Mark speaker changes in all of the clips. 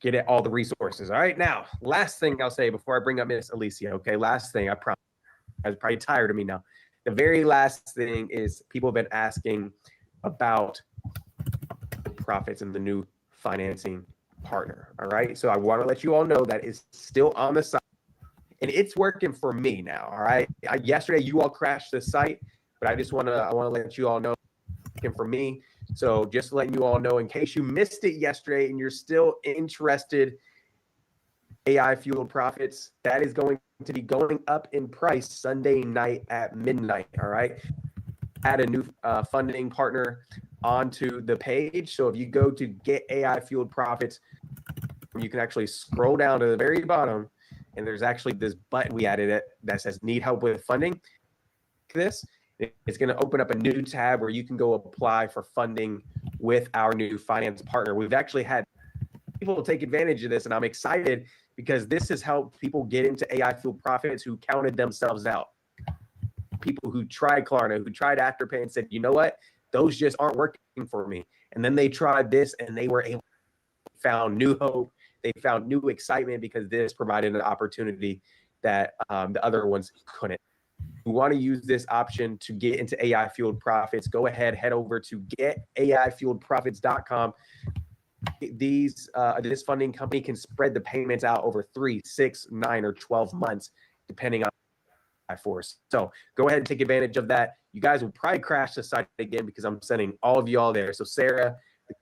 Speaker 1: get it all the resources. All right. Now, last thing I'll say before I bring up Miss Alicia. Okay. Last thing, I promise. You guys are probably tired of me now. The very last thing is people have been asking about profits and the new financing partner. All right. So I want to let you all know that it's still on the site and it's working for me now. All right. Yesterday you all crashed the site, but I want to let you all know it's working for me. So just letting you all know in case you missed it yesterday and you're still interested, AI fueled profits, that is going to be going up in price Sunday night at midnight. All right. Add a new funding partner onto the page. So if you go to get AI fueled profits, you can actually scroll down to the very bottom and there's actually this button we added it that says need help with funding. This, it's going to open up a new tab where you can go apply for funding with our new finance partner. We've actually had people take advantage of this and I'm excited because this has helped people get into AI fueled profits who counted themselves out. People who tried Klarna, who tried Afterpay and said, you know what, those just aren't working for me. And then they tried this and they were able to found new hope. They found new excitement because this provided an opportunity that the other ones couldn't. You want to use this option to get into AI fueled profits, go ahead, head over to getaifueledprofits.com. This funding company can spread the payments out over 3, 6, 9, or 12 months, depending on force. So go ahead and take advantage of that. You guys will probably crash the site again because I'm sending all of y'all there. So Sarah, the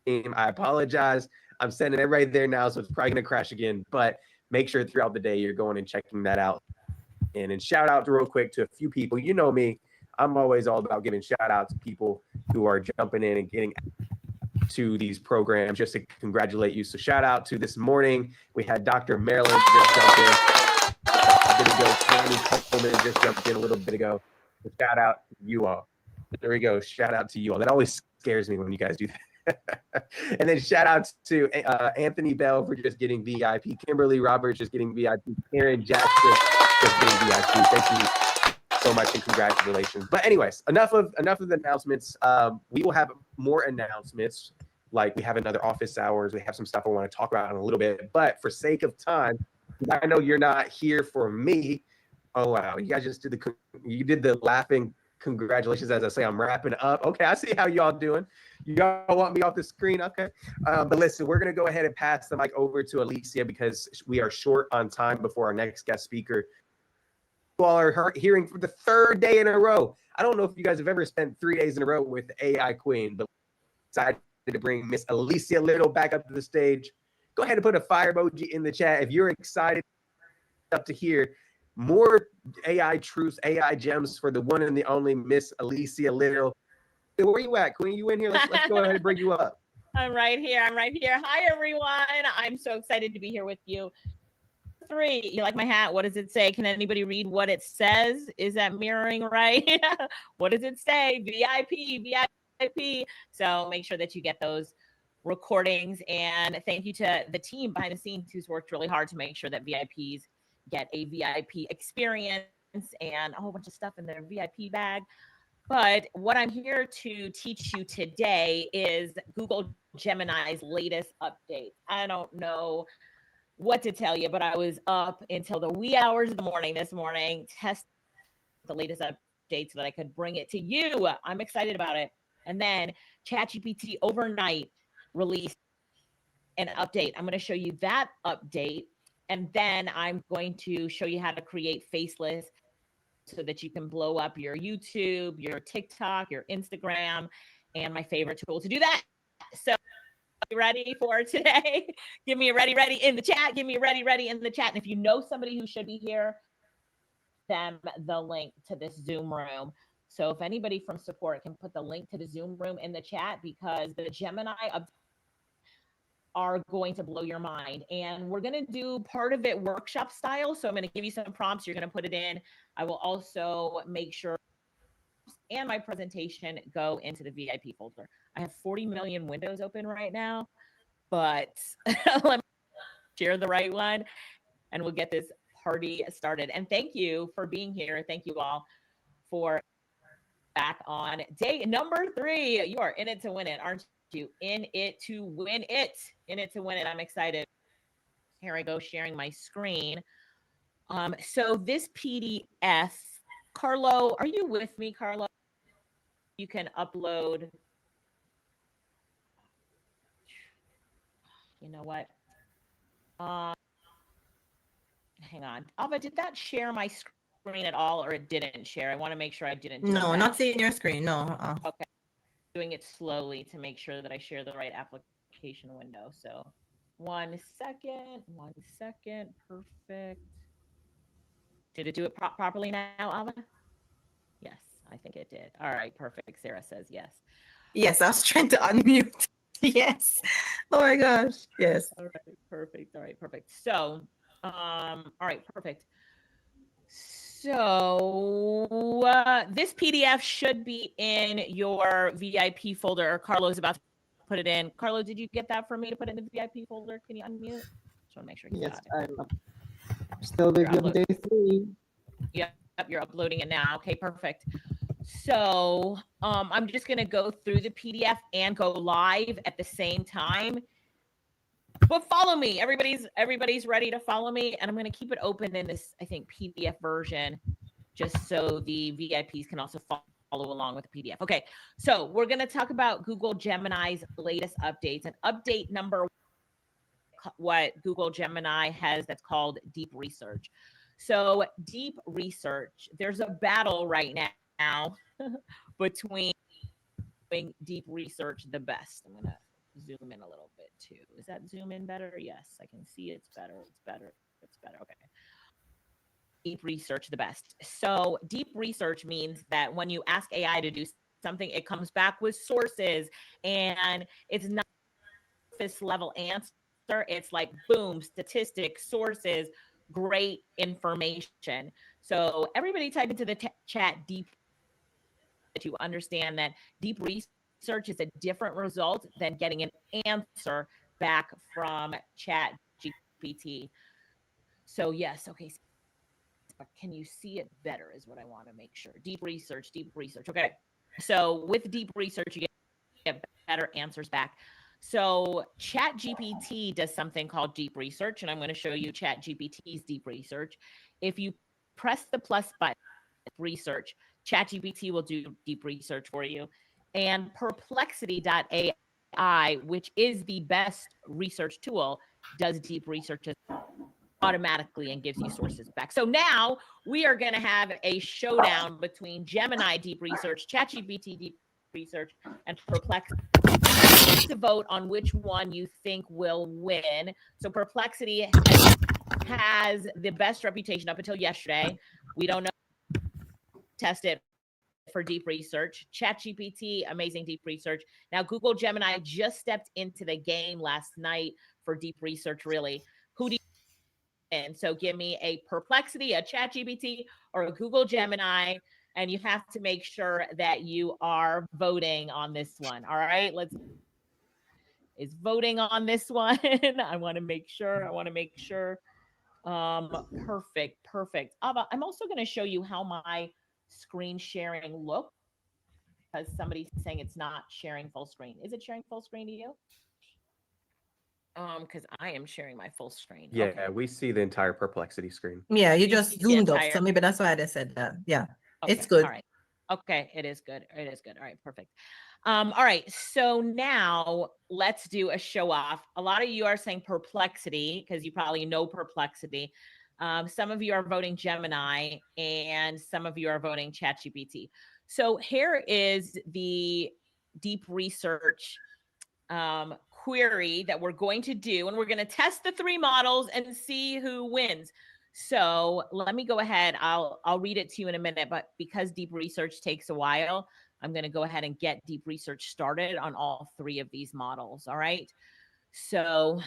Speaker 1: team, I apologize. I'm sending everybody there now, so it's probably going to crash again. But make sure throughout the day you're going and checking that out. And shout out real quick to a few people. You know me, I'm always all about giving shout out to people who are jumping in and getting to these programs just to congratulate you. So shout out to this morning. We had Dr. Marilyn just jump in. Tammy Coleman just jumped in a little bit ago. So shout out to you all. There we go. Shout out to you all. That always scares me when you guys do that. And then shout out to Anthony Bell for just getting VIP. Kimberly Roberts just getting VIP. Karen Jackson just getting VIP. Thank you so much and congratulations. But anyways, enough of the announcements. We will have more announcements. Like we have another office hours. We have some stuff I want to talk about in a little bit. But for sake of time, I know you're not here for me. Oh wow, you guys just did the laughing congratulations as I say I'm wrapping up. Okay, I see how y'all doing. Y'all want me off the screen? Okay, but listen, we're gonna go ahead and pass the mic over to Alicia because we are short on time before our next guest speaker. You all are hearing for the third day in a row. I don't know if you guys have ever spent 3 days in a row with the AI Queen, but decided to bring Miss Alicia Lyttle back up to the stage. Go ahead and put a fire emoji in the chat if you're excited up to hear more AI truths, AI gems for the one and the only Miss Alicia Lyttle. Where you at, Queen? You in here? Let's go ahead and bring you up.
Speaker 2: I'm right here. Hi, everyone. I'm so excited to be here with you. 3, you like my hat? What does it say? Can anybody read what it says? Is that mirroring right? What does it say? VIP. So make sure that you get those recordings. And thank you to the team behind the scenes who's worked really hard to make sure that VIPs get a VIP experience and a whole bunch of stuff in their VIP bag. But what I'm here to teach you today is Google Gemini's latest update. I don't know what to tell you, but I was up until the wee hours of the morning this morning, testing the latest update so that I could bring it to you. I'm excited about it. And then ChatGPT overnight released an update. I'm going to show you that update. And then I'm going to show you how to create faceless so that you can blow up your YouTube, your TikTok, your Instagram, and my favorite tool to do that. So you ready for today? Give me a ready in the chat. Give me a ready in the chat. And if you know somebody who should be here, them the link to this Zoom room. So if anybody from support can put the link to the Zoom room in the chat, because the Gemini are going to blow your mind. And we're going to do part of it workshop style. So I'm going to give you some prompts. You're going to put it in. I will also make sure and my presentation go into the VIP folder. I have 40 million windows open right now, but let me share the right one and we'll get this party started. And thank you for being here. Thank you all for back on day number 3. You are in it to win it, aren't you in it to win it. In it to win it. I'm excited. Here I go, sharing my screen. So this PDF, Carlo, are you with me, Carlo? You can upload. You know what? Hang on. Alva, did that share my screen at all, or it didn't share? I want to make sure I didn't do
Speaker 3: No,
Speaker 2: that.
Speaker 3: not seeing your screen. No.
Speaker 2: Okay. Doing it slowly to make sure that I share the right application window. So 1 second, 1 second. Perfect. Did it do it properly now, Alva? Yes, I think it did. All right, perfect. Sarah says yes.
Speaker 3: Yes, I was trying to unmute. Yes. Oh my gosh. Yes.
Speaker 2: All right, perfect. All right, perfect. So, all right, perfect. So this PDF should be in your VIP folder. Carlo's about to put it in. Carlo, did you get that for me to put in the VIP folder? Can you unmute? Just want to make sure you
Speaker 4: Yes,
Speaker 2: got it.
Speaker 4: I'm still with you on day 3.
Speaker 2: Yep, you're uploading it now. Okay, perfect. So I'm just going to go through the PDF and go live at the same time. But follow me. Everybody's ready to follow me, and I'm going to keep it open in this, I think, PDF version, just so the VIPs can also follow along with the PDF. Okay, so we're going to talk about Google Gemini's latest updates. And update number what Google Gemini has that's called Deep Research. So Deep Research, there's a battle right now between Deep Research the best. I'm going to zoom in a little bit too. Is that zoom in better? Yes, I can see it's better. It's better. It's better. Okay. Deep Research the best. So Deep Research means that when you ask AI to do something, it comes back with sources, and it's not surface level answer. It's like boom, statistics, sources, great information. So everybody type into the chat deep to understand that deep research is a different result than getting an answer back from chat GPT. So yes, okay. But can you see it better is what I want to make sure. Deep research. Okay. So with deep research, you get better answers back. So chat GPT does something called deep research, and I'm going to show you chat GPT's deep research. If you press the plus button, research, chat GPT will do deep research for you. And perplexity.ai, which is the best research tool, does deep research automatically and gives you sources back. So now we are going to have a showdown between Gemini deep research, ChatGPT deep research, and Perplexity to vote on which one you think will win. So Perplexity has the best reputation up until yesterday. We don't know. Test it for deep research. ChatGPT, amazing deep research. Now Google Gemini just stepped into the game last night for deep research. Really, who do you? And so give me a Perplexity, a ChatGPT, or a Google Gemini, and you have to make sure that you are voting on this one. All right, is voting on this one. I want to make sure. Perfect. I'm also going to show you how my screen sharing looks, because somebody's saying it's not sharing full screen. Is it sharing full screen to you? Because I am sharing my full screen.
Speaker 1: Yeah,
Speaker 2: Okay.
Speaker 1: we see the entire Perplexity screen.
Speaker 3: Yeah, you
Speaker 2: You
Speaker 3: just
Speaker 2: see the
Speaker 3: zoomed up.
Speaker 2: entire-
Speaker 3: So maybe that's why they said that. Yeah.
Speaker 2: Okay,
Speaker 3: It's good.
Speaker 2: All right. Okay, it is good. It is good. All right, perfect. All right, so now let's do a show off. A lot of you are saying Perplexity because you probably know Perplexity. Some of you are voting Gemini, and some of you are voting ChatGPT. So here is the deep research query that we're going to do, and we're going to test the three models and see who wins. So let me go ahead. I'll read it to you in a minute, but because deep research takes a while, I'm going to go ahead and get deep research started on all three of these models. All right. So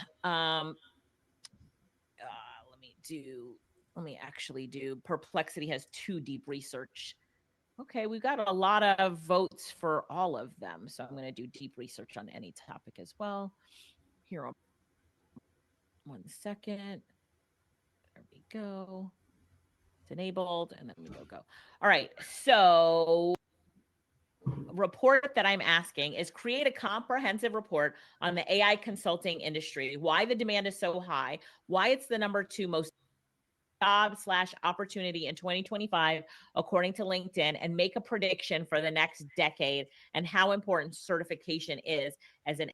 Speaker 2: let me actually do Perplexity has 2 deep research. Okay, we've got a lot of votes for all of them. So I'm going to do deep research on any topic as well. Here, 1 second. There we go. It's enabled, and then we go. All right, so report that I'm asking is create a comprehensive report on the AI consulting industry, why the demand is so high, why it's the number 2 most job/opportunity in 2025, according to LinkedIn, and make a prediction for the next decade and how important certification is as an.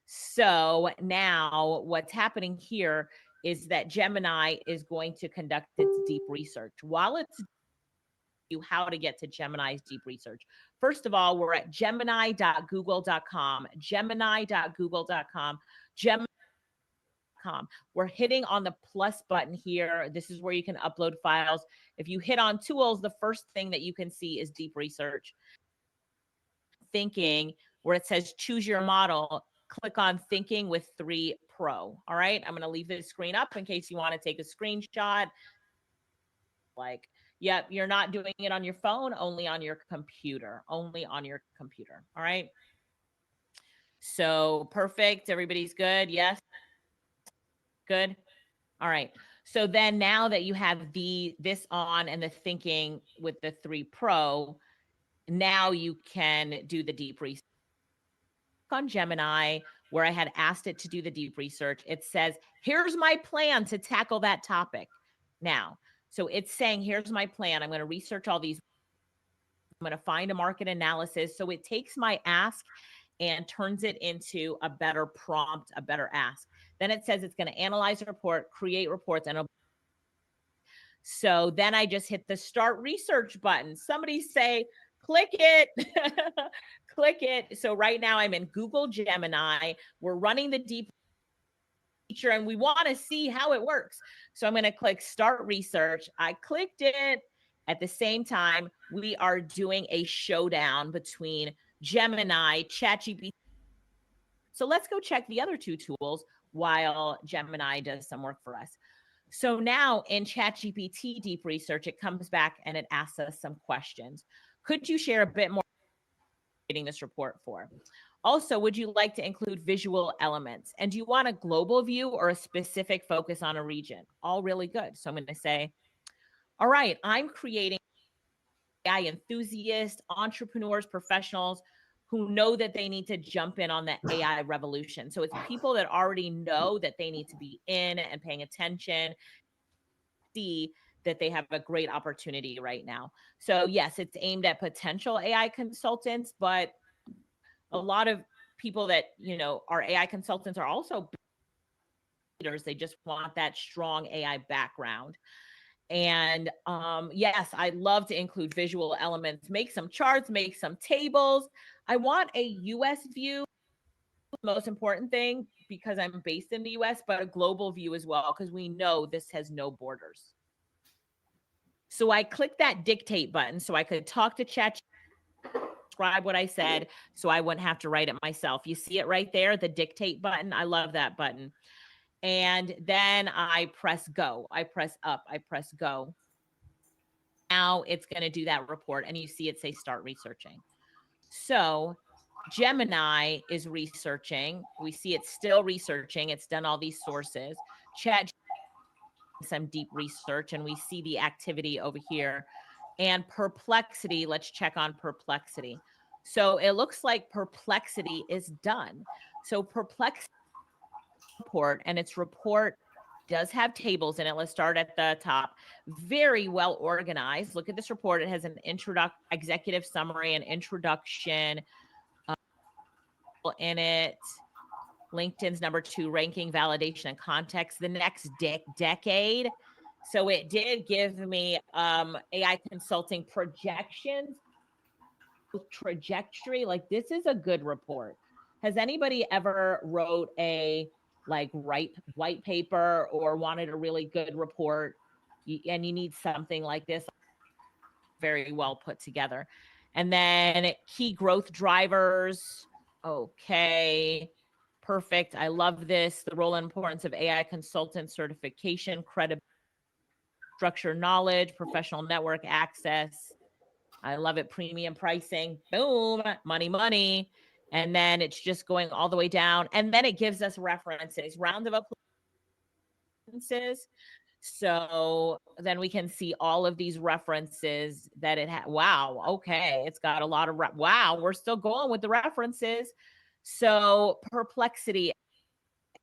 Speaker 2: So now what's happening here is that Gemini is going to conduct its deep research. While it's you how to get to Gemini's deep research. First of all, we're at gemini.google.com, gemini.google.com, gemini.com. We're hitting on the plus button here. This is where you can upload files. If you hit on tools, the first thing that you can see is deep research. Thinking, where it says choose your model, click on Thinking with 3 Pro. All right, I'm going to leave this screen up in case you want to take a screenshot. Like, yep, you're not doing it on your phone, only on your computer, only on your computer. All right. So perfect. Everybody's good. Yes. Good. All right. So then now that you have this on and the Thinking with the 3 Pro, now you can do the deep research. On Gemini, where I had asked it to do the deep research, it says, here's my plan to tackle that topic. Now, so it's saying, here's my plan. I'm going to research all these. I'm going to find a market analysis. So it takes my ask and turns it into a better prompt, a better ask. Then it says it's going to analyze a report, create reports, and so then I just hit the start research button. Somebody say, click it, click it. So right now I'm in Google Gemini. We're running the deep feature and we want to see how it works. So I'm going to click start research. I clicked it. At the same time, we are doing a showdown between Gemini, ChatGPT. So let's go check the other 2 tools while Gemini does some work for us. So now in ChatGPT deep research, it comes back and it asks us some questions. Could you share a bit more reading this report for? Also, would you like to include visual elements? And do you want a global view or a specific focus on a region? All really good. So I'm going to say, all right, I'm creating AI enthusiasts, entrepreneurs, professionals who know that they need to jump in on the AI revolution. So it's people that already know that they need to be in and paying attention, see that they have a great opportunity right now. So yes, it's aimed at potential AI consultants, but a lot of people that, are AI consultants are also leaders. They just want that strong AI background. And yes, I love to include visual elements, make some charts, make some tables. I want a US view, the most important thing, because I'm based in the US, but a global view as well, because we know this has no borders. So I clicked that dictate button so I could talk to Chat, describe what I said, so I wouldn't have to write it myself. You see it right there, the dictate button. I love that button. And then I press go. I press up. I press go. Now it's going to do that report. And you see it say start researching. So Gemini is researching. We see it's still researching. It's done all these sources. Chat some deep research, and we see the activity over here. And Perplexity, let's check on Perplexity. So it looks like Perplexity is done. So Perplexity report, and its report does have tables in it. Let's start at the top. Very well organized. Look at this report. It has an executive summary, an introduction in it. LinkedIn's number 2 ranking, validation, and context. The next decade. So it did give me AI consulting projections, trajectory. Like, this is a good report. Has anybody ever wrote a white paper or wanted a really good report and you need something like this? Very well put together. And then key growth drivers. Okay. Perfect. I love this. The role and importance of AI consultant certification, credibility, structure, knowledge, professional network access. I love it. Premium pricing. Boom. Money, money. And then it's just going all the way down. And then it gives us references, round of applause. So then we can see all of these references that it had. Wow. Okay. It's got a lot of, wow. We're still going with the references. So Perplexity,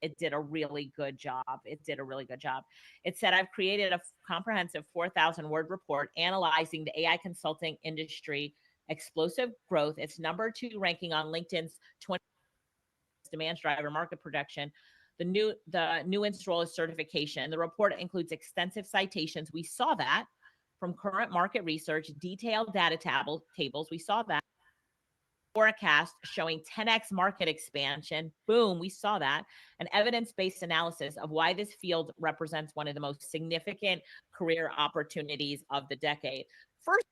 Speaker 2: it did a really good job. It did a really good job. It said, I've created a comprehensive 4,000 word report analyzing the AI consulting industry explosive growth. It's number 2 ranking on LinkedIn's 20 demand driver market production. The newest role is certification. The report includes extensive citations. We saw that from current market research, detailed data tables. We saw that. Forecast showing 10x market expansion. Boom, we saw that. An evidence-based analysis of why this field represents one of the most significant career opportunities of the decade. First,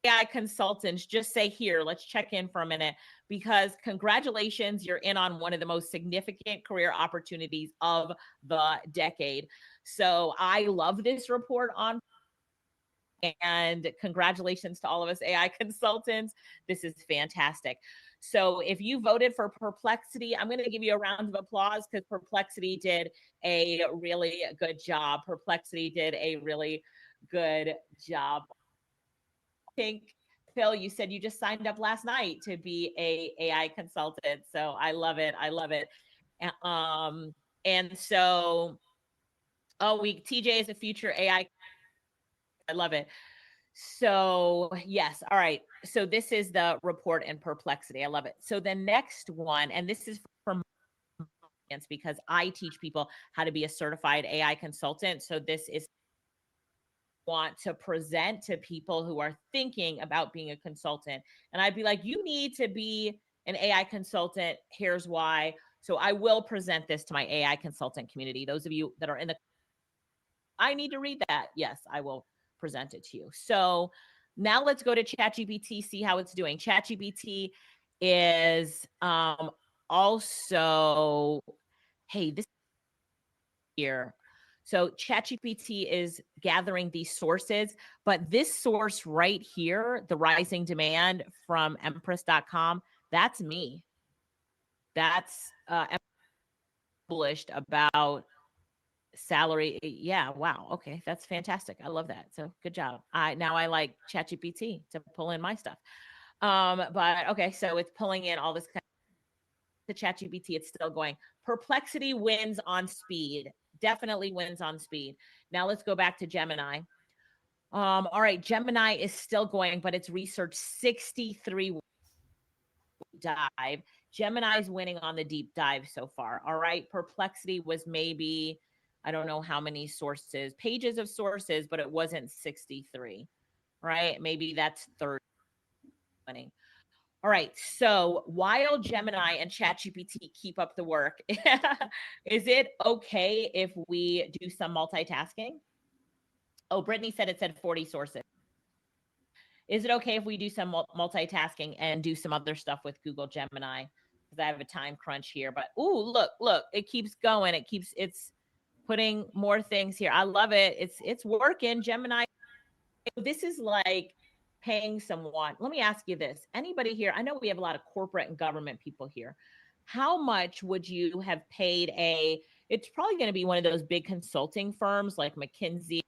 Speaker 2: AI consultants, just say here, let's check in for a minute, because congratulations, you're in on one of the most significant career opportunities of the decade. So I love this report on, and congratulations to all of us AI consultants. This is fantastic. So if you voted for Perplexity, I'm going to give you a round of applause because Perplexity did a really good job. Perplexity did a really good job. Think, Phil, you said you just signed up last night to be a AI consultant. So I love it. I love it. And so, TJ is a future AI. I love it. So yes. All right. So this is the report in Perplexity. I love it. So the next one, and this is for because I teach people how to be a certified AI consultant. So this is want to present to people who are thinking about being a consultant. And I'd be like, you need to be an AI consultant. Here's why. So I will present this to my AI consultant community. Those of you that are in the, I need to read that. Yes, I will present it to you. So now let's go to ChatGPT, see how it's doing. ChatGPT is also, hey, this here. So ChatGPT is gathering these sources, but this source right here, the rising demand from empress.com, that's me. That's published about salary. Yeah, wow. Okay, that's fantastic. I love that. So good job. Now I like ChatGPT to pull in my stuff. But okay, so it's pulling in all this kind of ChatGPT, it's still going. Perplexity wins on speed. Definitely wins on speed. Now let's go back to Gemini. All right, Gemini is still going, but it's research 63 dive. Gemini's winning on the deep dive so far. All right, Perplexity was maybe, I don't know how many sources, pages of sources, but it wasn't 63, right? Maybe that's 30 winning. All right. So while Gemini and ChatGPT keep up the work, is it okay if we do some multitasking? Oh, Brittany said it said 40 sources. Is it okay if we do some multitasking and do some other stuff with Google Gemini? Because I have a time crunch here. But look, it keeps going. It's putting more things here. I love it. It's working. Gemini. This is like paying someone. Let me ask you this. Anybody here, I know we have a lot of corporate and government people here. How much would you have paid it's probably going to be one of those big consulting firms like McKinsey,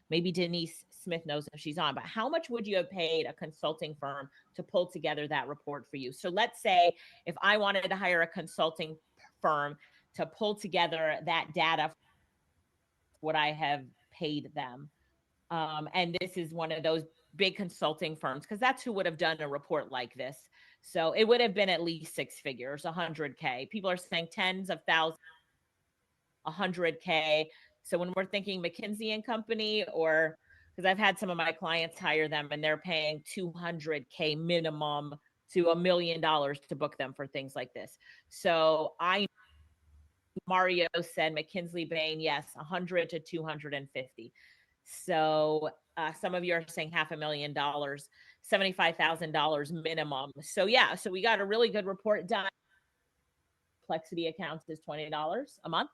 Speaker 2: maybe Denise Smith knows if she's on, but how much would you have paid a consulting firm to pull together that report for you? So let's say if I wanted to hire a consulting firm to pull together that data, would I have paid them? And this is one of those big consulting firms, because that's who would have done a report like this. So it would have been at least 6 figures, 100K. People are saying tens of thousands, 100K. So when we're thinking McKinsey and Company, or because I've had some of my clients hire them and they're paying 200K minimum to $1 million to book them for things like this. So Mario said McKinsey Bain, yes, 100 to 250. So some of you are saying $500,000, $75,000 minimum. So yeah, so we got a really good report done. Perplexity accounts is $20 a month,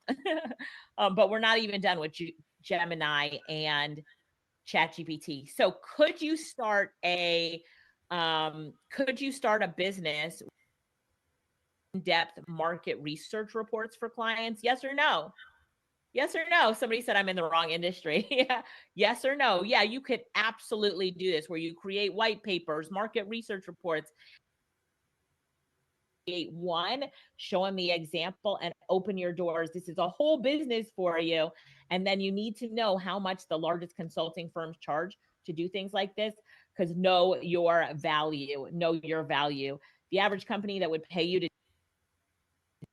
Speaker 2: but we're not even done with Gemini and ChatGPT. So could you start a business in-depth market research reports for clients? Yes or no? Yes or no? Somebody said I'm in the wrong industry. Yeah. Yes or no? Yeah, you could absolutely do this where you create white papers, market research reports, create one, show them the example, and open your doors. This is a whole business for you. And then you need to know how much the largest consulting firms charge to do things like this, because know your value. Know your value. The average company that would pay you to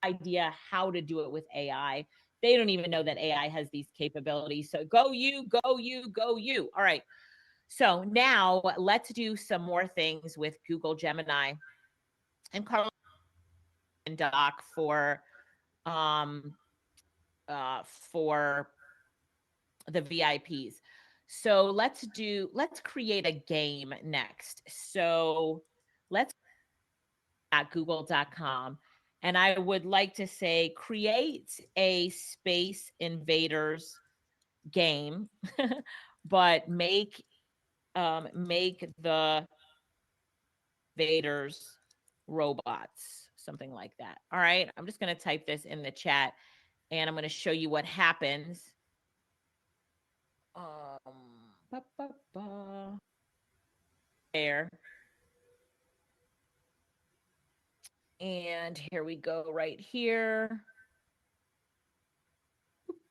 Speaker 2: idea how to do it with AI. They don't even know that AI has these capabilities. So go you, go you, go you. All right. So now let's do some more things with Google Gemini. And Carl and Doc um for the VIPs. So let's create a game next. So let's at google.com. And I would like to say, create a Space Invaders game, but make the invaders robots, something like that. All right. I'm just going to type this in the chat and I'm going to show you what happens. Ba, ba, ba. There. And here we go right here.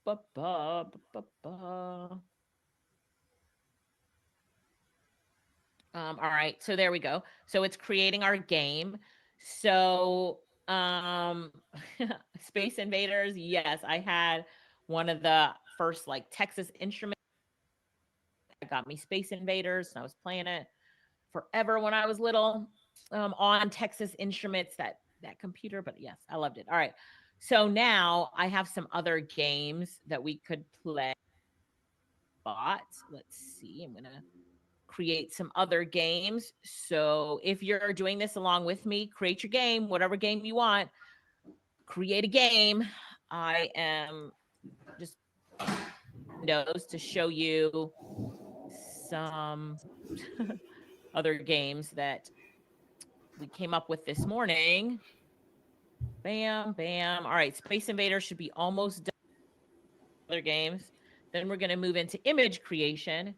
Speaker 2: Ba, ba, ba, ba, ba. All right, so there we go. So it's creating our game. So Space Invaders, yes, I had one of the first like Texas Instruments that got me Space Invaders, and I was playing it forever when I was little on Texas Instruments, that computer. But yes, I loved it. All right, so now I have some other games that we could play. Let's see, I'm gonna create some other games. So if you're doing this along with me, create your game, whatever game you want, create a game. I am just Windows to show you some other games that we came up with this morning. Bam, bam. All right, Space Invaders should be almost done. Other games. Then we're going to move into image creation.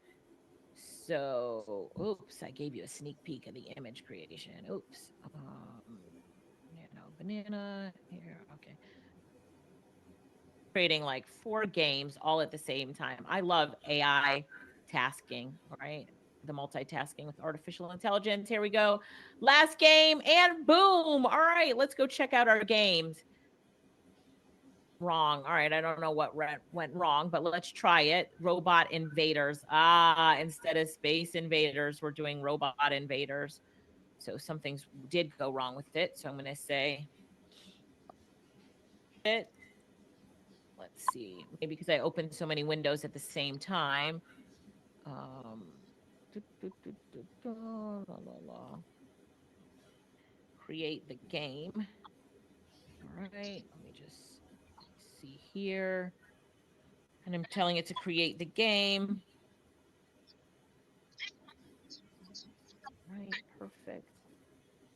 Speaker 2: So, oops, I gave you a sneak peek of the image creation. Oops. Banana here. Okay. Creating like 4 games all at the same time. I love AI tasking, all right? The multitasking with artificial intelligence. Here we go. Last game and boom. All right, let's go check out our games. Wrong. All right, I don't know what went wrong, but let's try it. Robot Invaders. Instead of Space Invaders, we're doing Robot Invaders. So some things did go wrong with it. So I'm going to say it. Let's see. Maybe because I opened so many windows at the same time. Create the game. All right. Let me just see here. And I'm telling it to create the game. Right. Perfect.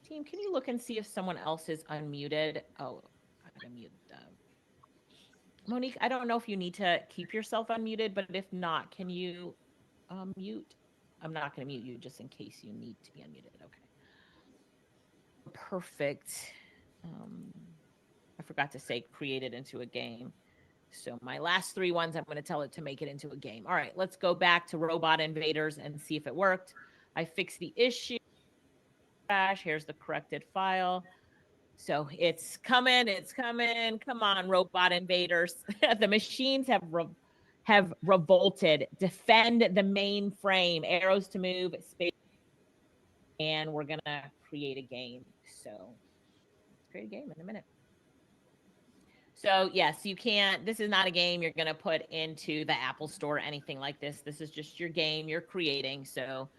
Speaker 2: Team, can you look and see if someone else is unmuted? Oh, I gotta mute them. Monique, I don't know if you need to keep yourself unmuted, but if not, can you mute? I'm not going to mute you just in case you need to be unmuted. Okay. Perfect. I forgot to say create it into a game. So my last 3 ones, I'm going to tell it to make it into a game. All right, let's go back to Robot Invaders and see if it worked. I fixed the issue. Here's the corrected file. So it's coming. It's coming. Come on, Robot Invaders. The machines have revolted. Defend the mainframe. Arrows to move. Space. And we're going to create a game. So let's create a game in a minute. So yes, you can't, this is not a game you're going to put into the Apple Store or anything like this. This is just your game you're creating. So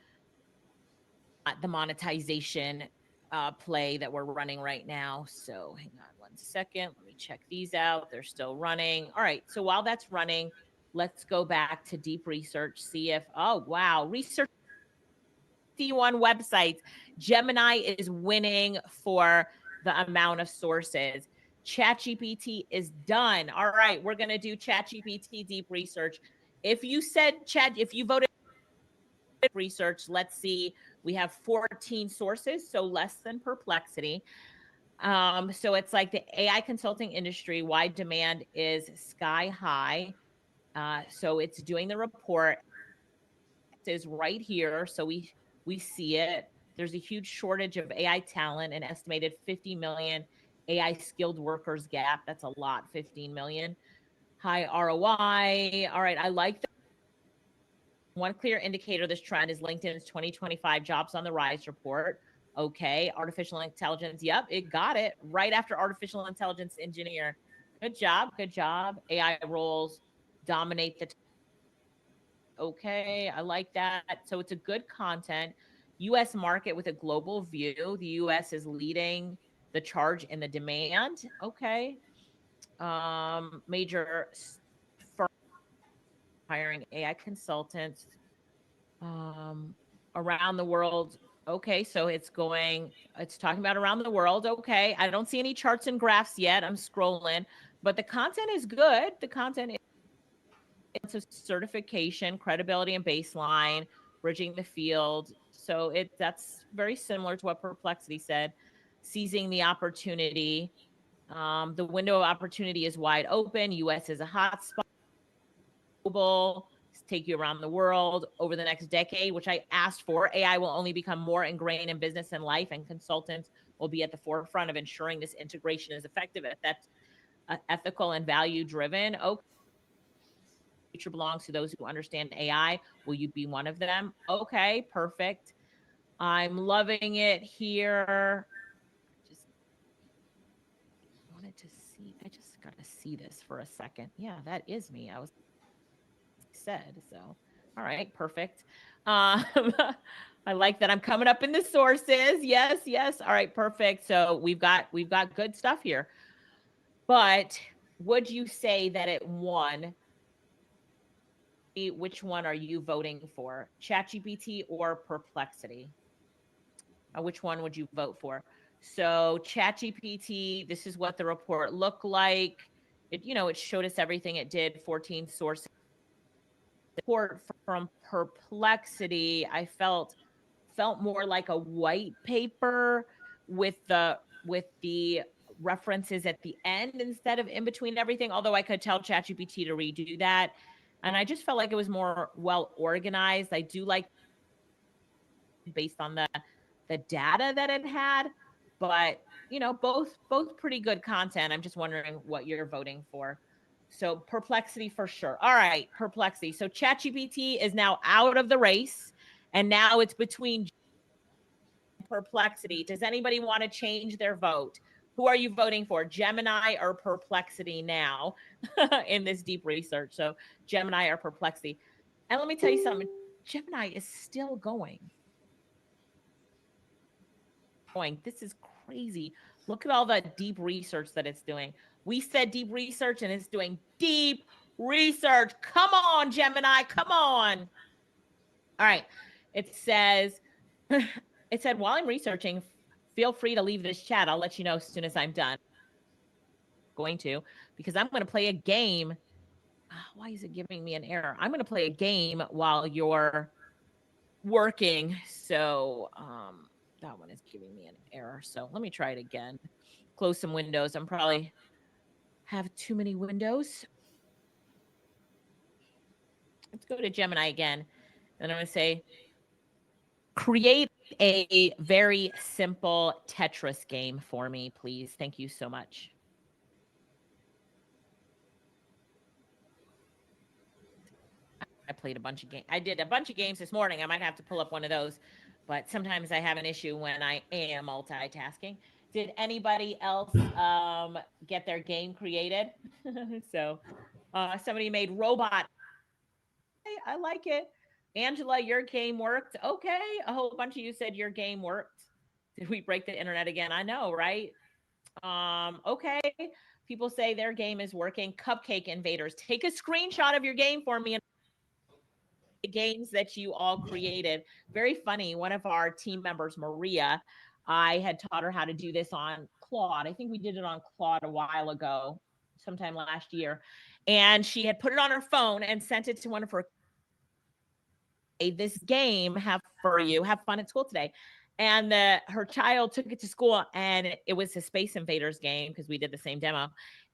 Speaker 2: the monetization play that we're running right now. So hang on one second. Let me check these out. They're still running. All right. So while that's running, let's go back to deep research, see if, oh, wow, research 51 websites. Gemini is winning for the amount of sources. ChatGPT is done. All right, we're going to do ChatGPT deep research. If you voted research, let's see, we have 14 sources, so less than Perplexity. So it's like the AI consulting industry wide demand is sky high. So it's doing the report. It is right here, so we see it. There's a huge shortage of AI talent, an estimated 50 million AI skilled workers gap. That's a lot, 15 million. High ROI. All right, I like that. One clear indicator of this trend is LinkedIn's 2025 Jobs on the Rise report. Okay, artificial intelligence. Yep, it got it right after artificial intelligence engineer. Good job, good job. AI roles dominate the. Okay, I like that. So it's a good content. US market with a global view. The US is leading the charge in the demand. Okay. Major firm hiring AI consultants around the world. Okay, so it's talking about around the world. Okay, I don't see any charts and graphs yet. I'm scrolling, but the content is good. The content it's a certification, credibility, and baseline, bridging the field. So that's very similar to what Perplexity said. Seizing the opportunity. The window of opportunity is wide open. US is a hot spot. Global, take you around the world over the next decade, which I asked for. AI will only become more ingrained in business and life, and consultants will be at the forefront of ensuring this integration is effective. That's ethical and value driven. Okay. Future belongs to those who understand AI. Will you be one of them? Okay, perfect. I'm loving it here. Just wanted to see. I just got to see this for a second. Yeah, that is me. I was said so. All right, perfect. I like that I'm coming up in the sources. Yes, yes. All right, perfect. So we've got good stuff here. But would you say that it won? Which one are you voting for? ChatGPT or Perplexity? Which one would you vote for? So ChatGPT, this is what the report looked like. It showed us everything it did, 14 sources. Report from Perplexity, I felt more like a white paper with the references at the end instead of in between everything, although I could tell ChatGPT to redo that. And I just felt like it was more well organized. I do like based on the data that it had, but both pretty good content. I'm just wondering what you're voting for. So Perplexity for sure. All right, Perplexity. So ChatGPT is now out of the race, and now it's between Perplexity. Does anybody want to change their vote? Who are you voting for, Gemini or Perplexity now in this deep research? So Gemini or Perplexity. And let me tell you something, Gemini is still going. This is crazy. Look at all the deep research that it's doing. We said deep research and it's doing deep research. Come on, Gemini, come on. All right. It says, it said, while I'm researching, feel free to leave this chat. I'll let you know as soon as I'm done. Because I'm going to play a game. Why is it giving me an error? I'm going to play a game while you're working. So, that one is giving me an error. So let me try it again. Close some windows. I'm probably have too many windows. Let's go to Gemini again. And I'm going to say, create a very simple Tetris game for me, please. Thank you so much. I played a bunch of games. I did a bunch of games this morning. I might have to pull up one of those, but sometimes I have an issue when I am multitasking. Did anybody else get their game created? So somebody made robot. Hey, I like it. Angela, your game worked. Okay. A whole bunch of you said your game worked. Did we break the internet again? I know, right? Okay. People say their game is working. Cupcake invaders. Take a screenshot of your game for me and games that you all created. Very funny. One of our team members, Maria, I had taught her how to do this on Claude. I think we did it on Claude a while ago, sometime last year. And she had put it on her phone and sent it to one of her, this game have for you, have fun at school today. And her child took it to school, and it was a Space Invaders game because we did the same demo.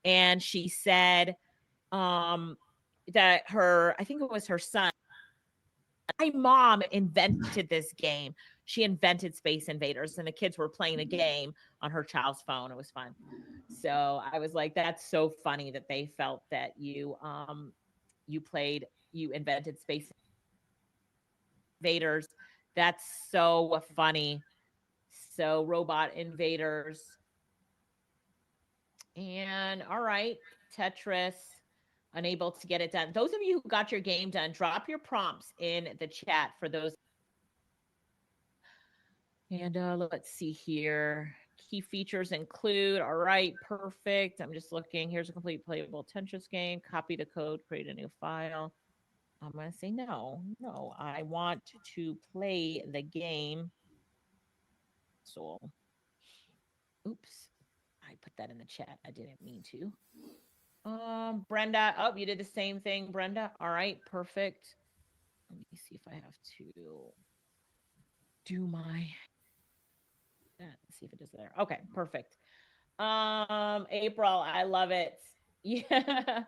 Speaker 2: And she said that I think it was her son, my mom invented this game. She invented Space Invaders, and the kids were playing the game on her child's phone. It was fun. So I was like, that's so funny that they felt that you invented Space Invaders. That's so funny. So Robot Invaders. And all right, Tetris, unable to get it done. Those of you who got your game done, drop your prompts in the chat for those. And let's see here. Key features include, all right, perfect. I'm just looking. Here's a complete playable Tetris game. Copy the code, create a new file. I'm going to say no. No, I want to play the game. So, oops. I put that in the chat. I didn't mean to. Brenda. Oh, you did the same thing, Brenda. All right, perfect. Let me see if I have to do my. Let's see if it is there. Okay, perfect. April, I love it. Yeah.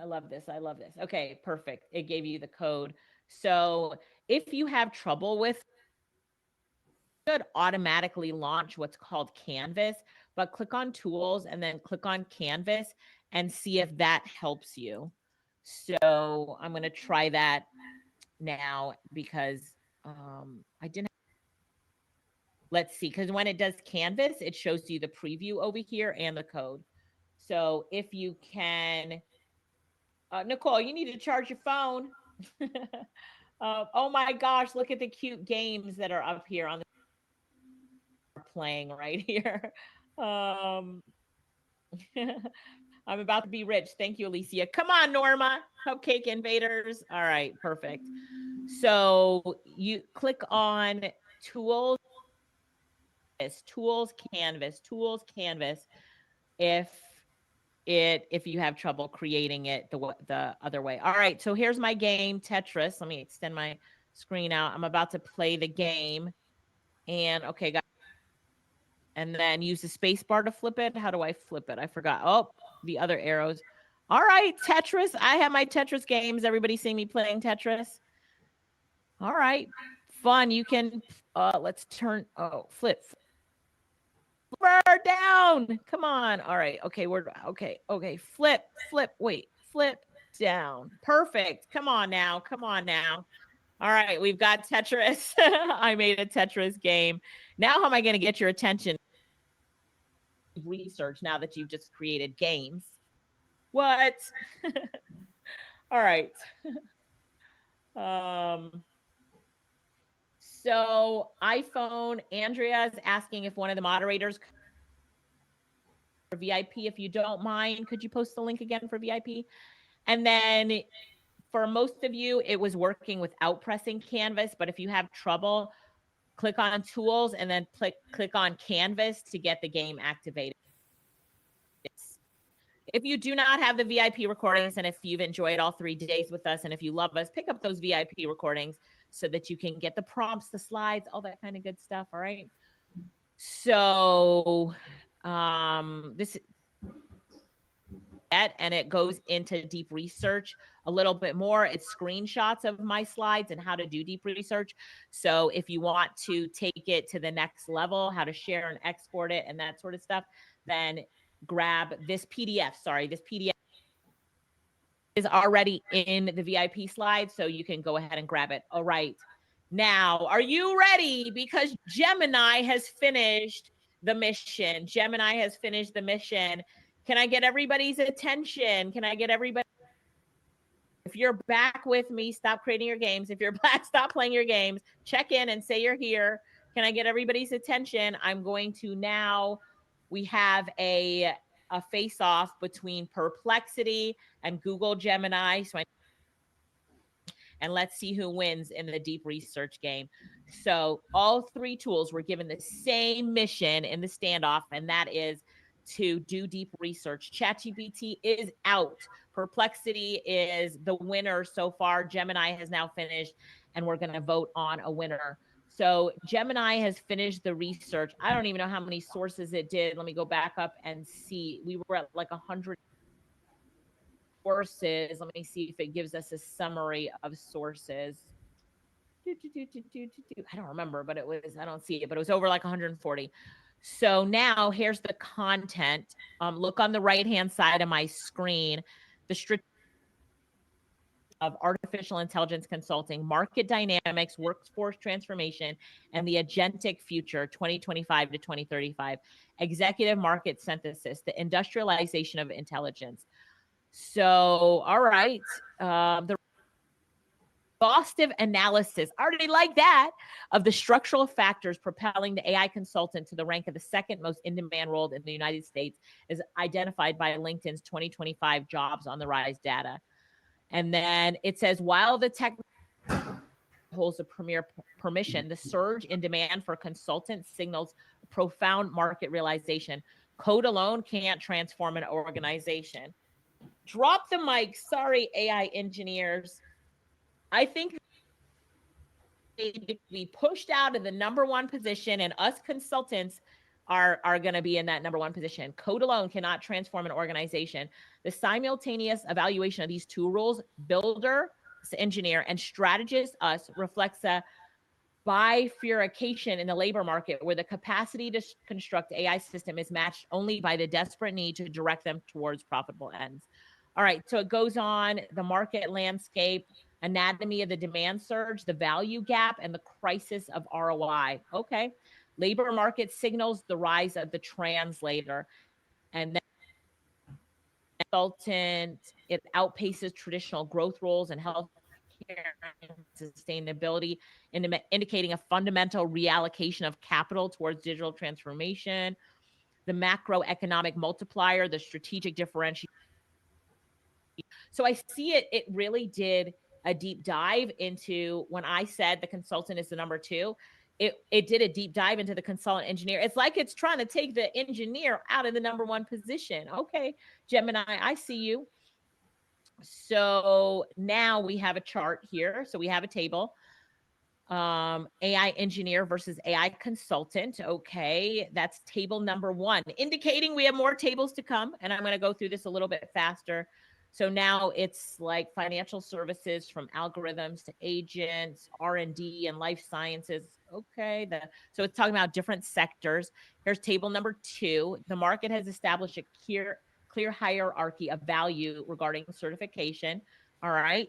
Speaker 2: I love this. I love this. Okay, perfect. It gave you the code. So if you have trouble with, should automatically launch what's called Canvas, but click on tools and then click on Canvas and see if that helps you. So I'm going to try that now because I didn't. Let's see, because when it does Canvas, it shows you the preview over here and the code. So if you can, Nicole, you need to charge your phone. Oh my gosh, look at the cute games that are up here on the playing right here. I'm about to be rich. Thank you, Alicia. Come on, Norma. Cupcake Invaders. All right, perfect. So you click on tools, canvas, if you have trouble creating it the other way. All right, so here's my game, Tetris. Let me extend my screen out. I'm about to play the game. And okay, guys. And then use the space bar to flip it. How do I flip it? I forgot. Oh, the other arrows. All right, Tetris. I have my Tetris games. Everybody see me playing Tetris? All right, fun. You can, let's turn, flip her down. Come on. All right. Okay. Okay. Flip. Wait. Flip down. Perfect. Come on now. All right. We've got Tetris. I made a Tetris game. Now, how am I going to get your attention? Research now that you've just created games. What? All right. So iPhone, Andrea is asking if one of the moderators for VIP, if you don't mind, could you post the link again for VIP? And then for most of you, it was working without pressing Canvas, but if you have trouble, click on tools and then click on Canvas to get the game activated. If you do not have the VIP recordings, and if you've enjoyed all 3 days with us, and if you love us, pick up those VIP recordings so that you can get the prompts, the slides, all that kind of good stuff. All right. So this and it goes into deep research a little bit more. It's screenshots of my slides and how to do deep research. So if you want to take it to the next level, how to share and export it and that sort of stuff, then grab this PDF. Sorry, this PDF is already in the VIP slide, so you can go ahead and grab it. All right. Now, are you ready? Because Gemini has finished the mission. Can I get everybody's attention? If you're back with me, stop creating your games. If you're back, stop playing your games. Check in and say you're here. Can I get everybody's attention? I'm going to now, we have a face-off between Perplexity and Google Gemini. So and let's see who wins in the deep research game. So all three tools were given the same mission in the standoff, and that is to do deep research. ChatGPT is out. Perplexity is the winner so far. Gemini has now finished, and we're going to vote on a winner. So Gemini has finished the research. I don't even know how many sources it did. Let me go back up and see. We were at like 100 sources. Let me see if it gives us a summary of sources. I don't remember, but it was, I don't see it, but it was over like 140. So now here's the content. Look on the right-hand side of my screen. The strategy of artificial intelligence consulting, market dynamics, workforce transformation, and the agentic future 2025 to 2035, executive market synthesis, the industrialization of intelligence. So, all right, the exhaustive analysis, I already like that, of the structural factors propelling the AI consultant to the rank of the second most in-demand role in the United States is identified by LinkedIn's 2025 Jobs on the Rise data. And then it says, while the tech holds the premier permission, the surge in demand for consultants signals profound market realization. Code alone can't transform an organization. Drop the mic. Sorry, AI engineers. I think they need to be pushed out of the number one position, and us consultants are going to be in that number one position. Code alone cannot transform an organization. The simultaneous evaluation of these two roles, builder, engineer, and strategist, us, reflects a bifurcation in the labor market where the capacity to construct AI system is matched only by the desperate need to direct them towards profitable ends. All right, so it goes on, the market landscape, anatomy of the demand surge, the value gap, and the crisis of ROI. Okay. Labor market signals the rise of the translator. And then consultant, it outpaces traditional growth roles and healthcare and sustainability, indicating a fundamental reallocation of capital towards digital transformation. The macroeconomic multiplier, the strategic differentiation. So I see it really did a deep dive into, when I said the consultant is the number two, it did a deep dive into the consultant engineer. It's like it's trying to take the engineer out of the number one position. Okay, Gemini, I see you. So now we have a chart here. So we have a table. AI engineer versus AI consultant. Okay, that's table number one, indicating we have more tables to come. And I'm going to go through this a little bit faster. So now it's like financial services, from algorithms to agents, R&D, and life sciences. Okay, so it's talking about different sectors. Here's table number two. The market has established a clear hierarchy of value regarding certification. All right.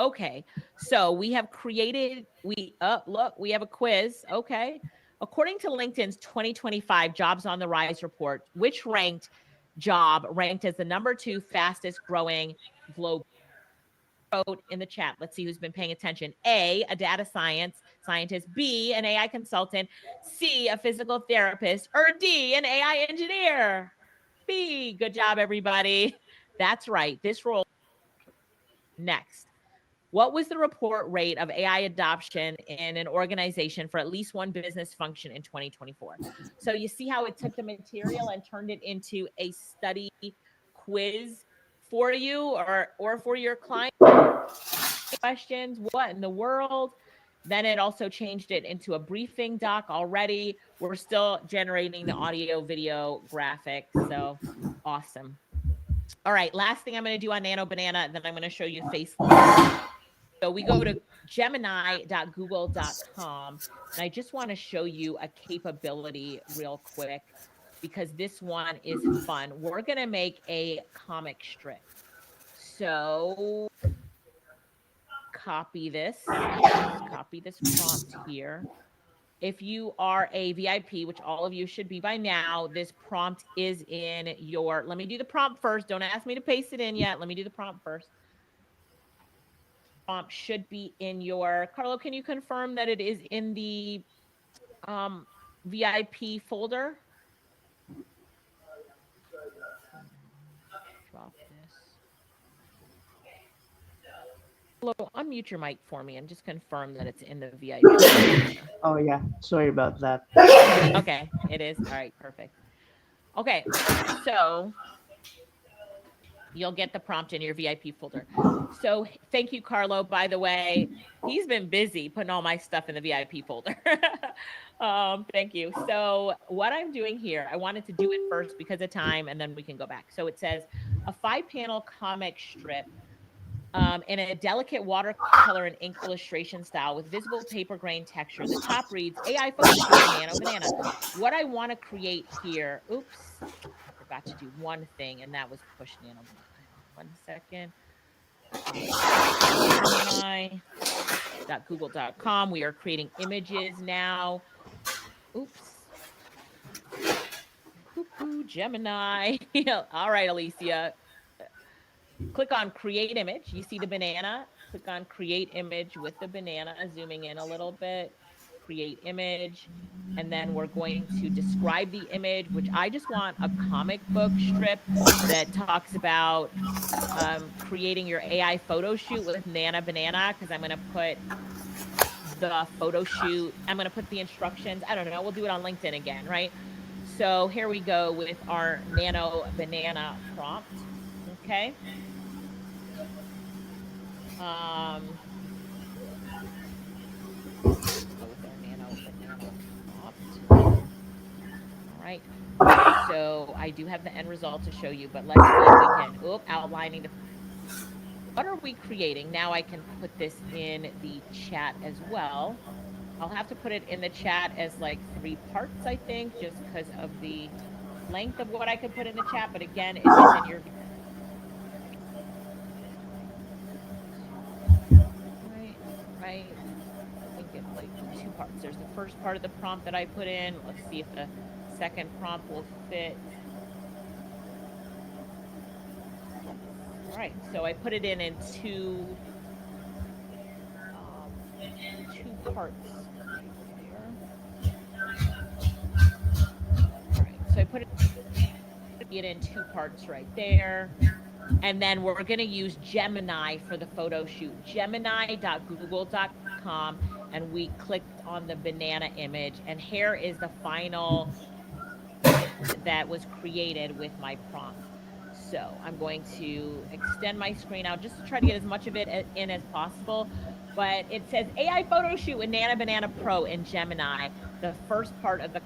Speaker 2: Okay, so we have created, look, we have a quiz. Okay. According to LinkedIn's 2025 Jobs on the Rise report, which job ranked as the #2 fastest growing global? Wrote in the chat. Let's see who's been paying attention. A data scientist. B, an AI consultant. C, a physical therapist. Or D, an AI engineer. B, good job, everybody. That's right. This role. Next. What was the report rate of AI adoption in an organization for at least one business function in 2024? So you see how it took the material and turned it into a study quiz for you or for your client. Questions, what in the world? Then it also changed it into a briefing doc already. We're still generating the audio, video, graphics. So awesome. All right, last thing I'm going to do on Nano Banana, then I'm going to show you face. So we go to gemini.google.com, and I just want to show you a capability real quick because this one is fun. We're going to make a comic strip. So copy this prompt here. If you are a VIP, which all of you should be by now, this prompt is in your, let me do the prompt first. Don't ask me to paste it in yet. Let me do the prompt first. Prompt should be in your, Carlo, can you confirm that it is in the VIP folder? Drop this. Carlo, unmute your mic for me and just confirm that it's in the VIP folder.
Speaker 4: Oh yeah, sorry about that.
Speaker 2: Okay, it is. All right, perfect. Okay, so you'll get the prompt in your VIP folder. So thank you, Carlo. By the way, he's been busy putting all my stuff in the VIP folder. Thank you. So what I'm doing here, I wanted to do it first because of time, and then we can go back. So it says a 5-panel comic strip in a delicate watercolor and ink illustration style with visible paper grain texture. The top reads AI Photoshop Nano Banana. What I want to create here, oops, I forgot to do one thing, and that was push Nano Banana. 1 second. Gemini.google.com. We are creating images now. Oops. Gemini. All right, Alicia. Click on create image. You see the banana. Click on create image with the banana. Zooming in a little bit. Create image. And then we're going to describe the image, which I just want a comic book strip that talks about creating your AI photo shoot with Nana Banana, because I'm going to put the photo shoot. I'm going to put the instructions. I don't know. We'll do it on LinkedIn again, right? So here we go with our Nano Banana prompt. Okay. All right. So I do have the end result to show you, but let's see if we can, outlining the, what are we creating? Now I can put this in the chat as well. I'll have to put it in the chat as like 3 parts, I think, just because of the length of what I could put in the chat. But again, it is in your, right. I think it's like 2 parts. There's the first part of the prompt that I put in. Let's see if the second prompt will fit. All right, so I put it in 2 parts. All right, so I put it in 2 parts right there. And then we're going to use Gemini for the photo shoot. Gemini.google.com. And we clicked on the banana image. And here is the final that was created with my prompt. So I'm going to extend my screen out just to try to get as much of it in as possible. But it says AI photo shoot with Nana Banana Pro in Gemini. The first part of the,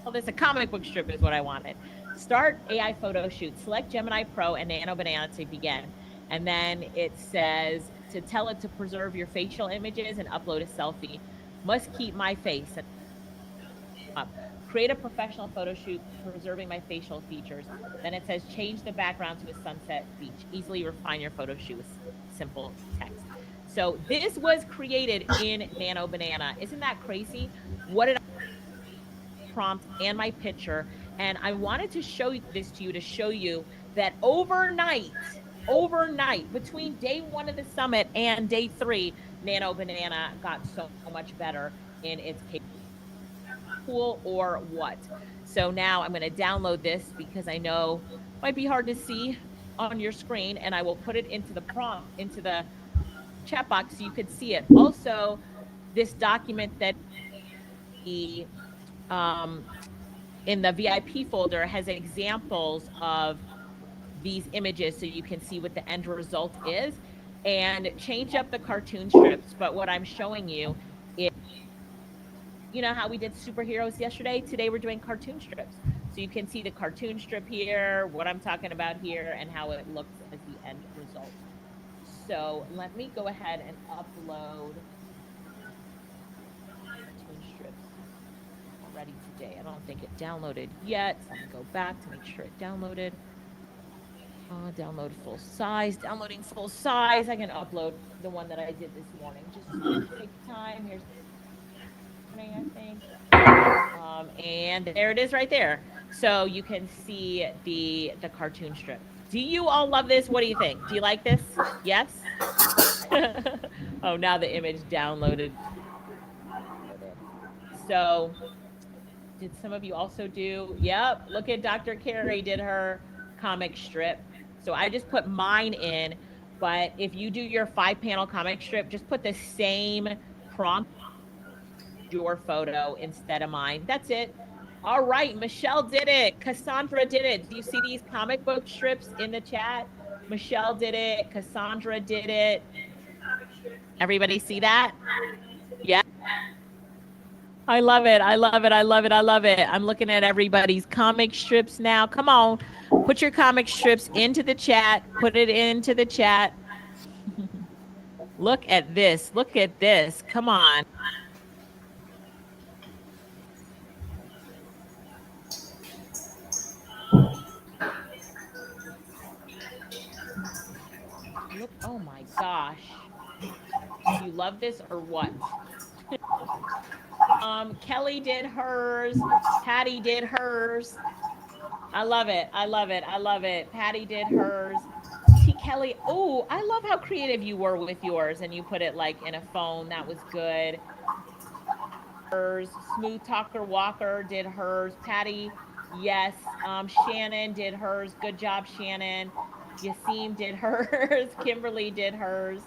Speaker 2: well, this a comic book strip is what I wanted. Start AI photo shoot. Select Gemini Pro and Nano Banana to begin. And then it says to tell it to preserve your facial images and upload a selfie. Must keep my face. create a professional photo shoot preserving my facial features. Then it says change the background to a sunset beach. Easily refine your photo shoot with simple text. So this was created in Nano Banana. Isn't that crazy? What did I prompt and my picture? And I wanted to show this to you to show you that overnight, between day 1 of the summit and day 3, Nano Banana got so much better in its capability. Cool or what? So now I'm going to download this because I know it might be hard to see on your screen, and I will put it into the prompt, into the chat box so you could see it. Also, this document that the in the VIP folder has examples of these images so you can see what the end result is, and change up the cartoon strips. But what I'm showing you is, you know how we did superheroes yesterday? Today we're doing cartoon strips. So you can see the cartoon strip here, what I'm talking about here, and how it looks as the end result. So let me go ahead and upload cartoon strips already today. I don't think it downloaded yet. So I'm gonna go back to make sure it downloaded. Download full size, downloading full size. I can upload the one that I did this morning. Just take time. Here's I think. And there it is right there. So you can see the cartoon strip. Do you all love this? What do you think? Do you like this? Yes? Oh, now the image downloaded. So did some of you also do? Yep. Look at Dr. Carey did her comic strip. So I just put mine in, but if you do your 5-panel comic strip, just put the same prompt, your photo instead of mine. That's it. All right, Michelle did it. Cassandra did it. Do you see these comic book strips in the chat? Michelle did it. Cassandra did it. Everybody see that? Yeah. I love it. I love it. I love it. I love it. I'm looking at everybody's comic strips now. Come on. Put your comic strips into the chat. Put it into the chat. Look at this. Look at this. Come on. Look, oh my gosh. Do you love this or what? Kelly did hers. Patty did hers. I love it. I love it. I love it. Patty did hers. T. Kelly. Oh, I love how creative you were with yours, and you put it like in a phone. That was good. Hers. Smooth Talker Walker did hers. Patty, yes. Shannon did hers. Good job, Shannon. Yasim did hers. Kimberly did hers.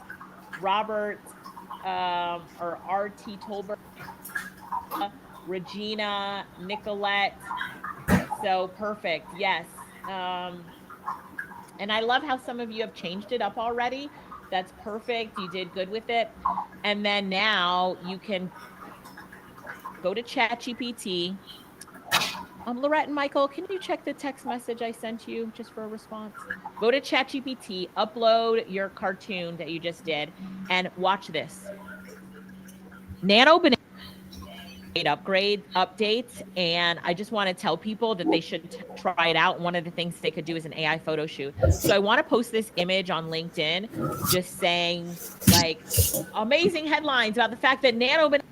Speaker 2: Robert or R.T. Tolbert. Regina, Nicolette. So perfect. Yes. And I love how some of you have changed it up already. That's perfect. You did good with it. And then now you can go to ChatGPT. Lorette and Michael, can you check the text message I sent you just for a response? Go to ChatGPT, upload your cartoon that you just did, and watch this. Nano Banana updates, and I just want to tell people that they should try it out. One of the things they could do is an AI photo shoot. So I want to post this image on LinkedIn just saying like amazing headlines about the fact that Nano Banana,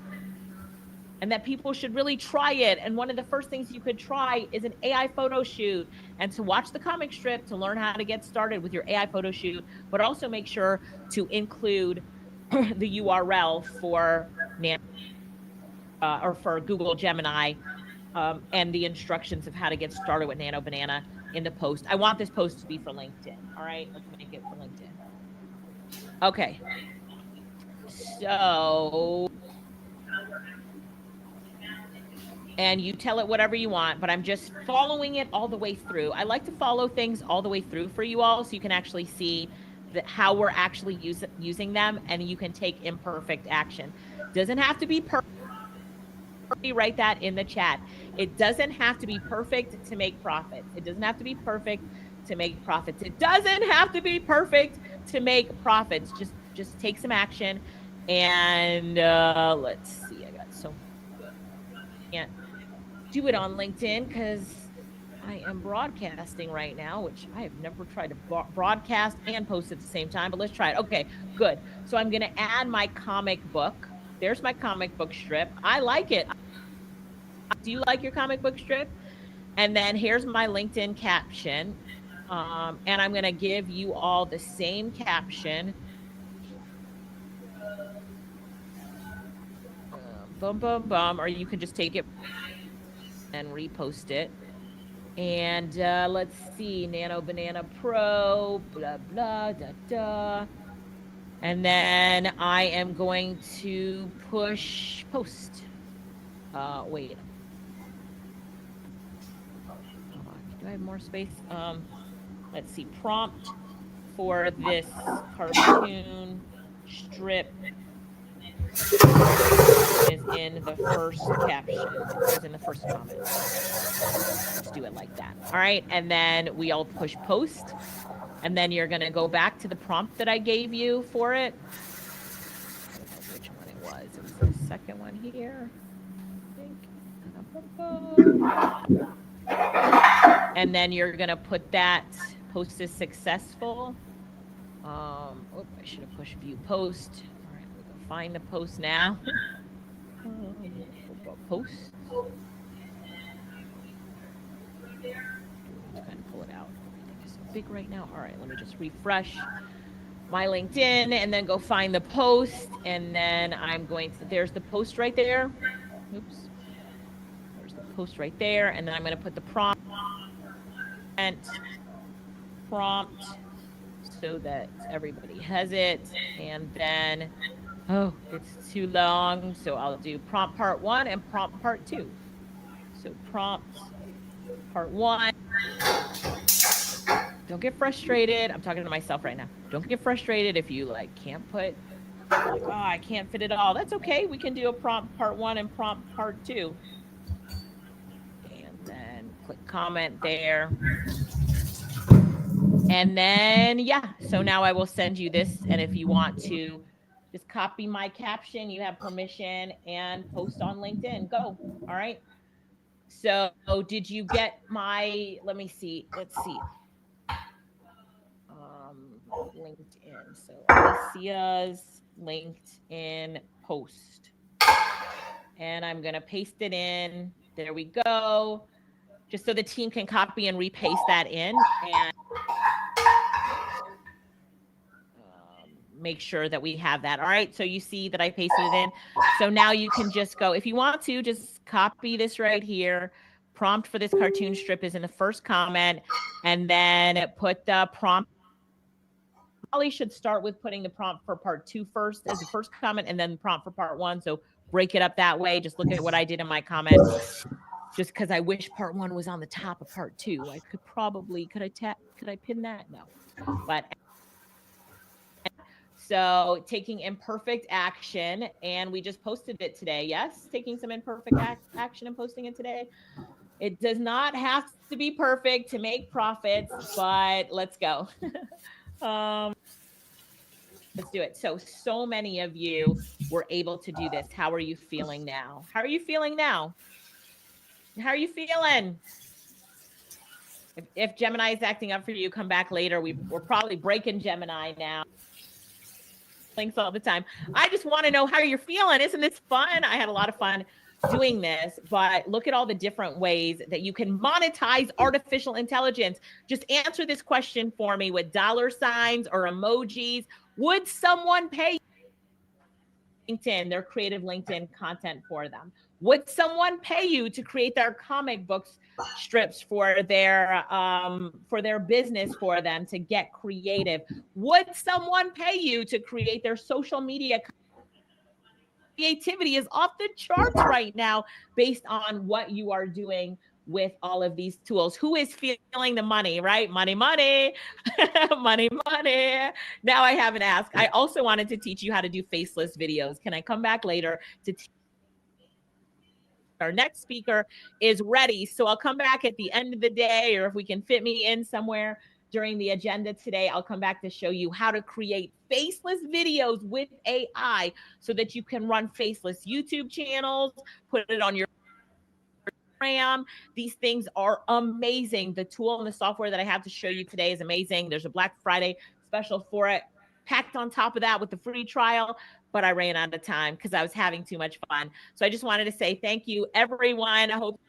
Speaker 2: and that people should really try it. And one of the first things you could try is an AI photo shoot, and to watch the comic strip to learn how to get started with your AI photo shoot, but also make sure to include the URL for Nano or for Google Gemini and the instructions of how to get started with Nano Banana in the post. I want this post to be for LinkedIn. All right, let's make it for LinkedIn. Okay. So, and you tell it whatever you want, but I'm just following it all the way through. I like to follow things all the way through for you all so you can actually see how we're actually using them, and you can take imperfect action. Doesn't have to be perfect. Write that in the chat. It doesn't have to be perfect to make profits. It doesn't have to be perfect to make profits. It doesn't have to be perfect to make profits. Just take some action. And let's see. I got so can't do it on LinkedIn because I am broadcasting right now, which I have never tried to broadcast and post at the same time, but let's try it. Okay, good. So I'm going to add my comic book. There's my comic book strip. I like it. Do you like your comic book strip? And then here's my LinkedIn caption. And I'm going to give you all the same caption. Boom, boom, boom. Or you can just take it and repost it. And let's see, Nano Banana Pro, blah, blah, da, da. And then I am going to push post. Wait. Do I have more space? Let's see, prompt for this cartoon strip is in the first caption, is in the first comment. Let's do it like that. All right. And then we all push post. And then you're going to go back to the prompt that I gave you for it. I don't know which one it was. It was the second one here, I think. And then you're going to put that post is successful. I should have pushed view post. All right, we're going to find the post now. Post. Kind of pull it out. Everything is so big right now. All right, let me just refresh my LinkedIn and then go find the post. And then I'm going to, there's the post right there. Oops. There's the post right there. And then I'm going to put the prompt so that everybody has it. And then, oh, it's too long. So I'll do prompt part 1 and prompt part 2. So prompt part 1. Don't get frustrated. I'm talking to myself right now. Don't get frustrated if you can't put, oh, I can't fit it all. That's okay. We can do a prompt part 1 and prompt part 2. And then click comment there. And then, yeah, so now I will send you this. And if you want to just copy my caption, you have permission, and post on LinkedIn. Go. All right. So did you get my, let me see. Let's see. LinkedIn. So Alicia's LinkedIn post. And I'm going to paste it in. There we go. Just so the team can copy and repaste that in. And make sure that we have that. All right. So you see that I pasted it in. So now you can just go, if you want to, just copy this right here. Prompt for this cartoon strip is in the first comment. And then put the prompt. Probably should start with putting the prompt for part 2 first as the first comment, and then the prompt for part 1. So break it up that way. Just look at what I did in my comment. Just because I wish part 1 was on the top of part 2. I could probably, could I pin that? No. But so taking imperfect action, and we just posted it today. Yes, taking some imperfect action and posting it today. It does not have to be perfect to make profits, but let's go. Let's do it. So many of you were able to do this. How are you feeling now? How are you feeling now? How are you feeling? If Gemini is acting up for you, come back later. We're probably breaking Gemini now. Thanks all the time. I just want to know how you're feeling. Isn't this fun? I had a lot of fun doing this, but look at all the different ways that you can monetize artificial intelligence. Just answer this question for me with $ or emojis. Would someone pay LinkedIn, their creative LinkedIn content for them? Would someone pay you to create their comic books strips for their business for them to get creative? Would someone pay you to create their social media? Creativity is off the charts right now based on what you are doing with all of these tools. Who is feeling the money, right? Money, money, money, money. Now I haven't asked. I also wanted to teach you how to do faceless videos. Can I come back later to teach? Our next speaker is ready. So I'll come back at the end of the day, or if we can fit me in somewhere during the agenda today, I'll come back to show you how to create faceless videos with AI so that you can run faceless YouTube channels, put it on your These things are amazing. The tool and the software that I have to show you today is amazing. There's a Black Friday special for it, packed on top of that with the free trial, but I ran out of time because I was having too much fun. So I just wanted to say thank you, everyone. I hope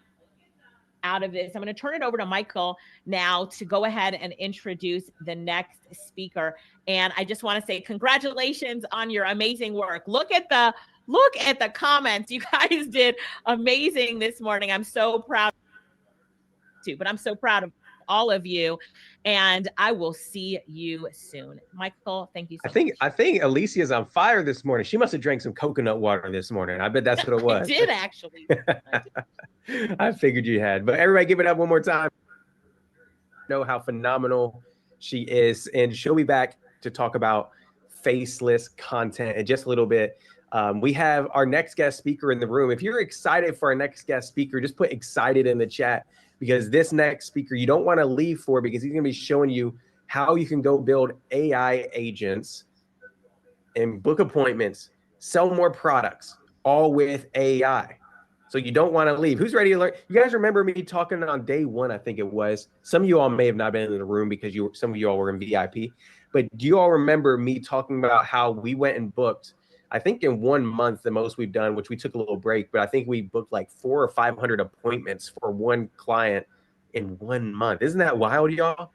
Speaker 2: out of this. I'm going to turn it over to Michael now to go ahead and introduce the next speaker. And I just want to say congratulations on your amazing work. Look at the comments. You guys did amazing this morning. I'm so proud too, but I'm so proud of all of you. And I will see you soon. Michael, thank you so much.
Speaker 1: I think Alicia's on fire this morning. She must have drank some coconut water this morning. I bet that's what it was.
Speaker 2: I did actually.
Speaker 1: I figured you had. But everybody give it up one more time. Know how phenomenal she is. And she'll be back to talk about faceless content in just a little bit. We have our next guest speaker in the room. If you're excited for our next guest speaker, just put excited in the chat, because this next speaker you don't want to leave for, because he's going to be showing you how you can go build AI agents and book appointments, sell more products, all with AI. So you don't want to leave. Who's ready to learn? You guys remember me talking on day one, I think it was. Some of you all may have not been in the room because some of you all were in VIP. But do you all remember me talking about how we went and booked, I think in 1 month, the most we've done, which we took a little break, but I think we booked like 400 or 500 appointments for one client in 1 month. Isn't that wild, y'all?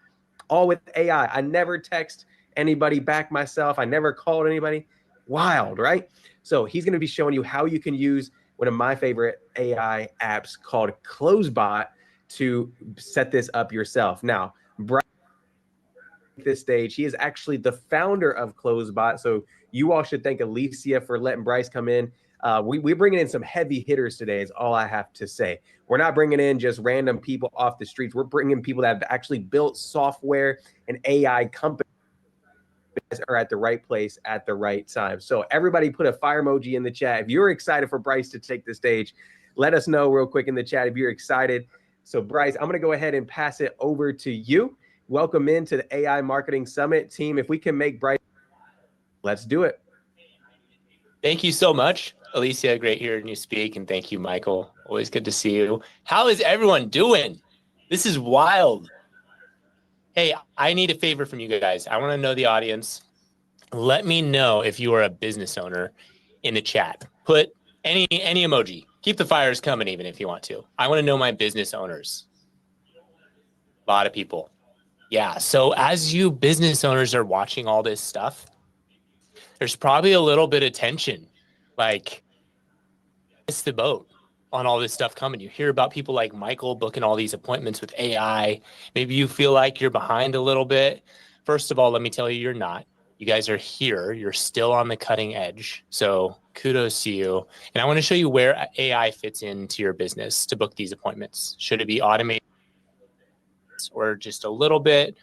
Speaker 1: All with AI. I never text anybody back myself. I never called anybody. Wild, right? So he's going to be showing you how you can use one of my favorite AI apps called CloseBot to set this up yourself. Now, Bryce, at this stage, he is actually the founder of CloseBot. So you all should thank Alicia for letting Bryce come in. We're bringing in some heavy hitters today is all I have to say. We're not bringing in just random people off the streets. We're bringing people that have actually built software and AI companies are at the right place at the right time. So everybody put a fire emoji in the chat. If you're excited for Bryce to take the stage, let us know real quick in the chat if you're excited. So Bryce, I'm going to go ahead and pass it over to you. Welcome into the AI Marketing Summit team. If we can make Bryce, let's do it.
Speaker 5: Thank you so much, Alicia. Great hearing you speak. And thank you, Michael. Always good to see you. How is everyone doing? This is wild. Hey, I need a favor from you guys. I want to know the audience. Let me know if you are a business owner in the chat. Put any emoji. Keep the fires coming even if you want to. I want to know my business owners. A lot of people. Yeah. So as you business owners are watching all this stuff, there's probably a little bit of tension. Like, it's the boat on all this stuff coming. You hear about people like Michael booking all these appointments with AI. Maybe you feel like you're behind a little bit. First of all, let me tell you, you're not. You guys are here. You're still on the cutting edge. So kudos to you. And I want to show you where AI fits into your business to book these appointments. Should it be automated or just a little bit?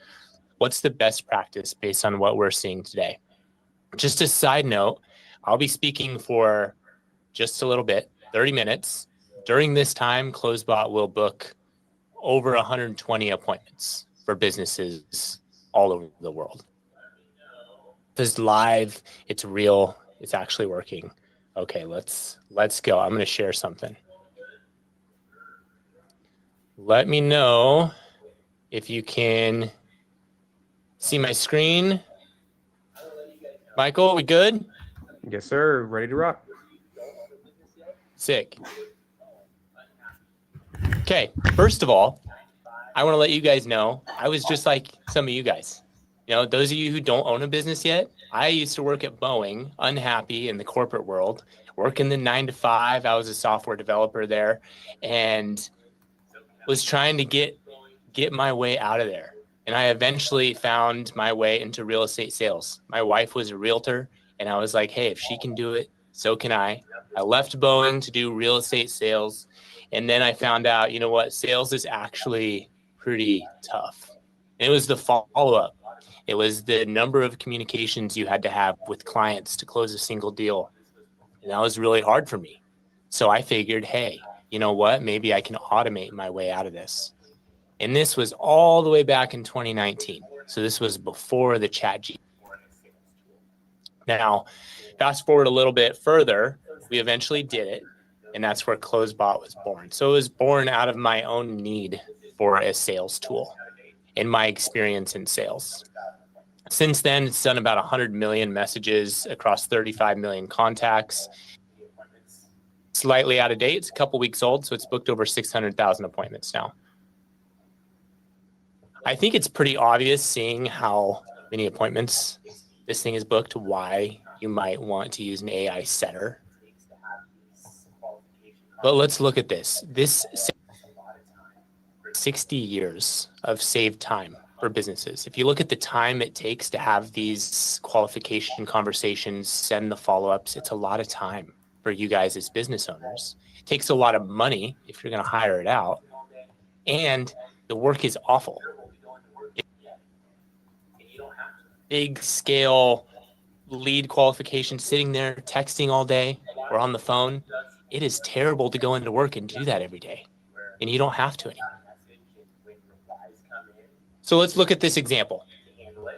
Speaker 5: What's the best practice based on what we're seeing today? Just a side note, I'll be speaking for just a little bit, 30 minutes. During this time, CloseBot will book over 120 appointments for businesses all over the world. It's live, it's real, it's actually working. Okay, let's go. I'm going to share something. Let me know if you can see my screen. Michael, we good?
Speaker 1: Yes, sir. Ready to rock.
Speaker 5: Sick. Okay, first of all, I want to let you guys know, I was just like some of you guys. You know, those of you who don't own a business yet, I used to work at Boeing, unhappy in the corporate world, working the 9 to 5. I was a software developer there and was trying to get my way out of there. And I eventually found my way into real estate sales. My wife was a realtor, and I was like, hey, if she can do it, so can I. I left Boeing to do real estate sales. And then I found out, you know what, sales is actually pretty tough. And it was the follow-up. It was the number of communications you had to have with clients to close a single deal. And that was really hard for me. So I figured, hey, you know what, maybe I can automate my way out of this. And this was all the way back in 2019. So this was before the ChatGPT. Now, fast forward a little bit further, we eventually did it. And that's where CloseBot was born. So it was born out of my own need for a sales tool and my experience in sales. Since then, it's done about 100 million messages across 35 million contacts. Slightly out of date. It's a couple weeks old, so it's booked over 600,000 appointments now. I think it's pretty obvious, seeing how many appointments this thing is booked, why you might want to use an AI setter. But let's look at this. This 60 years of saved time for businesses. If you look at the time it takes to have these qualification conversations, send the follow-ups, it's a lot of time for you guys as business owners. It takes a lot of money if you're going to hire it out. And the work is awful. Big scale lead qualification, sitting there texting all day or on the phone. It is terrible to go into work and do that every day. And you don't have to anymore. So let's look at this example.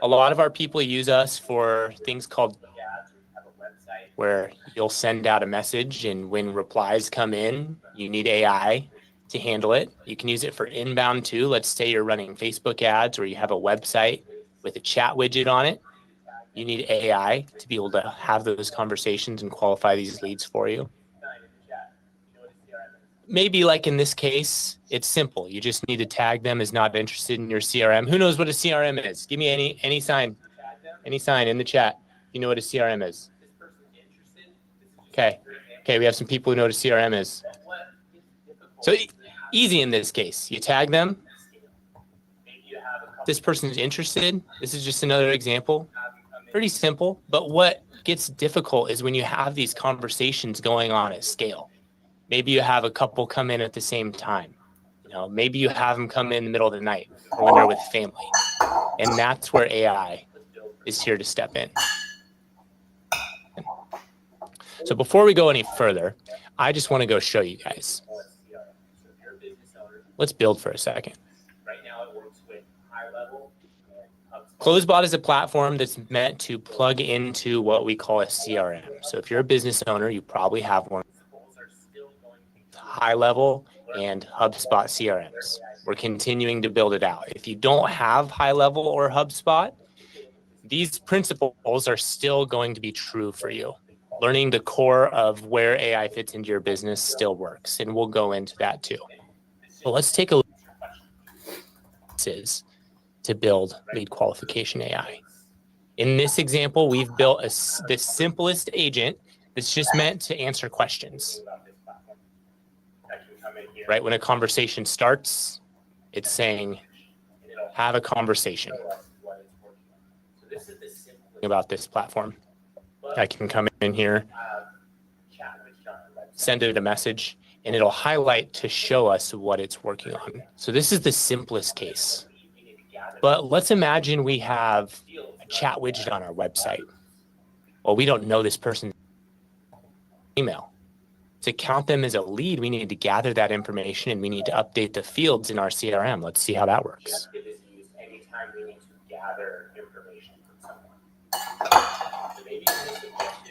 Speaker 5: A lot of our people use us for things called where you'll send out a message, and when replies come in, you need AI to handle it. You can use it for inbound too. Let's say you're running Facebook ads or you have a website with a chat widget on it. You need AI to be able to have those conversations and qualify these leads for you. Maybe like in this case, it's simple. You just need to tag them as not interested in your CRM. Who knows what a CRM is? Give me any sign in the chat. You know what a CRM is? Okay, we have some people who know what a CRM is. So easy in this case. You tag them. This person's interested. This is just another example. Pretty simple, but what gets difficult is when you have these conversations going on at scale. Maybe you have a couple come in at the same time. Maybe you have them come in the middle of the night or when you're with family. And that's where AI is here to step in. So before we go any further, I just want to go show you guys. Let's build for a second. CloseBot is a platform that's meant to plug into what we call a CRM. So if you're a business owner, you probably have one. High level and HubSpot CRMs. We're continuing to build it out. If you don't have high level or HubSpot, these principles are still going to be true for you. Learning the core of where AI fits into your business still works, and we'll go into that too. So let's take a look at this is to build lead qualification AI. In this example, we've built the simplest agent that's just meant to answer questions. Right when a conversation starts, it's saying, have a conversation. About this platform. I can come in here, send it a message, and it'll highlight to show us what it's working on. So this is the simplest case. But let's imagine we have a chat widget on our website. Well, we don't know this person's email. To count them as a lead, we need to gather that information and we need to update the fields in our CRM. Let's see how that works.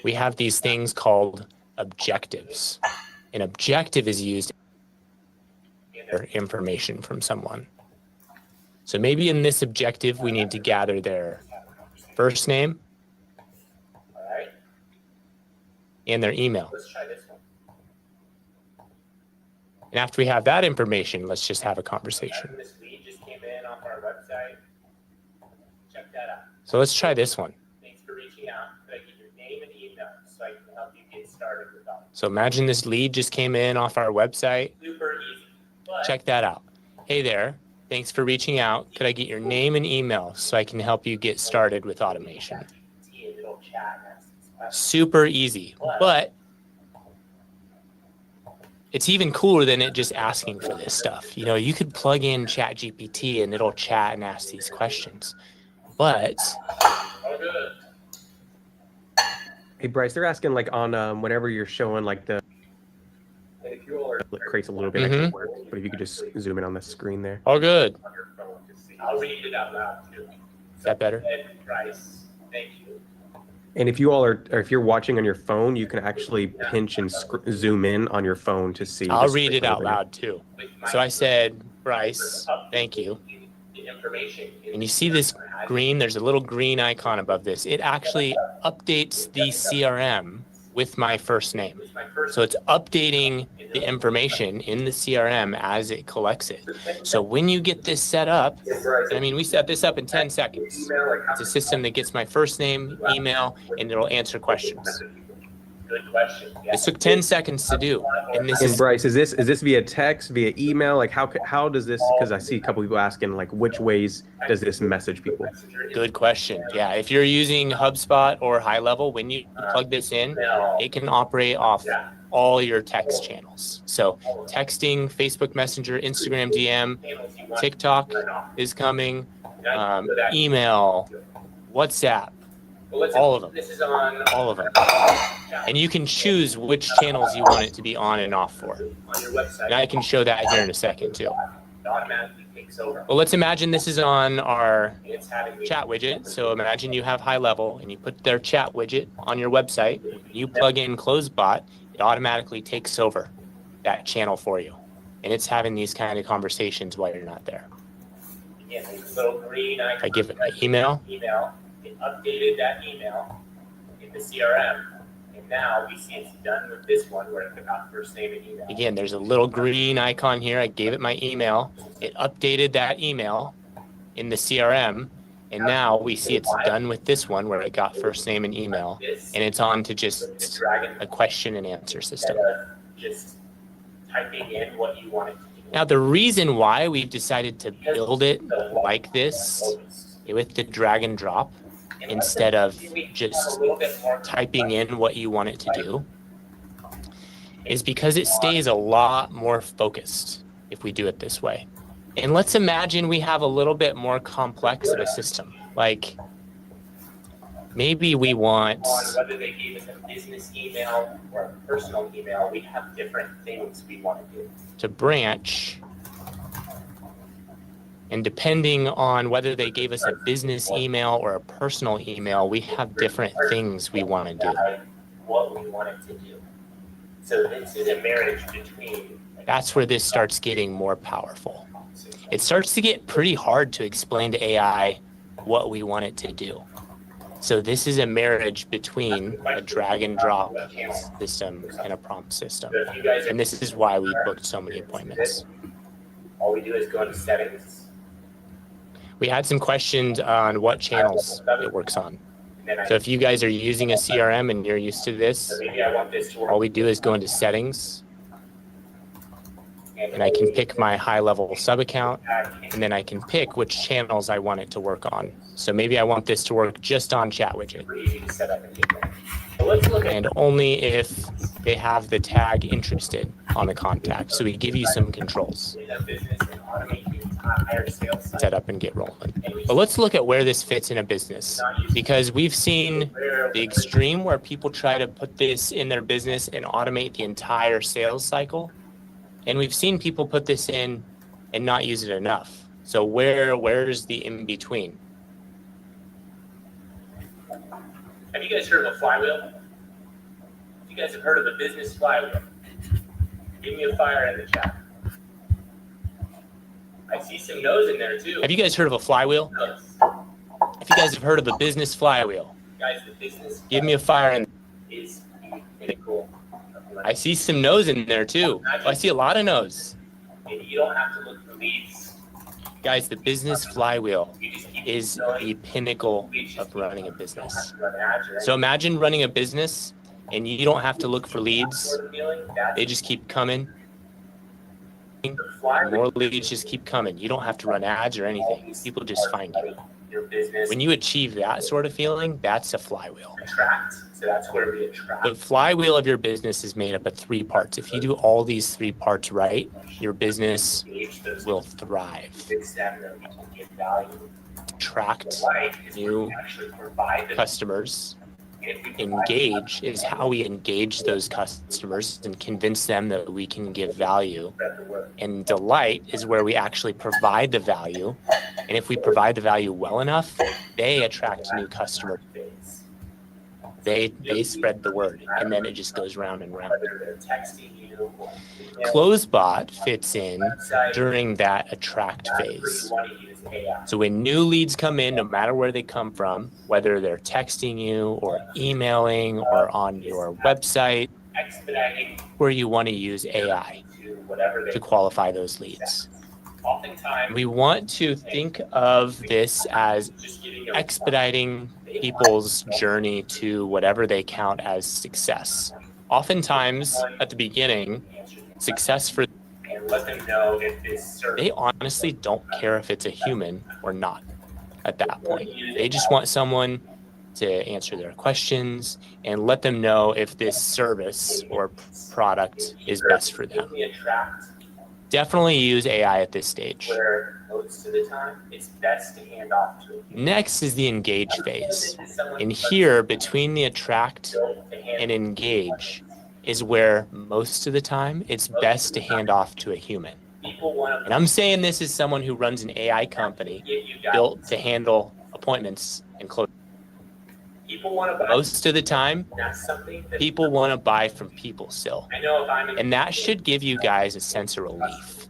Speaker 5: We have these things called objectives. An objective is used to gather information from someone. So maybe in this objective, we need to gather their first name and their email. And after we have that information, let's just have a conversation. This lead just came in off our website. Check that out. So let's try this one. Thanks for reaching out. Could I get your name and email so I can help you get started with that? So imagine this lead just came in off our website. Super easy. Check that out. Hey there. Thanks for reaching out. Could I get your name and email so I can help you get started with automation? Super easy, but it's even cooler than it just asking for this stuff. You could plug in ChatGPT and it'll chat and ask these questions. But
Speaker 1: hey Bryce, they're asking like on whenever you're showing like the it creates a little bit extra work, but if you could just zoom in on the screen there.
Speaker 5: Oh, good. I'll read it out loud too. Is that better? Bryce, thank you.
Speaker 1: And if you all are, or if you're watching on your phone, you can actually pinch and zoom in on your phone to see.
Speaker 5: I'll read it out loud too. So I said, Bryce, thank you. And you see this green, there's a little green icon above this. It actually updates the CRM with my first name. So it's updating the information in the CRM as it collects it. So when you get this set up, I mean, we set this up in 10 seconds. It's a system that gets my first name, email, and it'll answer questions. Good question. It took 10 seconds to do. And this is
Speaker 1: Bryce, is this via text, via email? Like how does this, because I see a couple people asking, like, which ways does this message people?
Speaker 5: Good question. Yeah, if you're using HubSpot or High Level, when you plug this in, it can operate off all your text channels. So texting, Facebook Messenger, Instagram DM, TikTok is coming, email, WhatsApp, all of them, all of them. And you can choose which channels you want it to be on and off for. And I can show that here in a second too. Well, let's imagine this is on our chat widget. So imagine you have High Level and you put their chat widget on your website. You plug in CloseBot, it automatically takes over that channel for you. And it's having these kind of conversations while you're not there. If I give it my email, it updated that email in the CRM, and now we see it's done with this one where it got first name and email. Again, there's a little green icon here. I gave it my email. It updated that email in the CRM, and now we see it's done with this one where it got first name and email, and it's on to just a question and answer system. Just typing in what you want it to do. Now, the reason why we've decided to build it like this with the drag and drop instead of just typing in what you want it to do is because it stays a lot more focused if we do it this way. And let's imagine we have a little bit more complex of a system. Like maybe we want, whether they gave us a business email or a personal email, we have different things we want to do. To branch, and depending on whether they gave us a business email or a personal email, we have different things we want to do. What we want it to do. So this is a marriage between. That's where this starts getting more powerful. It starts to get pretty hard to explain to AI what we want it to do. So this is a marriage between a drag and drop system and a prompt system. And this is why we booked so many appointments. All we do is go into settings. We had some questions on what channels it works on. So if you guys are using a CRM and you're used to this, all we do is go into settings, and I can pick my High Level sub account, and then I can pick which channels I want it to work on. So maybe I want this to work just on chat widget, and only if they have the tag interested on the contact. So we give you some controls. Set up and get rolling. But let's look at where this fits in a business, because we've seen the extreme where people try to put this in their business and automate the entire sales cycle. And we've seen people put this in and not use it enough. So where's the in between? Have you guys heard of a flywheel? You guys have heard of the business flywheel? Give me a fire in the chat. I see some no's in there too. Have you guys heard of a flywheel? Yes. If you guys have heard of a business flywheel, guys, the business give me a fire in. Is pretty cool. I see some no's in there too. I see a lot of no's. You don't have to look for leads. Guys, the business flywheel is the pinnacle of running a business. So imagine running a business and you don't have to look for leads. They just keep coming. More leads just keep coming. You don't have to run ads or anything. People just find you. When you achieve that sort of feeling, that's a flywheel. So that's where we attract. The flywheel of your business is made up of 3 parts. If you do all these 3 parts right, your business will thrive. Attract new customers. Engage is how we engage those customers and convince them that we can give value. And delight is where we actually provide the value. And if we provide the value well enough, they attract new customers. They spread the word, and then it just goes round and round.
Speaker 1: Whether they're texting you or
Speaker 5: Closebot fits in during that attract phase. So when new leads come in, no matter where they come from, whether they're texting you or emailing or on your website, where you want to use AI to qualify those leads. We want to think of this as expediting people's journey to whatever they count as success. Oftentimes, at the beginning, success for they honestly don't care if it's a human or not at that point. They just want someone to answer their questions and let them know if this service or product is best for them. Definitely use AI at this stage.
Speaker 1: most of the time, it's best to hand off to a
Speaker 5: Next is the engage phase. And here, between the attract and engage, is where most of the time it's best to hand off to a human. And I'm saying this as someone who runs an AI company built to handle appointments and close. Most of the time, people want to buy from people still. And that should give you guys a sense of relief.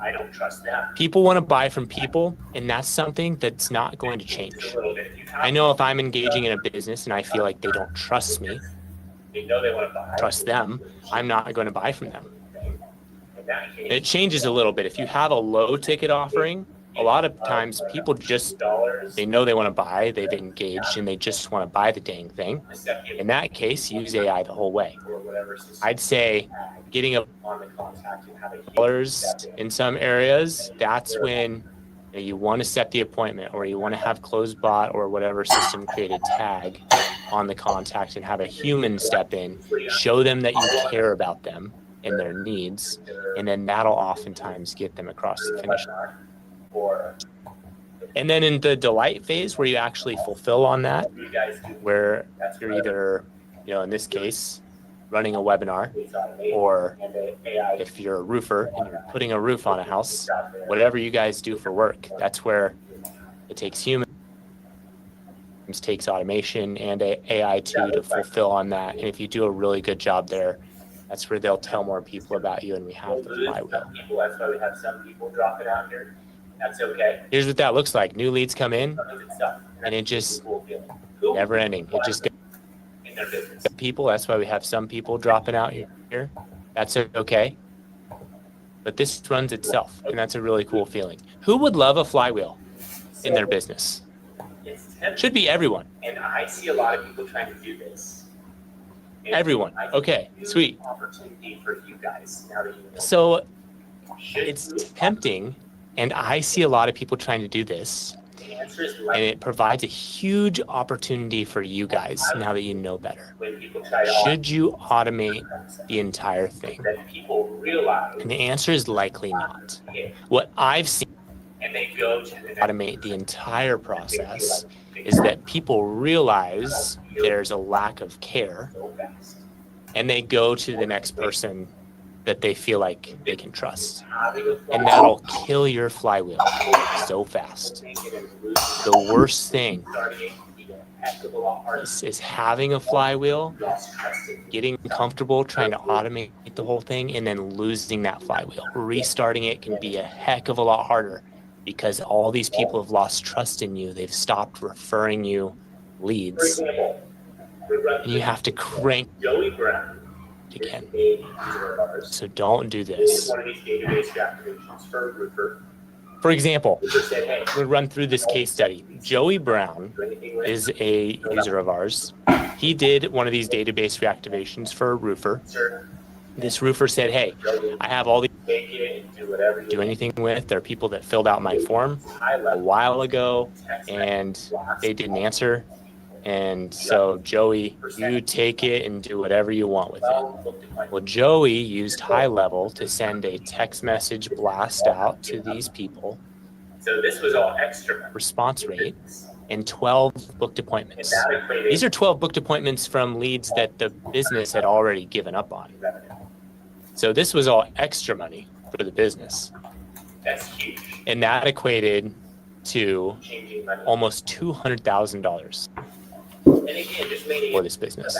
Speaker 1: I don't trust them.
Speaker 5: People want to buy from people, and that's something that's not going to change. I know if I'm engaging in a business and I feel like they don't trust me,
Speaker 1: They know they want to buy.
Speaker 5: trust them, I'm not going to buy from them. It changes a little bit. If you have a low ticket offering, a lot of times people just, they know they want to buy, they've engaged, and they just want to buy the dang thing. In that case, use AI the whole way. I'd say getting a dollars in some areas, that's when you want to set the appointment, or you want to have closebot or whatever system created tag on the contact and have a human step in, show them that you care about them and their needs, and then that'll oftentimes get them across the finish line. And then in the delight phase, where you actually fulfill on that, where you're either, in this case, running a webinar, or if you're a roofer and you're putting a roof on a house, whatever you guys do for work, that's where it takes humans, takes automation and AI too to fulfill on that. And if you do a really good job there, that's where they'll tell more people about you, and we have the flywheel.
Speaker 1: That's why we have some people drop it out here. That's okay.
Speaker 5: Here's what that looks like. New leads come in, and it just never ending. It just goes. People, that's why we have some people dropping out here. That's okay. But this runs itself, and that's a really cool feeling. Who would love a flywheel in their business? Should be everyone.
Speaker 1: And I see a lot of people trying to do this.
Speaker 5: Everyone. Okay, sweet.
Speaker 1: Opportunity for you guys now that you know.
Speaker 5: So it's tempting, and I see a lot of people trying to do this,
Speaker 1: The answer is
Speaker 5: and it provides a huge opportunity for you guys now that you know better.
Speaker 1: when people try to
Speaker 5: Should you automate the entire thing?
Speaker 1: that people realize
Speaker 5: And the answer is likely not. What I've seen
Speaker 1: and they go to the next
Speaker 5: automate the entire process is that people realize there's a lack of care,
Speaker 1: so fast.
Speaker 5: and they go to the next person that they feel like they can trust.
Speaker 1: Having a
Speaker 5: And that'll kill your flywheel so fast. The worst thing
Speaker 1: starting to be a heck of a lot harder.
Speaker 5: is having a flywheel,
Speaker 1: Lost trust in
Speaker 5: getting comfortable trying to automate the whole thing, and then losing that flywheel. Restarting it can be a heck of a lot harder because all these people have lost trust in you. They've stopped referring you
Speaker 1: For
Speaker 5: leads,
Speaker 1: example, we run
Speaker 5: and you have to crank
Speaker 1: Joey Brown
Speaker 5: it again.
Speaker 1: is a user of ours.
Speaker 5: So don't do
Speaker 1: He did
Speaker 5: this.
Speaker 1: one of these database activations for a roofer.
Speaker 5: For example,
Speaker 1: Roofer said, hey,
Speaker 5: we'll run through this case study. Joey Brown
Speaker 1: do anything with
Speaker 5: is a user of ours. He did one of these database reactivations for a roofer.
Speaker 1: sir,
Speaker 5: This roofer said, hey,
Speaker 1: Joey,
Speaker 5: I have all these
Speaker 1: take it and do whatever you
Speaker 5: do anything with. There are people that filled out my form
Speaker 1: high
Speaker 5: a
Speaker 1: level
Speaker 5: while ago,
Speaker 1: text
Speaker 5: and
Speaker 1: blast.
Speaker 5: they didn't answer. And so, Joey, you take it and do whatever you want with it.
Speaker 1: Well, looked at my-
Speaker 5: Well, Joey used high level to send a text message blast out to these people,
Speaker 1: So this was all extra.
Speaker 5: response rate, and 12 booked
Speaker 1: And
Speaker 5: appointments.
Speaker 1: that equated
Speaker 5: These are 12 booked appointments from leads that the business had already given up on.
Speaker 1: revenue.
Speaker 5: So this was all extra money for the business.
Speaker 1: That's huge.
Speaker 5: And that equated to
Speaker 1: Changing money.
Speaker 5: almost $200,000 for this business.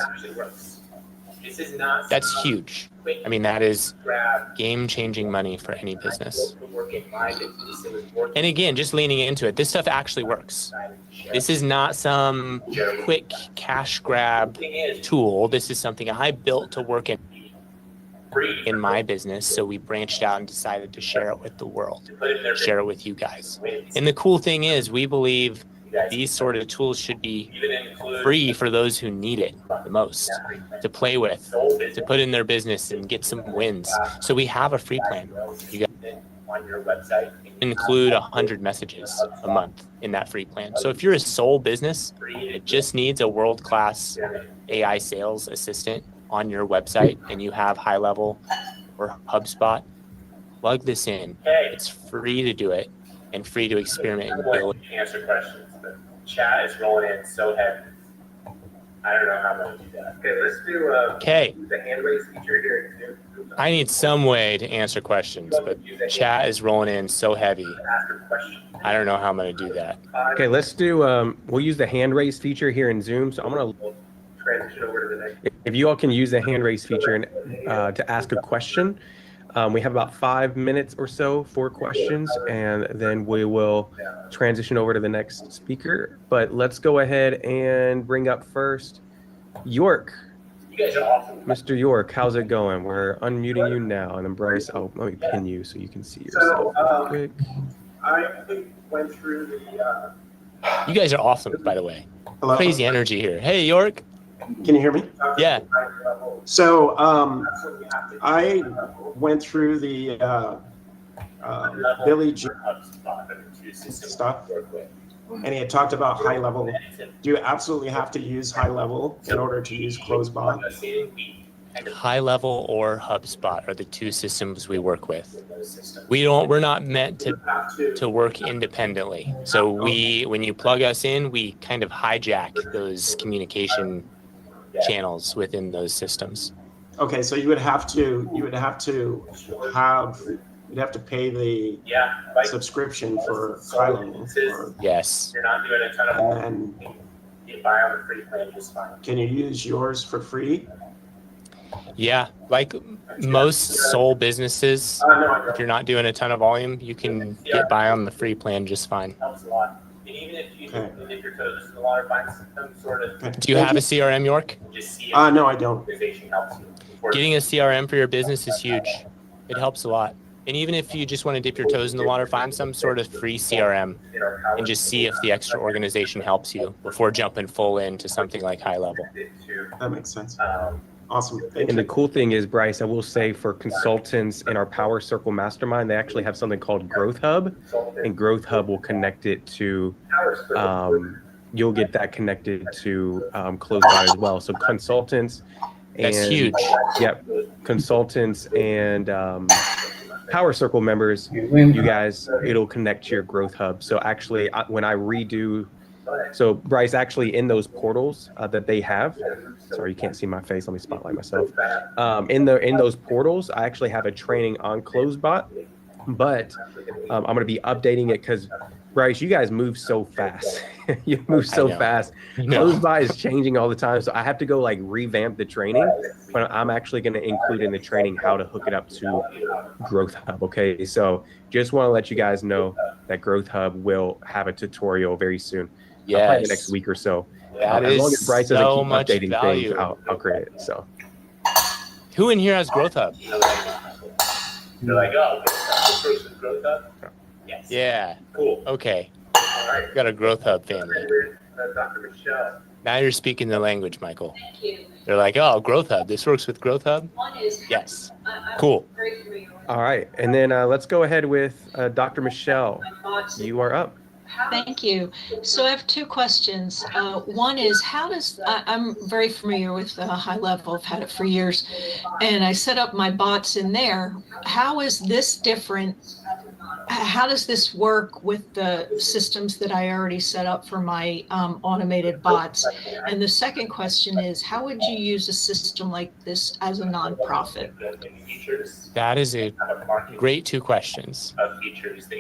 Speaker 5: That's huge. I mean, that is game-changing money for any business. And again, just leaning into it, this stuff actually works. This is not some quick cash grab tool. This is something I built to work in my business. So we branched out and decided to share it with the world, share it with you guys. And the cool thing is we believe these sort of tools should be free for those who need it the most, to play with, to put in their business and get some wins. So we have a free plan. You guys include 100 messages a month in that free plan. So if you're a sole business that just needs a world-class AI sales assistant on your website and you have High Level or HubSpot, plug this in. It's free to do it and free to experiment and build.
Speaker 1: Answer questions. The chat is rolling in so heavy. I don't know how I'm going to do that. Okay, let's do the hand raise feature here.
Speaker 5: I need some way to answer questions, but chat is rolling in so heavy. I don't know how I'm going to do that.
Speaker 1: Okay, let's do, we'll use the hand raise feature here in Zoom. So I'm going to transition over to the next. If you all can use the hand raise feature and, to ask a question. We have about 5 minutes or so for questions, and then we will transition over to the next speaker. But let's go ahead and bring up first York. You guys are awesome. Mr. York, how's it going? We're unmuting you now. And then Bryce, let me pin you so you can see yourself real quick. I went through the...
Speaker 5: You guys are awesome, by the way.
Speaker 6: Hello?
Speaker 5: Crazy energy here. Hey, York.
Speaker 6: Can you hear me?
Speaker 5: Yeah.
Speaker 6: So I went through the Billy Jean stuff, and he had talked about High Level. Do you absolutely have to use High Level in order to use CloseBot?
Speaker 5: High Level or HubSpot are the two systems we work with. We're not meant to work independently. So when you plug us in, we kind of hijack those communication channels within those systems.
Speaker 6: Okay, so you'd have to pay the subscription for High Level.
Speaker 5: Yes.
Speaker 1: You're not doing a ton of
Speaker 6: And
Speaker 1: you buy on the free plan just fine.
Speaker 6: can you use yours for free?
Speaker 5: Yeah, like most sole businesses, if you're not doing a ton of volume, you can get by on the free plan just fine.
Speaker 1: Helps a lot. And even if you dip your toes in the water, find some sort of
Speaker 5: Do you have a CRM, York?
Speaker 1: just see
Speaker 6: No, I don't.
Speaker 1: organization helps you.
Speaker 5: Getting a CRM for your business is huge. It helps a lot. And even if you just want to dip your toes in the water, find some sort of free CRM and just see if the extra organization helps you before jumping full into something like High Level.
Speaker 6: That makes sense. Awesome. Thank
Speaker 1: And the
Speaker 6: you.
Speaker 1: cool thing is, Bryce, I will say for consultants in our Power Circle Mastermind, they actually have something called Growth Hub, and Growth Hub will connect it to, you'll get that connected to CloseBot as well. So consultants and
Speaker 5: That's huge.
Speaker 1: Yep, consultants and Power Circle members, you guys, it'll connect to your Growth Hub. So actually, when I redo, so Bryce, actually in those portals that they have, sorry, you can't see my face. Let me spotlight myself. In those portals, I actually have a training on CloseBot, but I'm going to be updating it because Bryce, you guys move so fast. You move so fast. CloseBot is changing all the time, so I have to go like revamp the training. But I'm actually going to include in the training how to hook it up to Growth Hub. Okay, so just want to let you guys know that Growth Hub will have a tutorial very soon. Probably the next week or so.
Speaker 5: That
Speaker 1: as
Speaker 5: is
Speaker 1: long as Bryce doesn't
Speaker 5: so
Speaker 1: keep
Speaker 5: much
Speaker 1: updating
Speaker 5: value.
Speaker 1: things, I'll create it. So
Speaker 5: Who in here has Growth Hub?
Speaker 1: you're like, oh, this person's Growth Hub? Yes.
Speaker 5: Yeah.
Speaker 1: Cool.
Speaker 5: Okay.
Speaker 1: All right.
Speaker 5: Got a Growth Hub family.
Speaker 1: Dr. Michelle.
Speaker 5: Now you're speaking the language, Michael.
Speaker 7: Thank you.
Speaker 5: They're like, oh, Growth Hub. This works with Growth Hub?
Speaker 7: One is
Speaker 5: Yes.
Speaker 7: I'm
Speaker 5: Cool.
Speaker 7: very familiar with
Speaker 1: All right, and then let's go ahead with Dr. Michelle.
Speaker 7: my thoughts.
Speaker 1: You are up.
Speaker 8: Thank you. So I have two questions. One is, I'm very familiar with High Level. I've had it for years, and I set up my bots in there. How is this different? How does this work with the systems that I already set up for my automated bots? And the second question is, how would you use a system like this as a nonprofit?
Speaker 5: That is a great two questions.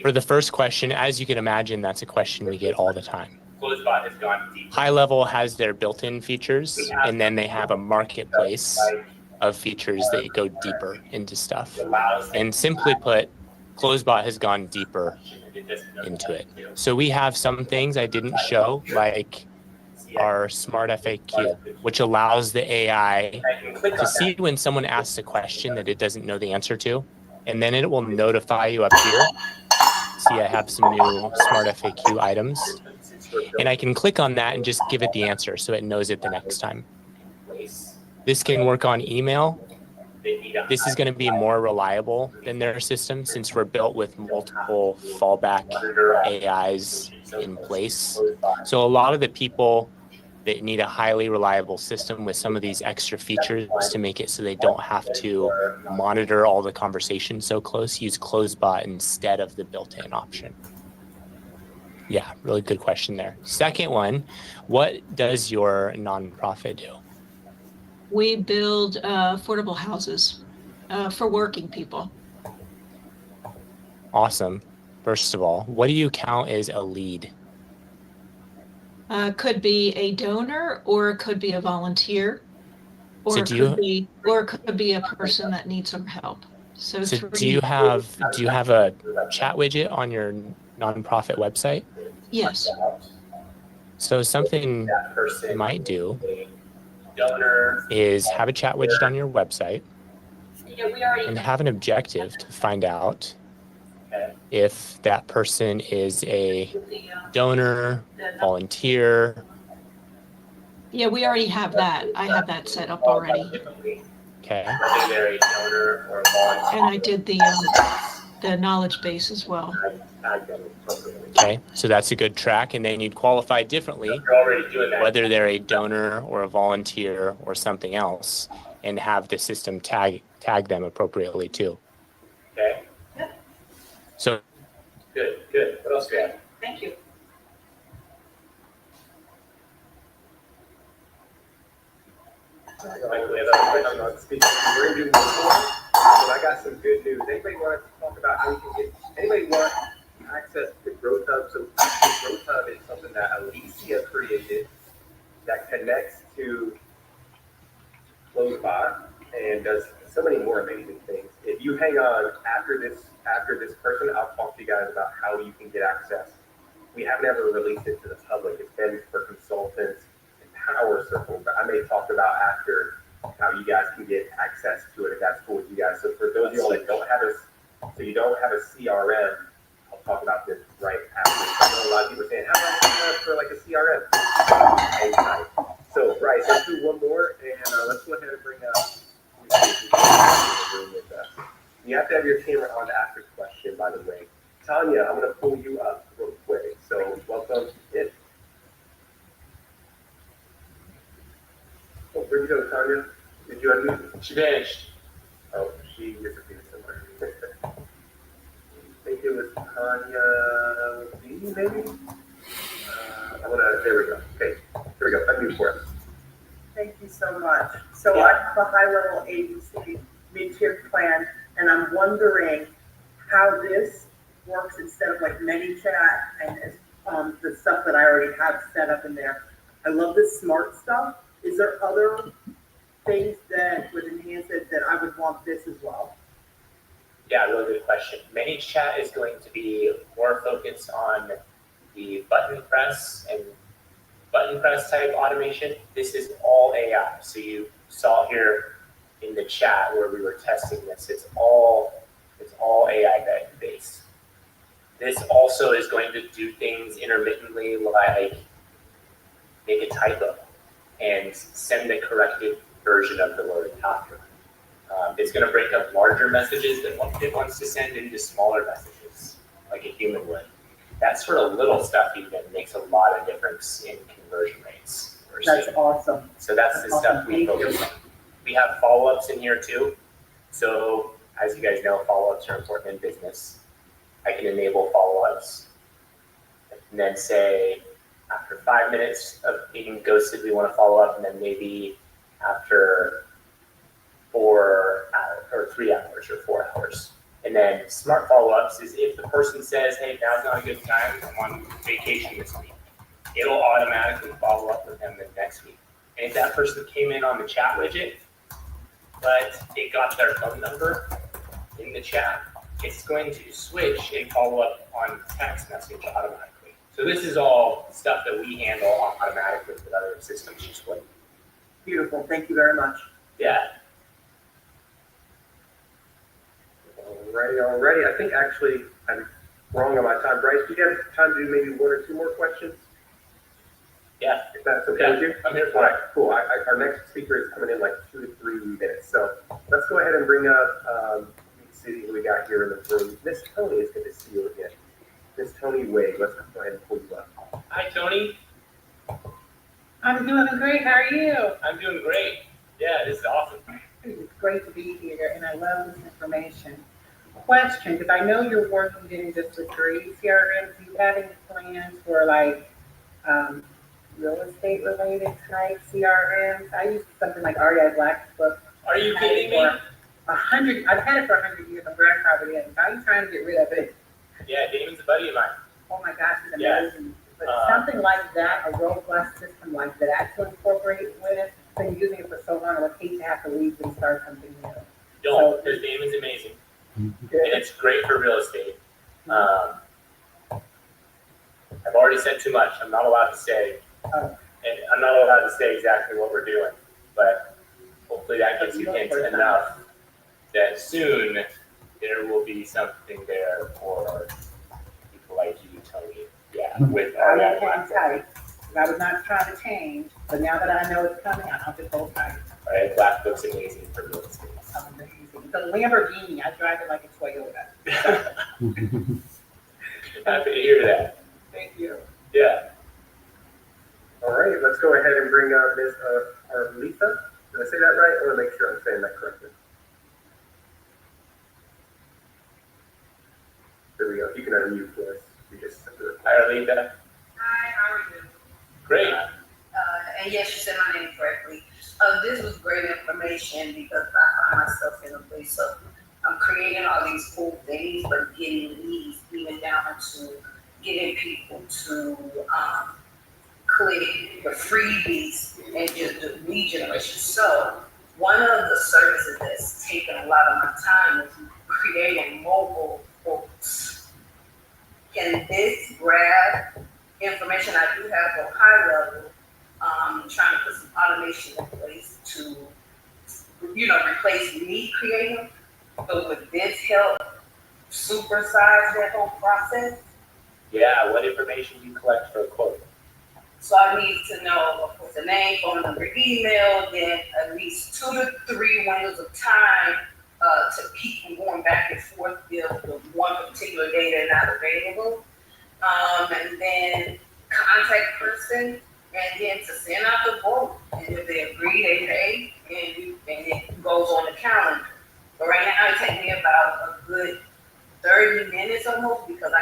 Speaker 5: For the first question, as you can imagine, that's a question we get all the time. High Level has their built-in features, and then they have a marketplace of features that go deeper into stuff. And simply put, Closebot has gone deeper into it. So we have some things I didn't show, like our Smart FAQ, which allows the AI to see when someone asks a question that it doesn't know the answer to, and then it will notify you up here. See, I have some new Smart FAQ items, and I can click on that and just give it the answer so it knows it the next time. This can work on email. This is going to be more reliable than their system since we're built with multiple fallback AIs in place. So a lot of the people that need a highly reliable system with some of these extra features to make it so they don't have to monitor all the conversations so close, use Closebot instead of the built-in option. Yeah, really good question there. Second one, what does your nonprofit do?
Speaker 8: We build affordable houses for working people.
Speaker 5: Awesome. First of all, what do you count as a lead?
Speaker 8: Could be a donor, or it could be a volunteer, or
Speaker 5: So
Speaker 8: it could be a person that needs some help. So
Speaker 5: do you have a chat widget on your nonprofit website?
Speaker 8: Yes.
Speaker 5: So something you might do is have a chat widget on your website and have an objective to find out if that person is a donor, volunteer.
Speaker 8: Yeah, we already have that. I have that set up already.
Speaker 5: Okay.
Speaker 8: And I did the knowledge base as well.
Speaker 5: Okay, so that's a good track, and then you'd qualify differently, whether they're a donor or a volunteer or something else, and have the system tag them appropriately too.
Speaker 7: Okay.
Speaker 5: So
Speaker 7: Good. What else do we have?
Speaker 8: Thank you.
Speaker 7: Michael, we have other questions on speaking. We're gonna do one more, but I got some good news. Anybody want to talk about how we can get? Anybody want access to Growth Hub? So Growth Hub is something that Alicia created that connects to Closebot and does so many more amazing things. If you hang on after this person, I'll talk to you guys about how you can get access. We haven't ever released it to the public. It's been for consultants and Power Circle, but I may talk about after how you guys can get access to it if that's cool with you guys. So for those of y'all that don't have you don't have a CRM, I'll talk about this right after. I know a lot of people are saying, how do I sign up for like a CRM? Anytime. So Bryce, let's do one more, and let's go ahead and bring up. You have to have your camera on to ask a question, by the way. Tanya, I'm going to pull you up real quick. So welcome in. Oh, where'd you go, Tanya? Did you unmute? She vanished. Oh, she disappeared somewhere. I think it was Tanya B, maybe? There we go. Okay, here we go. Unmute for us.
Speaker 9: Thank you so much. So I have a high-level agency mid-tier plan, and I'm wondering how this works instead of like ManyChat and the stuff that I already have set up in there. I love the smart stuff. Is there other things that would enhance it that I would want this as well?
Speaker 5: Yeah, really good question. ManyChat is going to be more focused on the button press type automation. This is all AI. So you saw here in the chat where we were testing this, it's all AI based. This also is going to do things intermittently, like make a typo and send the corrected version of the word after. It's going to break up larger messages that it wants to send into smaller messages, like a human would. That sort of little stuff even makes a lot of difference in conversion rates.
Speaker 9: That's awesome.
Speaker 5: So that's the stuff we focus on. We have follow-ups in here too. So as you guys know, follow-ups are important in business. I can enable follow-ups and then say after 5 minutes of being ghosted, we want to follow up, and then maybe after 4 hours or 3 hours or 4 hours. And then smart follow-ups is if the person says, hey, now's not a good time, I'm on vacation this week. it'll automatically follow up with them the next week. And if that person came in on the chat widget, but it got their phone number in the chat, it's going to switch and follow up on text message automatically. So this is all stuff that we handle automatically with other systems usually.
Speaker 9: Beautiful. Thank you very much.
Speaker 5: Yeah.
Speaker 7: Alrighty. I think actually I'm wrong on my time. Bryce, do you have time to do maybe one or two more questions?
Speaker 5: Yeah.
Speaker 7: If that's okay with you?
Speaker 5: I'm here
Speaker 7: All
Speaker 5: for
Speaker 7: right,
Speaker 5: it.
Speaker 7: cool. Our next speaker is coming in like 2 to 3 minutes. So let's go ahead and bring up, let's see who we got here in the room. Miss Tony, it's good to see you again. Miss Tony Wade, let's go ahead and pull you up.
Speaker 5: Hi, Tony.
Speaker 10: I'm doing great. How are you?
Speaker 5: I'm doing great. Yeah, this is awesome.
Speaker 10: It's great to be here, and I love this information. Question, because I know you're working in just with 3 CRMs. Do you have any plans for like real estate related type CRMs? I use something like REI Black Book.
Speaker 5: Are you kidding me?
Speaker 10: 100. I've had it for 100 years. I'm grandfathered in. I'm trying to get rid of it.
Speaker 5: Yeah, Damon's a buddy of mine.
Speaker 10: Oh my gosh, it's
Speaker 5: Yeah.
Speaker 10: amazing. But something like that, a robust system like that to incorporate with it. I've been using it for so long, I would hate to have to leave and start something new.
Speaker 5: Don't, because Damon's amazing. And it's great for real estate. I've already said too much. I'm not allowed to say. And I'm not allowed to say exactly what we're doing. But hopefully that gives you hints enough that soon there will be something there for people like you, Tony. Yeah, with
Speaker 10: I
Speaker 5: our
Speaker 10: will hang tight. I was not trying to change, but now that I know it's coming, I'll just hold tight.
Speaker 5: All right, Black Book's amazing for real estate.
Speaker 10: Amazing. It's a Lamborghini. I drive it like a Toyota.
Speaker 5: Happy to hear that.
Speaker 10: Thank you.
Speaker 5: Yeah.
Speaker 7: All right, let's go ahead and bring up Miss Alicia. Did I say that right? I want to make sure I'm saying that correctly. There we go. You can unmute for us. We just
Speaker 5: Hi, Arlita.
Speaker 11: Hi, how are you?
Speaker 5: Great.
Speaker 11: And yes, you said my name correctly. This was great information because I find myself in a place of I'm creating all these cool things, but getting leads even down to getting people to click the freebies and just the lead generation. So one of the services that's taken a lot of my time is creating mobile quotes. Can this grab information I do have on high level? Trying to put some automation in place to, replace me creating. So would this help supersize that whole process?
Speaker 5: Yeah, what information do you collect for a quote?
Speaker 11: So I need to know, of course, the name, phone number, email, then at least 2 to 3 windows of time to keep from going back and forth if the one particular day they're not available. And then contact person, and then to send out the vote. And if they agree, they pay, and it goes on the calendar. But right now, it takes me about a good 30 minutes almost because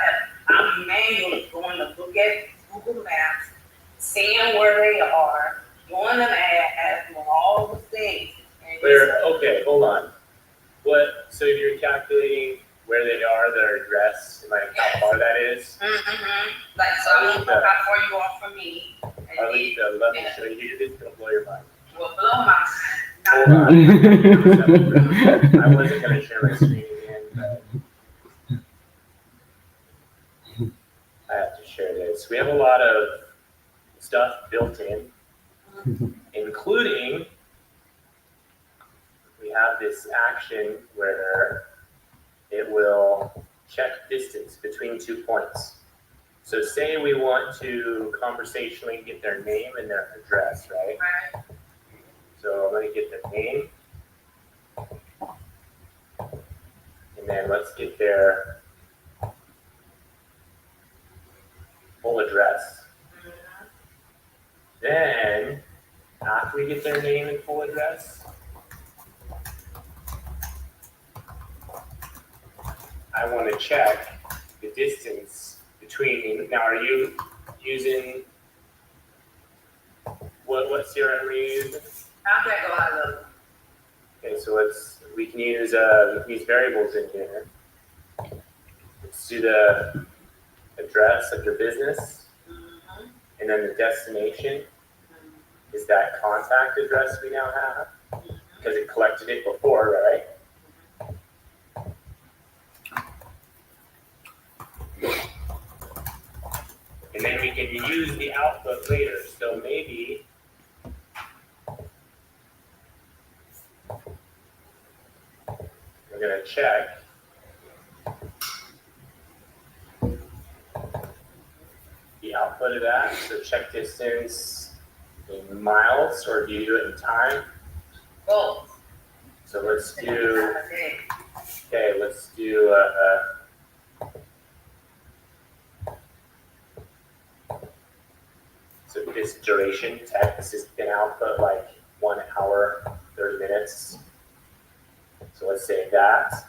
Speaker 11: I'm manually going to look at Google Maps, seeing where they are, doing them ads, doing all the things.
Speaker 5: Okay, hold on. So you're calculating where they are, their address, and like how far that is?
Speaker 11: Mm-hmm. Like, so I don't know how far you are from me.
Speaker 5: Arlita, let me show you. This is going to blow your mind.
Speaker 11: Well, blow my
Speaker 5: Hold on. I wasn't going to share my screen again, but I have to share this. We have a lot of stuff built in, including we have this action where it will check distance between 2 points. So say we want to conversationally get their name and their address, right?
Speaker 11: Right.
Speaker 5: So I'm going to get their name. And then let's get their full address. Then, after we get their name and full address, I want to check the distance between. Now, are you using what CRM are you using?
Speaker 11: I'm going to go high level.
Speaker 5: Okay, so we can use variables in here. Let's do the address of your business. And then the destination is that contact address we now have because it collected it before, right? And then we can use the output later. So maybe we're going to check the output of that. So check distance in miles, or do you do it in time?
Speaker 11: Both.
Speaker 5: So let's do, okay, let's do so this duration text is going to output like 1 hour, 30 minutes. So let's say that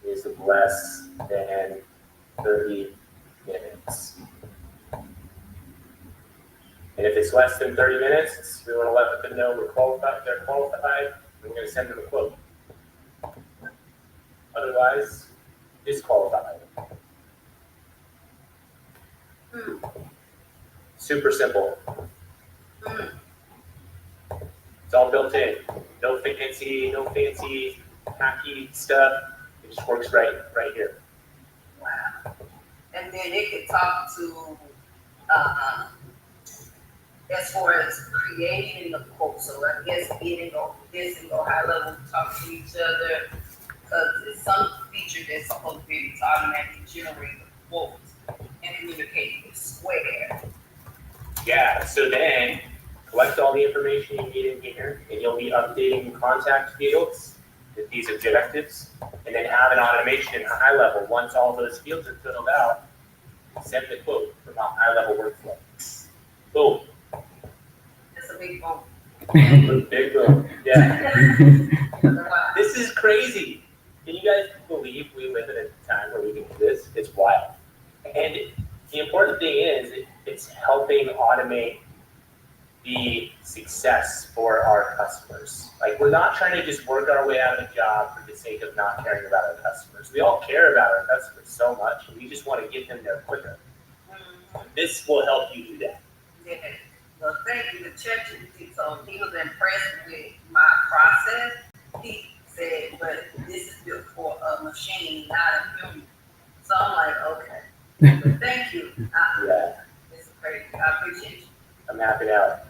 Speaker 5: is less than 30 minutes. And if it's less than 30 minutes, we want to let them know we're qualified, they're qualified, and we're going to send them a quote. Otherwise, disqualified. Super simple. It's all built in. No fancy hacky stuff. It just works right here.
Speaker 11: Wow. And then it could talk to, as far as creating the quote. So I guess getting over this and go high level, talk to each other. Because it's some feature that's supposed to be to automatically generate the quote and communicate with Square.
Speaker 5: Yeah, so then collect all the information you need in here, and you'll be updating contact fields with these objectives, and then have an automation in high level. Once all those fields are filled out, send the quote from a high level workflow. Boom.
Speaker 11: It's a big boom.
Speaker 5: Big boom. Yeah. This is crazy. Can you guys believe we live in a time where we can do this? It's wild. And the important thing is it's helping automate the success for our customers. Like, we're not trying to just work our way out of a job for the sake of not caring about our customers. We all care about our customers so much, and we just want to get them there quicker. This will help you do that.
Speaker 11: Yeah. Well, thank you to ChatGPT. So he was impressed with my process. He said, but this is built for a machine, not a human. So I'm like, okay. But thank you.
Speaker 5: Yeah.
Speaker 11: It's crazy. I appreciate you.
Speaker 5: I'm happy out.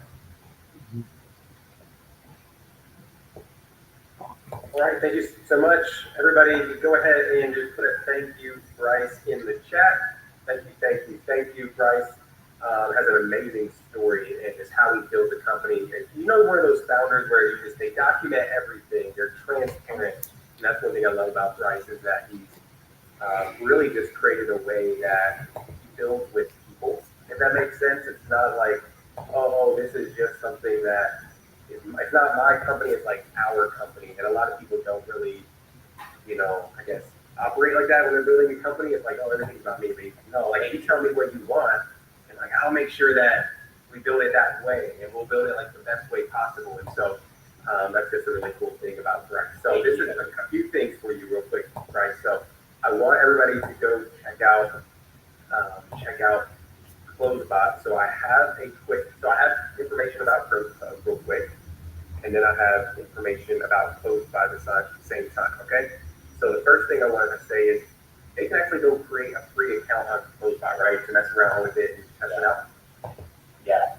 Speaker 1: All right, thank you so much. Everybody, go ahead and just put a thank you, Bryce, in the chat. Thank you, Bryce. Has an amazing story and just how he built the company. And you know, one of those founders where they document everything, they're transparent. And that's one thing I love about Bryce is that he's really just created a way that he builds with people. If that makes sense, it's not like, oh, this is just something that it's not my company, it's like our company. And a lot of people don't really, I guess, operate like that when they're building a company. It's like, oh, everything's about me, baby. No, like, you tell me what you want, and like, I'll make sure that we build it that way, and we'll build it like the best way possible. And so that's just a really cool thing about Bryce. So this is a few things for you real quick, Bryce. So I want everybody to go check out CloseBot. So I have information about CloseBot real quick, and then I have information about CloseBot at the same time. Okay. So the first thing I wanted to say is they can actually go create a free account on CloseBot, right? To mess around with it and test it out.
Speaker 5: Yeah.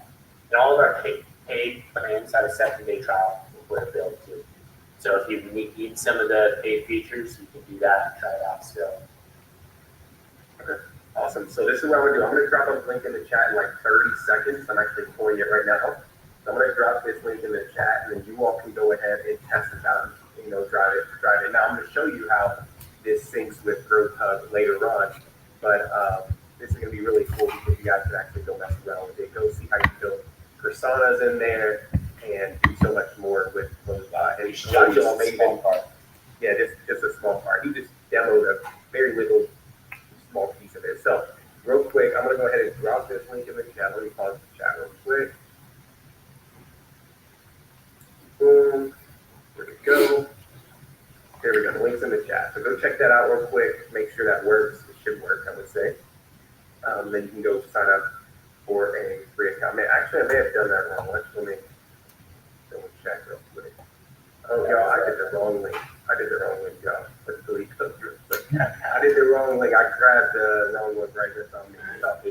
Speaker 5: And all of our paid plans have a 7-day trial before they're built too. So if you need some of the paid features, you can do that and try it out still.
Speaker 1: Okay. Awesome. So this is what I'm gonna do. I'm gonna drop a link in the chat in like 30 seconds. I'm actually pulling it right now. So I'm gonna drop this link in the chat, and then you all can go ahead and test this out. Drive it. Now I'm gonna show you how this syncs with Growth Hub later on, but this is gonna be really cool because you guys can actually go mess around with it. Go see how you build personas in there and do so much more with CloseBot. And show you amazing part. Yeah, just a small part. He just demoed a very little small piece of it. So real quick, I'm gonna go ahead and drop this link in the chat. Let me pause the chat real quick. Boom. Where'd it go? There we go. The link's in the chat. So go check that out real quick. Make sure that works. It should work, I would say. Then you can go sign up
Speaker 7: for a free account. Actually, I may have done that wrong. Let me double check real quick. Oh, y'all, I did the wrong link. Y'all. Let's delete those. I did the wrong link. I grabbed the wrong one right there on me.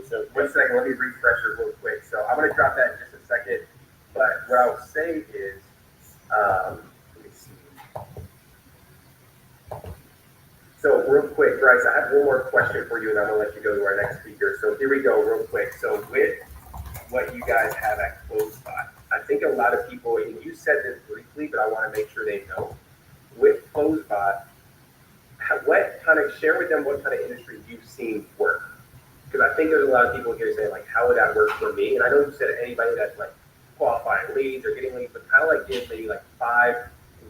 Speaker 7: So 1 second, let me refresh it real quick. So I'm going to drop that in just a second. But what I'll say is, let me see. So real quick, Bryce, I have one more question for you, and I'm going to let you go to our next speaker. So here we go real quick. So with what you guys have at CloseBot, I think a lot of people, and you said this briefly, but I want to make sure they know. With CloseBot, share with them what kind of industry you've seen work. Because I think there's a lot of people here saying, like, how would that work for me? And I know you said anybody that's like qualifying leads or getting leads, but kind of like give maybe like 5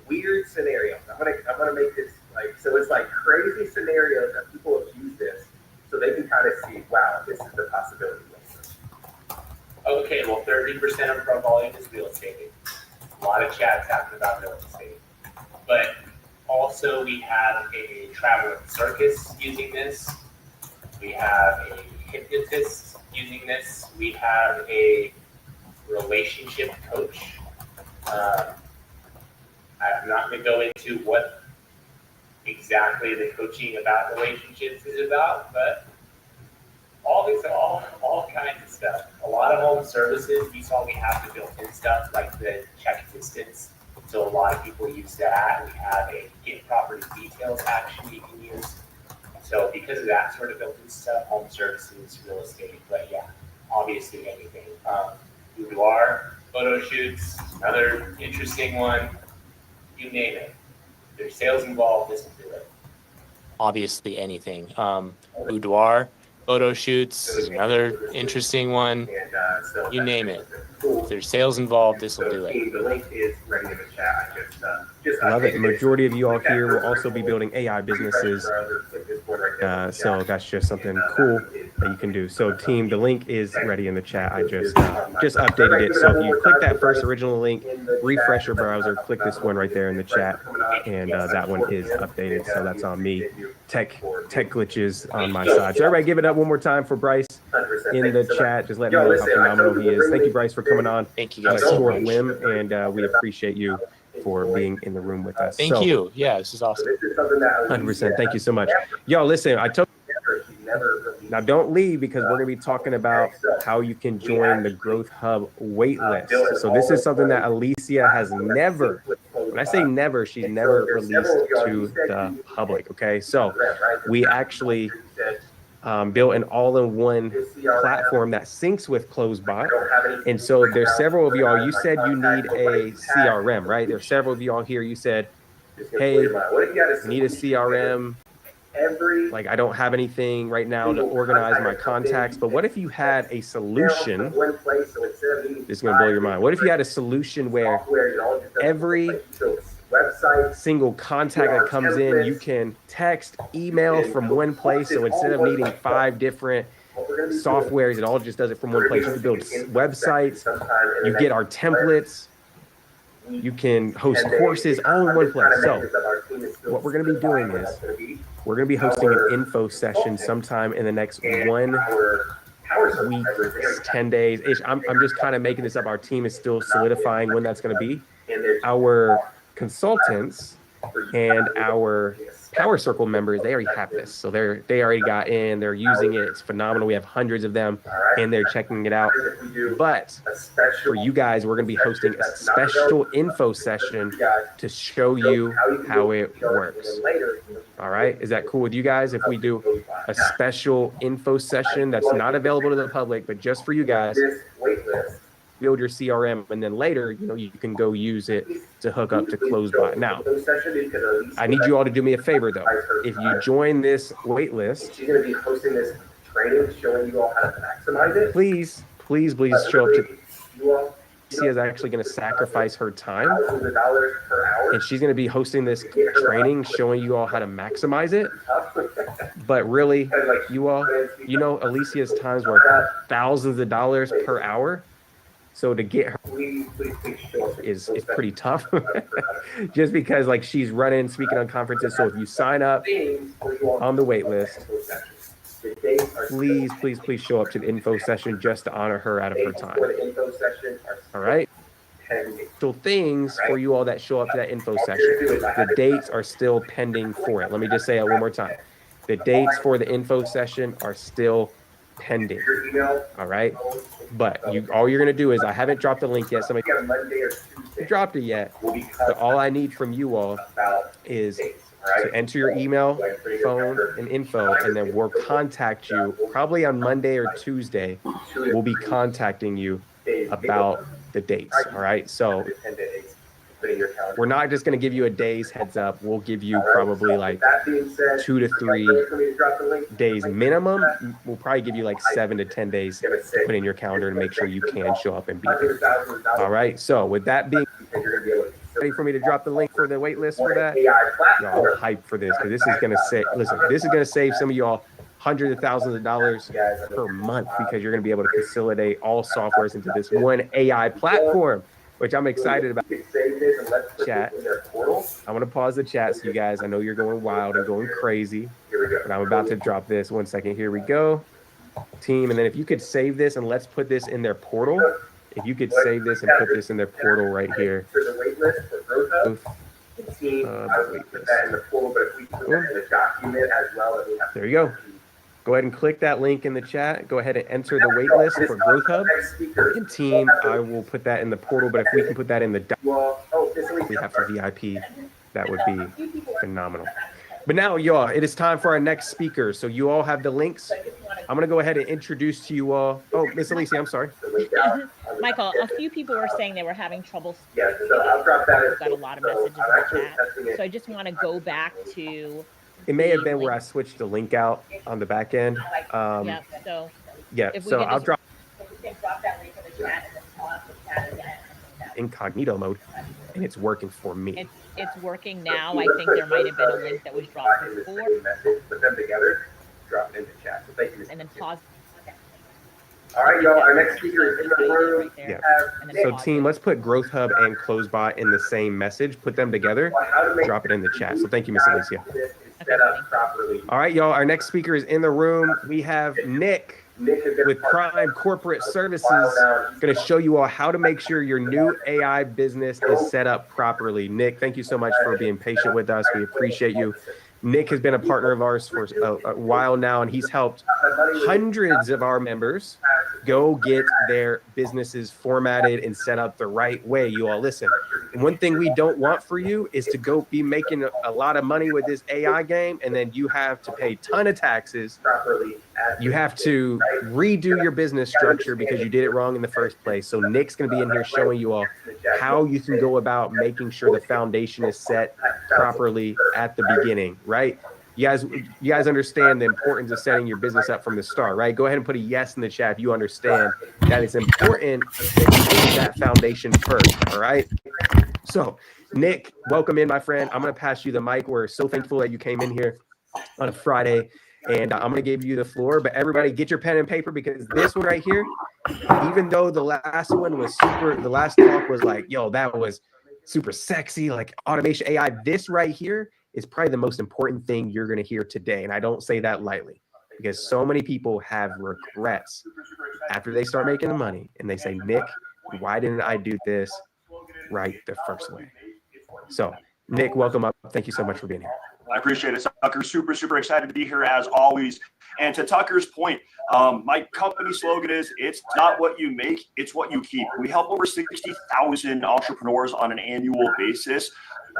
Speaker 7: weird scenarios. I'm gonna make this like, so it's like crazy scenarios that people have used this so they can kind of see, wow, this is the possibility.
Speaker 5: Okay, well, 30% of our volume is real estate. A lot of chats happening about real estate. But also we have a travel and circus using this. We have a hypnotist using this. We have a relationship coach. I'm not going to go into what exactly the coaching about relationships is about, but all kinds of stuff. A lot of home services, we saw we have the built-in stuff like the check assistance. So a lot of people use that. We have a get property details action you can use. So because of that sort of built-in stuff, home services, real estate, but yeah, obviously anything. Boudoir, photo shoots, another interesting one. You name it. There's sales involved, this will do it. Obviously anything. Boudoir, photo shoots is another interesting one. You name it. If there's sales involved, this will do it.
Speaker 7: The link is ready in the chat.
Speaker 1: I love it. The majority of you all here will also be building AI businesses. So that's just something cool that you can do. So team, the link is ready in the chat. I just updated it. So if you click that first original link, refresh your browser, click this one right there in the chat, and that one is updated. So that's on me. Tech glitches on my side. So everybody give it up one more time for Bryce in the chat. Just let me know how phenomenal he is. Thank you, Bryce, for coming on.
Speaker 5: Thank you guys
Speaker 1: on a
Speaker 5: so
Speaker 1: short
Speaker 5: much.
Speaker 1: whim, and we appreciate you for being in the room with us.
Speaker 5: Thank you. Yeah, this is awesome.
Speaker 1: 100%. Thank you so much. Y'all, listen, I told now don't leave because we're going to be talking about how you can join the Growth Hub waitlist. So this is something that Alicia has never, when I say never, she's never released to the public. Okay, so we actually built an all-in-one platform that syncs with CloseBot. And so there's several of y'all, you said you need a CRM, right? There's several of y'all here, you said, hey, I need a CRM. Like, I don't have anything right now to organize my contacts, but what if you had a solution? This is going to blow your mind. What if you had a solution where every single contact that comes in, you can text, email from one place. So instead of needing 5 different softwares, it all just does it from one place. You can build websites, you get our templates, you can host courses all in one place. So what we're going to be doing is we're going to be hosting an info session sometime in the next 1 week, 10 days ish. I'm just kind of making this up. Our team is still solidifying when that's going to be. Our consultants and our Power Circle members, they already have this. So they already got in, they're using it. It's phenomenal. We have hundreds of them and they're checking it out. But for you guys, we're going to be hosting a special info session to show you how it works. All right. Is that cool with you guys? If we do a special info session that's not available to the public, but just for you guys, build your CRM, and then later, you can go use it to hook up to CloseBot. Now, I need you all to do me a favor, though. If you join this wait list,
Speaker 7: she's going to be hosting this training showing you all how to maximize it.
Speaker 1: Please show up to. Alicia is actually going to sacrifice her time, and she's going to be hosting this training showing you all how to maximize it. But really, you all, Alicia's times were thousands of dollars per hour. So to get her is pretty tough just because she's speaking on conferences. So if you sign up on the wait list,
Speaker 7: The dates are
Speaker 1: please, please, please show up to the info session just to honor her out of her time.
Speaker 7: for the info session are
Speaker 1: All right.
Speaker 7: pending.
Speaker 1: So things for you all that show up to that info session. The dates are still pending for it. Let me just say it one more time. The dates for the info session are still pending.
Speaker 7: Your email,
Speaker 1: All right. But all you're gonna do is, I haven't dropped the link yet. Somebody
Speaker 7: on Monday or Tuesday
Speaker 1: dropped it yet.
Speaker 7: will be
Speaker 1: So all I need from you all
Speaker 7: about
Speaker 1: is
Speaker 7: dates,
Speaker 1: to enter your email, phone, and info, and then we'll contact you probably on Monday or Tuesday. We'll be contacting you about the dates. All right. So
Speaker 7: 10 days. Put in your calendar.
Speaker 1: we're not just going to give you a day's heads up. We'll give you probably like
Speaker 7: That being said,
Speaker 1: 2 to 3
Speaker 7: for me to drop the link,
Speaker 1: days minimum. We'll probably give you like 7 to 10 days to put in your calendar to make sure you can show up and be there. All right. So with that being ready for me to drop the link for the wait list for that, y'all, I'm hyped for this, because this is going to save, listen, this is going to save some of y'all hundreds of thousands of dollars per month, because you're going to be able to consolidate all softwares into this one AI platform, which I'm excited about. Chat. I'm going to pause the chat so you guys, I know you're going wild and going crazy, but I'm about to drop this. 1 second. Here we go. Team. And then if you could save this and let's put this in their portal. If you could save this and put this in their portal right here. There you go. Go ahead and click that link in the chat. Go ahead and enter the wait list for Growth Hub. And team, I will put that in the portal, but if we can put that in the we have for VIP, that would be phenomenal. But now, y'all, it is time for our next speaker. So you all have the links. I'm going to go ahead and introduce to you all. Oh, Miss Alicia, I'm sorry.
Speaker 2: Michael, a few people were saying they were having trouble.
Speaker 7: Yeah, so I'll drop that.
Speaker 2: I've got a lot of messages in the chat. So I just want to go back to.
Speaker 1: It may have been where I switched the link out on the back end.
Speaker 2: Yeah, so.
Speaker 1: Yeah,
Speaker 2: if we
Speaker 1: so
Speaker 2: could
Speaker 1: I'll
Speaker 2: just-
Speaker 1: drop
Speaker 2: that link in the chat and then pause the chat again.
Speaker 1: incognito mode, and it's working for me.
Speaker 2: It's working now. I think there might have been a link that was dropped before.
Speaker 7: Put them together, drop it in the chat. So thank you.
Speaker 2: And then pause.
Speaker 7: All right, y'all. Our next speaker is in the room.
Speaker 1: Yeah. So team, let's put Growth Hub and CloseBot in the same message. Put them together. Drop it in the chat. So thank you, Miss Alicia. All right, y'all. Our next speaker is in the room. We have Nick with Prime Corporate Services. Going to show you all how to make sure your new AI business is set up properly. Nick, thank you so much for being patient with us. We appreciate you. Nick has been a partner of ours for a while now, and he's helped hundreds of our members go get their businesses formatted and set up the right way. You all listen. One thing we don't want for you is to go be making a lot of money with this AI game, and then you have to pay a ton of taxes. You have to redo your business structure because you did it wrong in the first place. So Nick's going to be in here showing you all how you can go about making sure the foundation is set properly at the beginning, right? You guys understand the importance of setting your business up from the start, right? Go ahead and put a yes in the chat if you understand that it's important that you build that foundation first, all right? So, Nick, welcome in, my friend. I'm going to pass you the mic. We're so thankful that you came in here on a Friday, and I'm going to give you the floor. But everybody, get your pen and paper, because this one right here, even though the last one was the last talk was like, yo, that was super sexy, like automation AI, this right here is probably the most important thing you're going to hear today. And I don't say that lightly, because so many people have regrets after they start making the money and they say, Nick, why didn't I do this right the first way? So Nick, welcome up. Thank you so much for being here.
Speaker 12: I appreciate it, Tucker. Super excited to be here as always. And to Tucker's point, my company slogan is, it's not what you make, it's what you keep. We help over 60,000 entrepreneurs on an annual basis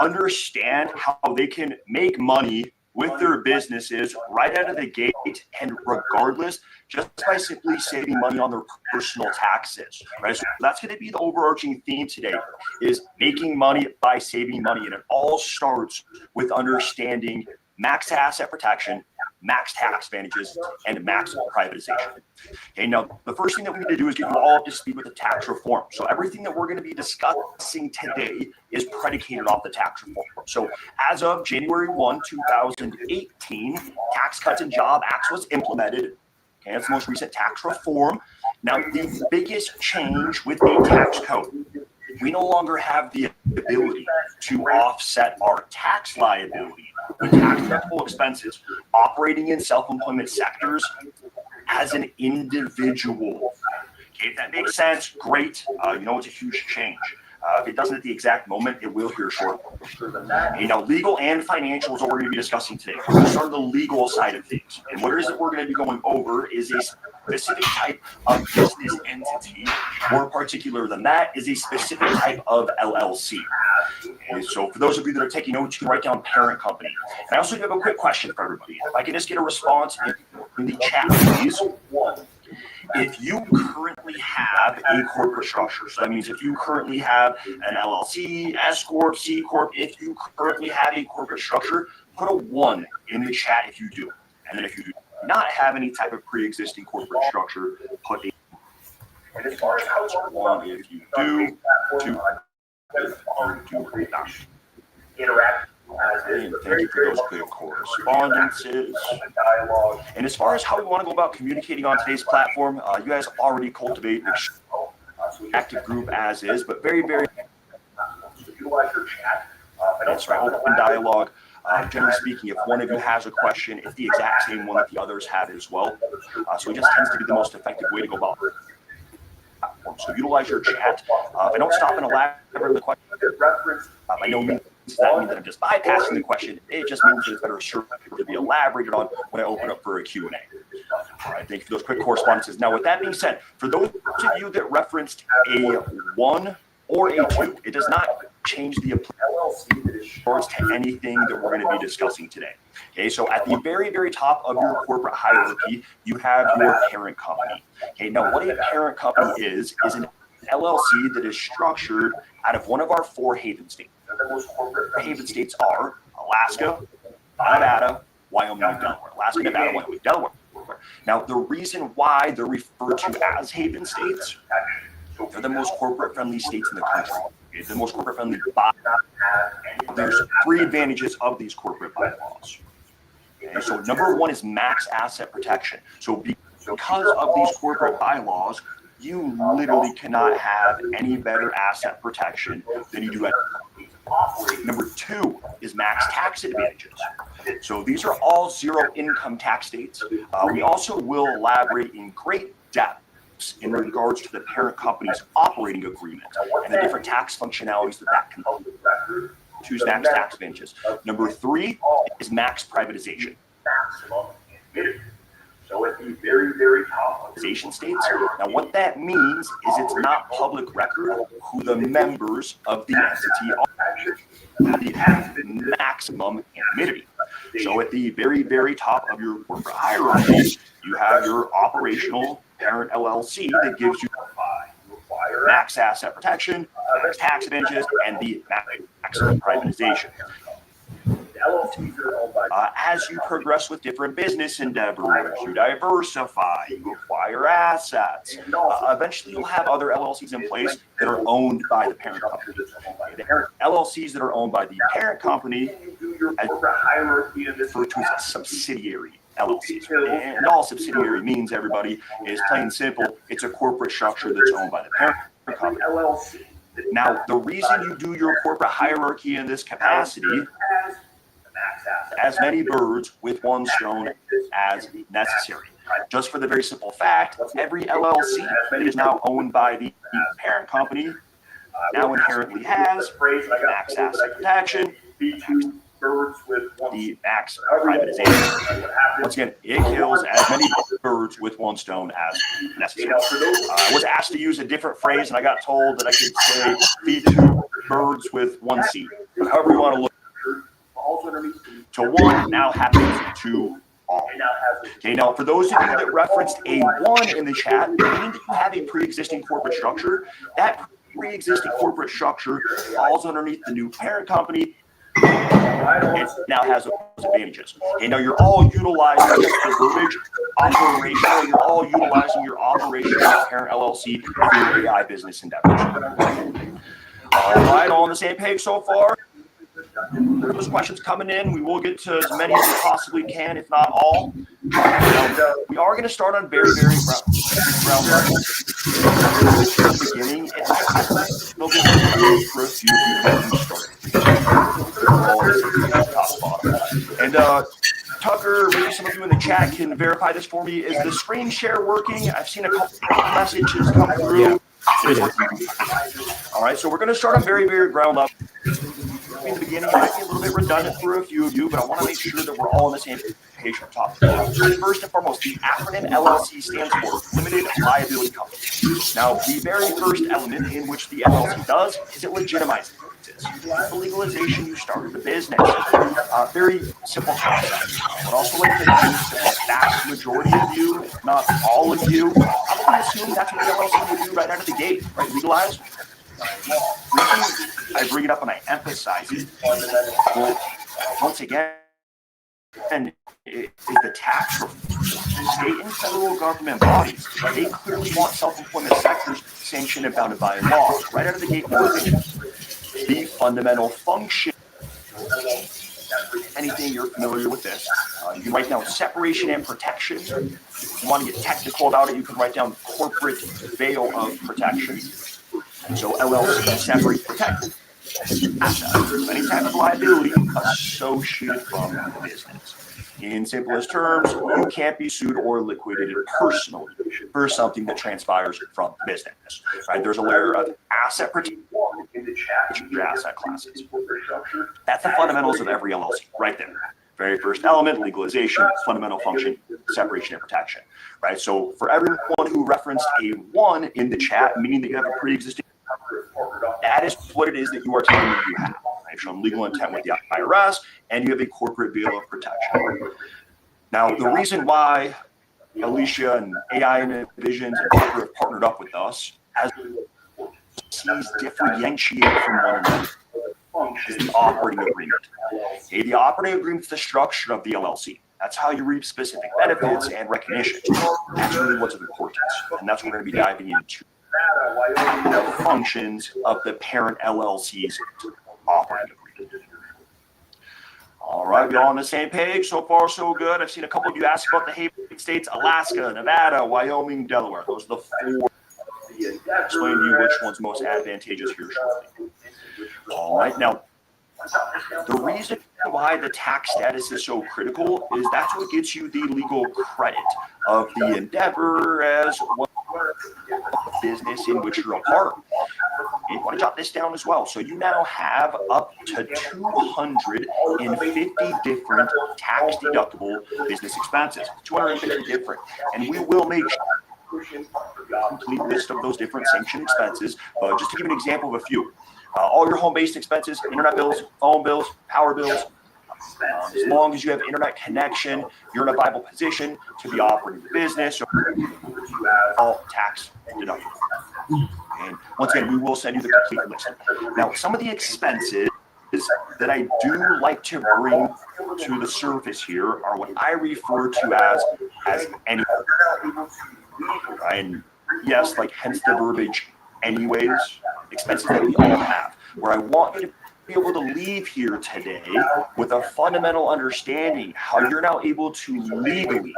Speaker 12: understand how they can make money with their businesses right out of the gate, and regardless, just by simply saving money on their personal taxes, right? So that's going to be the overarching theme today, is making money by saving money. And it all starts with understanding max asset protection, max tax advantages, and max privatization. Okay, now the first thing that we need to do is get you all up to speed with the tax reform. So everything that we're going to be discussing today is predicated off the tax reform. So as of January 1, 2018, Tax Cuts and Jobs Act was implemented. Okay, that's the most recent tax reform. Now, the biggest change with the tax code, we no longer have the ability to offset our tax liability with tax-deductible expenses operating in self-employment sectors as an individual. Okay, if that makes sense, great. It's a huge change. If it doesn't at the exact moment, it will here shortly. Legal and financial is what we're going to be discussing today. We're going to start on the legal side of things. And what it is that we're going to be going over is a specific type of business entity. More particular than that is a specific type of LLC. Okay, so for those of you that are taking notes, you can write down parent company. And I also do have a quick question for everybody. If I can just get a response in the chat, please. If you currently have a corporate structure, so that means if you currently have an LLC, S Corp, C Corp, if you currently have a corporate structure, put a 1 in the chat if you do. And then if you do not have any type of pre-existing corporate structure, put a and as far as how it's one if you do, not. Interact. And thank you for those good correspondences. And as far as how we want to go about communicating on today's platform, you guys already cultivate an active group as is, but very, very utilize your chat. That's right, open dialogue. Generally speaking, if one of you has a question, it's the exact same one that the others have as well. So it just tends to be the most effective way to go about it. So utilize your chat. If I don't stop and elaborate on the question, by no means does that mean that I'm just bypassing the question. It just means that it's better sure to be elaborated on when I open up for a Q&A. All right, thank you for those quick correspondences. Now, with that being said, for those of you that referenced a 1 or a 2, it does not change the approach to anything that we're going to be discussing today. Okay, so at the very, very top of your corporate hierarchy, you have your parent company. Okay, now what a parent company is an LLC that is structured out of one of our 4 haven states. The most corporate haven states are Alaska, Nevada, Wyoming, and Delaware. Alaska, Nevada, Wyoming, Delaware. Now, the reason why they're referred to as haven states, they're the most corporate-friendly states in the country. It's the most corporate-friendly bylaws. There's 3 advantages of these corporate bylaws. Okay, so number 1 is max asset protection. So because of these corporate bylaws, you literally cannot have any better asset protection than you do at Number 2 is max tax advantages. So these are all 0 income tax states. We also will elaborate in great depth in regards to the parent company's operating agreement and the different tax functionalities that can choose max tax advantages. Number 3 is max privatization. So at the very, very top of the states. Now, what that means is it's not public record who the members of the entity are. It has the maximum anonymity. So at the very, very top of your corporate hierarchy, you have your operational parent LLC that gives you max asset protection, max tax advantages, and the maximum privatization. As you progress with different business endeavors, you diversify, you acquire assets. Eventually, you'll have other LLCs in place that are owned by the parent company. The LLCs that are owned by the parent company, as referred to as a subsidiary LLCs. And all subsidiary means, everybody, is plain and simple, it's a corporate structure that's owned by the parent company. Now, the reason you do your corporate hierarchy in this capacity, as many birds with one stone as necessary. Just for the very simple fact, every LLC that is now owned by the parent company now inherently has max asset protection, the max privatization. Once again, it kills as many birds with one stone as necessary. I was asked to use a different phrase, and I got told that I could say feed 2 birds with 1 seed. But however you want to look to 1 now happens to all. Okay, now for those of you that referenced a 1 in the chat, meaning that you have a pre-existing corporate structure, that pre-existing corporate structure falls underneath the new parent company. It now has those advantages. Okay, now you're all utilizing the verbiage operational. You're all utilizing your operational parent LLC for your AI business endeavors. All right, all on the same page so far? Those questions coming in, we will get to as many as we possibly can, if not all. We are going to start on very, very ground level. At the beginning, it might take a little bit for a few of you to get started. Tucker, maybe some of you in the chat can verify this for me. Is the screen share working? I've seen a couple messages come through.
Speaker 1: Yeah, it is.
Speaker 12: All right, so we're going to start on very, very ground level. In the beginning, it might be a little bit redundant for a few of you, but I want to make sure that we're all on the same page from top. First and foremost, the acronym LLC stands for Limited Liability Company. Now, the very first element in which the LLC does is it legitimizes. With the legalization, you started a business. Very simple concept. But also like to think that the vast majority of you, if not all of you, probably assume that's what the LLC would do right out of the gate, right? Legalize. I bring it up and I emphasize it. Well, once again, is the tax reform. State and federal government bodies, they clearly want self-employment sectors sanctioned and bounded by law. Right out of the gate, the fundamental function. Anything you're familiar with this, you can write down separation and protection. If you want to get technical about it, you can write down corporate veil of protection. So LLC, separate, protect assets, any type of liability associated from the business. In simplest terms, you can't be sued or liquidated personally for something that transpires from the business. Right? There's a layer of asset protection in the chat, your asset classes. That's the fundamentals of every LLC, right there. Very first element, legalization, fundamental function, separation and protection. Right? So for everyone who referenced a 1 in the chat, meaning that you have a pre-existing, that is what it is that you are telling me you have. You've shown legal intent with the IRS, and you have a corporate veil of protection. Now, the reason why Alicia and AI and Visions and Tucker have partnered up with us as these differentiate from one another is the operating agreement. Okay, the operating agreement is the structure of the LLC. That's how you reap specific benefits and recognition. That's really what's of importance, and that's what we're going to be diving into. The functions of the parent LLC's operating agreement. All right, we all on the same page? So far, so good. I've seen a couple of you ask about the Haven states: Alaska, Nevada, Wyoming, Delaware. Those are the 4. I'll explain to you which one's most advantageous here shortly. All right, now, the reason why the tax status is so critical is that's what gets you the legal credit of the endeavor as one business in which you're a part. You want to jot this down as well. So you now have up to 250 different tax deductible business expenses. 250 different. And we will make a complete list of those different sanctioned expenses. Just to give an example of a few. All your home-based expenses, internet bills, phone bills, power bills. As long as you have internet connection, you're in a viable position to be operating the business. So all tax deductible. And once again, we will send you the complete list. Now, some of the expenses that I do like to bring to the surface here are what I refer to as any. And yes, like hence the verbiage anyways, expenses that we all have. Where I want you to be able to leave here today with a fundamental understanding how you're now able to legally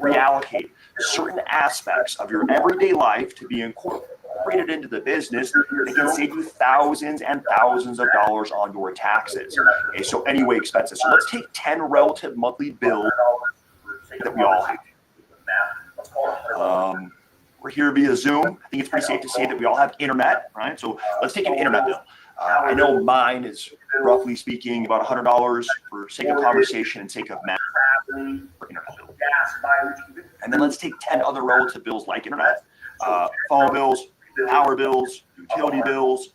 Speaker 12: reallocate certain aspects of your everyday life to be incorporated into the business that can save you thousands and thousands of dollars on your taxes. Okay, so anyway, expenses. So let's take 10 relative monthly bills that we all have. We're here via Zoom. I think it's pretty safe to say that we all have internet, right? So let's take an internet bill. I know mine is, roughly speaking, about $100 for sake of conversation and sake of math for internet bill. And then let's take 10 other relative bills like internet, phone bills, power bills, utility bills,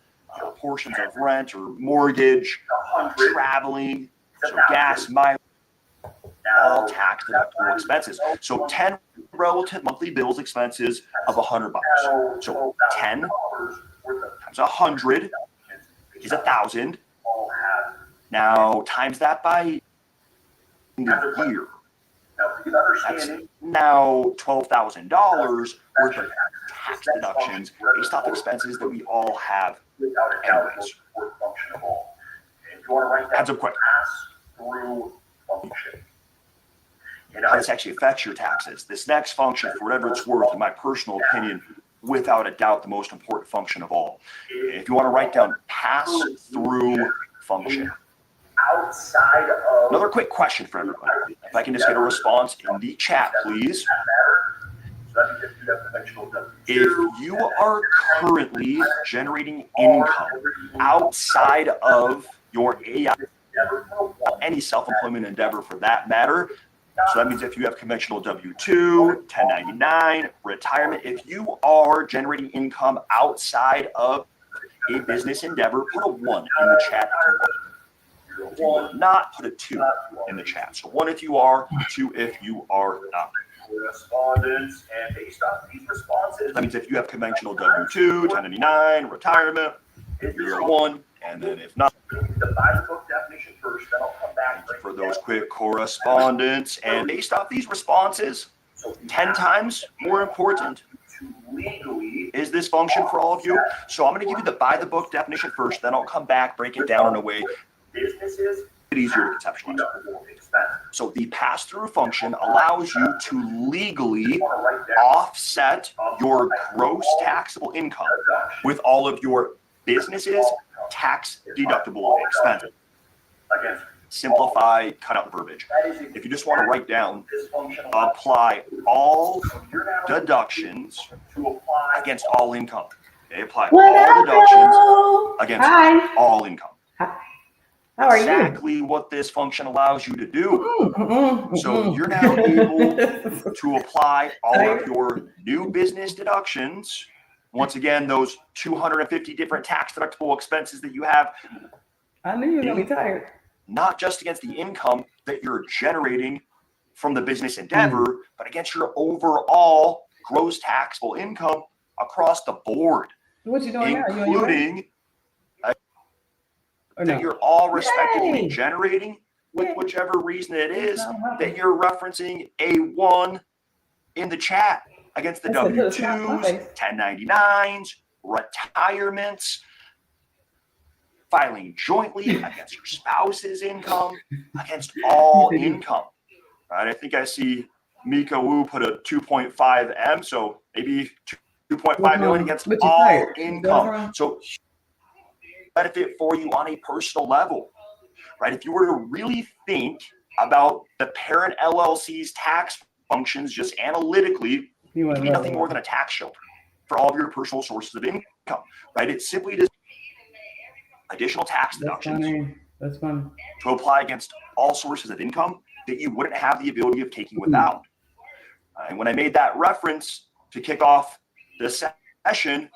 Speaker 12: portions of rent or mortgage, traveling, so gas, mileage, all tax deductible expenses. So 10 relative monthly bills expenses of $100. So 10 times 100 is 1,000. Now times that by the year. That's now $12,000 worth of tax deductions based off expenses that we all have anyways. Hands up quick. And how this actually affects your taxes. This next function, for whatever it's worth, in my personal opinion, without a doubt, the most important function of all. If you want to write down pass-through function. outside of. Another quick question for everybody. If I can just get a response in the chat, please. If you are currently generating income outside of your AI, any self-employment endeavor for that matter, so that means if you have conventional W-2, 1099, retirement, if you are generating income outside of a business endeavor, put a 1 in the chat. If you will not, put a 2 in the chat. So 1 if you are, 2 if you are not. Respondents, and based off these responses, that means if you have conventional W-2, 1099, retirement, you're a 1, and then if not, the buy the book definition first, then I'll come back for those quick correspondence. And based off these responses, 10 times more important is this function for all of you. So I'm going to give you the buy the book definition first, then I'll come back, break it down in a way businesses easier to conceptualize. So the pass-through function allows you to legally offset your gross taxable income with all of your businesses' tax deductible expenses. Again, simplify, cut out the verbiage. If you just want to write down, apply all deductions against all income. Okay, apply all deductions against all income.
Speaker 13: How are
Speaker 12: exactly what this function allows you to do. So you're now able to apply all of your new business deductions. Once again, those 250 different tax deductible expenses that you have.
Speaker 13: I knew you were going to be tired.
Speaker 12: Not just against the income that you're generating from the business endeavor, but against your overall gross taxable income across the board.
Speaker 13: What you doing
Speaker 12: including that you're all respectively generating with whichever reason it is that you're referencing a 1 in the chat against the W-2s, 1099s, retirements, filing jointly against your spouse's income, against all income. Right? I think I see Mika Wu put a 2.5 M, so maybe 2.5 million against all income. So benefit for you on a personal level, right? If you were to really think about the parent LLC's tax functions just analytically, it would be nothing more than a tax shelter for all of your personal sources of income, right? It simply does additional tax deductions to apply against all sources of income that you wouldn't have the ability of taking without. And when I made that reference to kick off the session,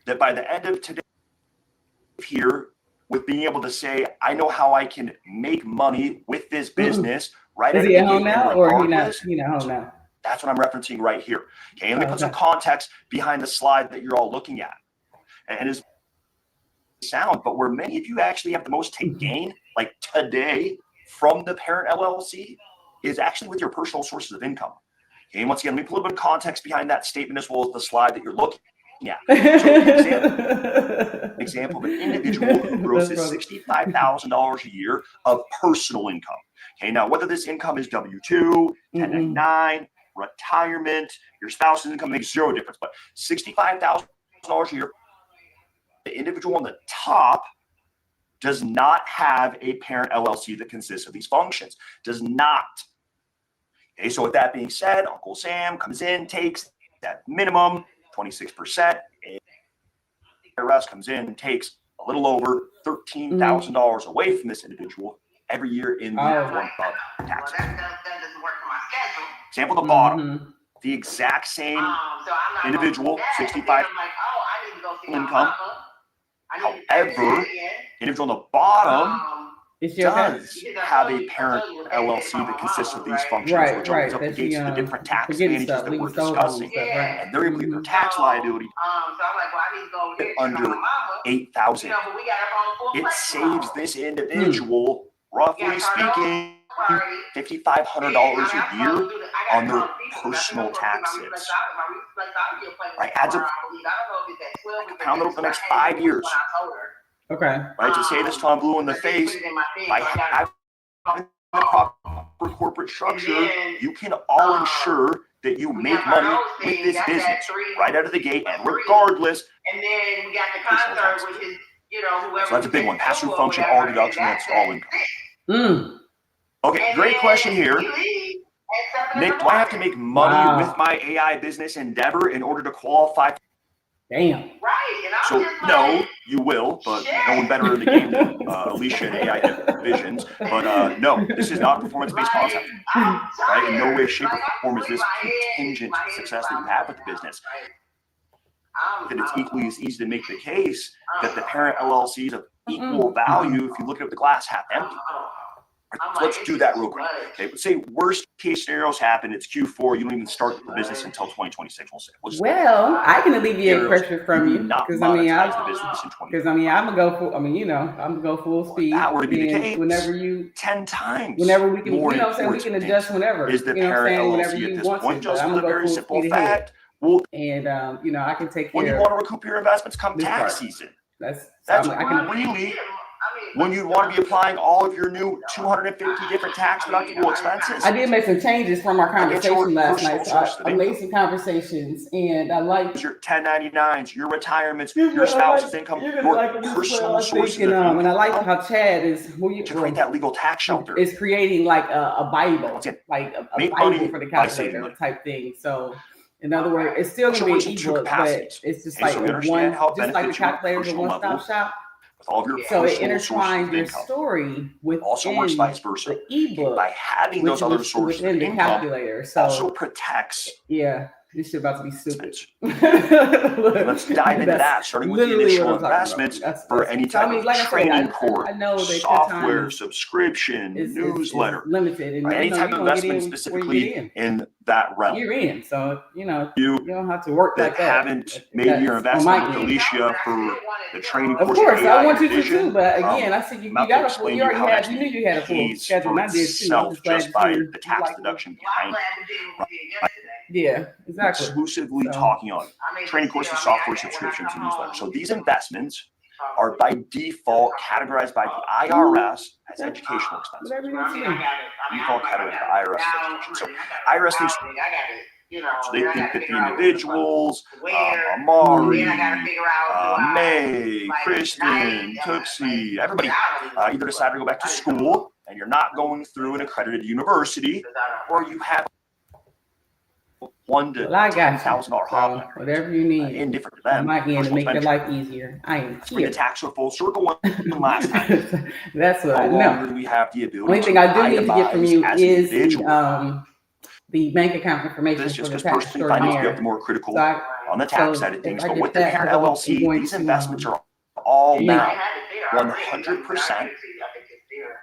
Speaker 12: that by the end of today, here with being able to say, I know how I can make money with this business right
Speaker 13: Is
Speaker 12: at
Speaker 13: he
Speaker 12: the
Speaker 13: at home
Speaker 12: gate,
Speaker 13: now or he not home now?
Speaker 12: That's what I'm referencing right here. Okay, let me put some context behind the slide that you're all looking at. And it's sound, but where many of you actually have the most to gain, like today, from the parent LLC, is actually with your personal sources of income. Okay, and once again, let me put a little bit of context behind that statement as well as the slide that you're looking at. So example of an individual who grosses $65,000 a year of personal income. Okay, now whether this income is W-2, 1099, retirement, your spouse's income makes zero difference, but $65,000 a year, the individual on the top does not have a parent LLC that consists of these functions. Does not. Okay, so with that being said, Uncle Sam comes in, takes that minimum 26%. IRS comes in and takes a little over $13,000 away from this individual every year in the form of taxes. Example at the bottom, the exact same individual, 65 income. However, individual on the bottom does have a parent LLC that consists of these functions, which opens up the gates to the different tax advantages that we're discussing. And they're able to get their tax liability under $8,000. It saves this individual, roughly speaking, $5,500 a year on their personal taxes. Right, adds up, compound it over the next 5 years.
Speaker 13: Okay.
Speaker 12: Right, to say this till I'm blue in the face, by having the proper corporate structure, you can all ensure that you make money with this business right out of the gate, and regardless.
Speaker 11: And then we got the concert with his
Speaker 12: So that's a big one. Pass-through function, all deduction, that's all income. Okay, great question here. Nick, do I have to make money with my AI business endeavor in order to qualify?
Speaker 13: Damn.
Speaker 12: So no, you will, but no one better in the game than Alicia and AI Divisions. But no, this is not a performance-based concept. Right? In no way, shape, or form is this contingent success that you have with the business. That it's equally as easy to make the case that the parent LLC is of equal value if you look at the glass half empty. Let's do that real quick. Okay, let's say worst case scenarios happen. It's Q4. You don't even start the business until 2026. We'll say.
Speaker 13: Well, I can alleviate pressure from you because
Speaker 12: the business in 20.
Speaker 13: I'm gonna go full. I'm gonna go full speed.
Speaker 12: That were to be the case.
Speaker 13: Whenever you
Speaker 12: 10 times.
Speaker 13: Whenever we can,
Speaker 12: more
Speaker 13: you know, what I'm saying we can adjust whenever.
Speaker 12: Is the parent LLC at this point just for the very simple fact? Well,
Speaker 13: and you know, I can take care.
Speaker 12: When you want to recoup your investments come tax season. That's really when you want to be applying all of your new 250 different tax deductible expenses.
Speaker 13: I did make some changes from our conversation last night. So I made some conversations, and I like
Speaker 12: your 1099s, your retirements, your spouse's income, your personal sources of income.
Speaker 13: And I like how Chad is
Speaker 12: to create that legal tax shelter.
Speaker 13: Is creating like a Bible, like a Bible for the calculator type thing. So. In other words, it's still going to be ebook, but it's just like one, just like the calculator is a one-stop shop.
Speaker 12: With all of your
Speaker 13: so it intertwines your story with
Speaker 12: also works vice versa.
Speaker 13: The ebook
Speaker 12: by having those other sources
Speaker 13: within the calculator. So
Speaker 12: also protects.
Speaker 13: Yeah, this shit about to be stupid.
Speaker 12: Let's dive into that. Starting with the initial investments for any type of training course, software, subscription, newsletter,
Speaker 13: limited, and
Speaker 12: any type of investment specifically in that realm.
Speaker 13: You're in, so you know you don't have to work like that.
Speaker 12: Haven't made your investment with Alicia for the training course.
Speaker 13: Of course, I want you to too, but again, I see you got a full. You already had. You knew you had a full schedule, and I did too. I'm just glad
Speaker 12: by the tax deduction behind it.
Speaker 13: Yeah, exactly.
Speaker 12: Exclusively talking on training courses, software subscriptions, and newsletters. So these investments are by default categorized by the IRS as educational expenses. Default categorized by IRS as education. So IRS thinks so they think that the individuals, Amari, May, Kristen, Tootsie, everybody either decide to go back to school and you're not going through an accredited university, or you have $1,000 to $10,000 hobby.
Speaker 13: Whatever you need.
Speaker 12: Indifferent to them.
Speaker 13: I'm not here to make your life easier. I am here.
Speaker 12: The tax or full circle one last time.
Speaker 13: That's what I know.
Speaker 12: Do we have the ability?
Speaker 13: Only thing I do need to get from you is the bank account information
Speaker 12: this
Speaker 13: for
Speaker 12: just
Speaker 13: the
Speaker 12: because
Speaker 13: tax
Speaker 12: personally find you have the more critical on the tax side of things. But with the parent LLC, these investments are all now 100%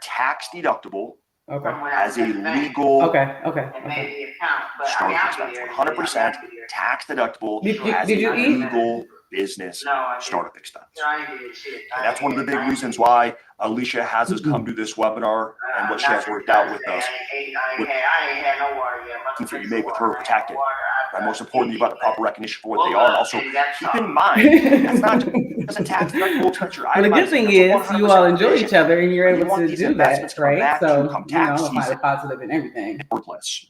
Speaker 12: tax deductible. As a legal starting expense, 100% tax deductible as a legal business startup expense. And that's one of the big reasons why Alicia has us come to this webinar and what she has worked out with us. Things that you made with her protected. And most importantly, about the proper recognition for what they are. And also, keep in mind, that's not just a tax deductible touch your
Speaker 13: item. The good thing is you all enjoy each other and you're able to do that, right? So, you know, find a positive in everything. You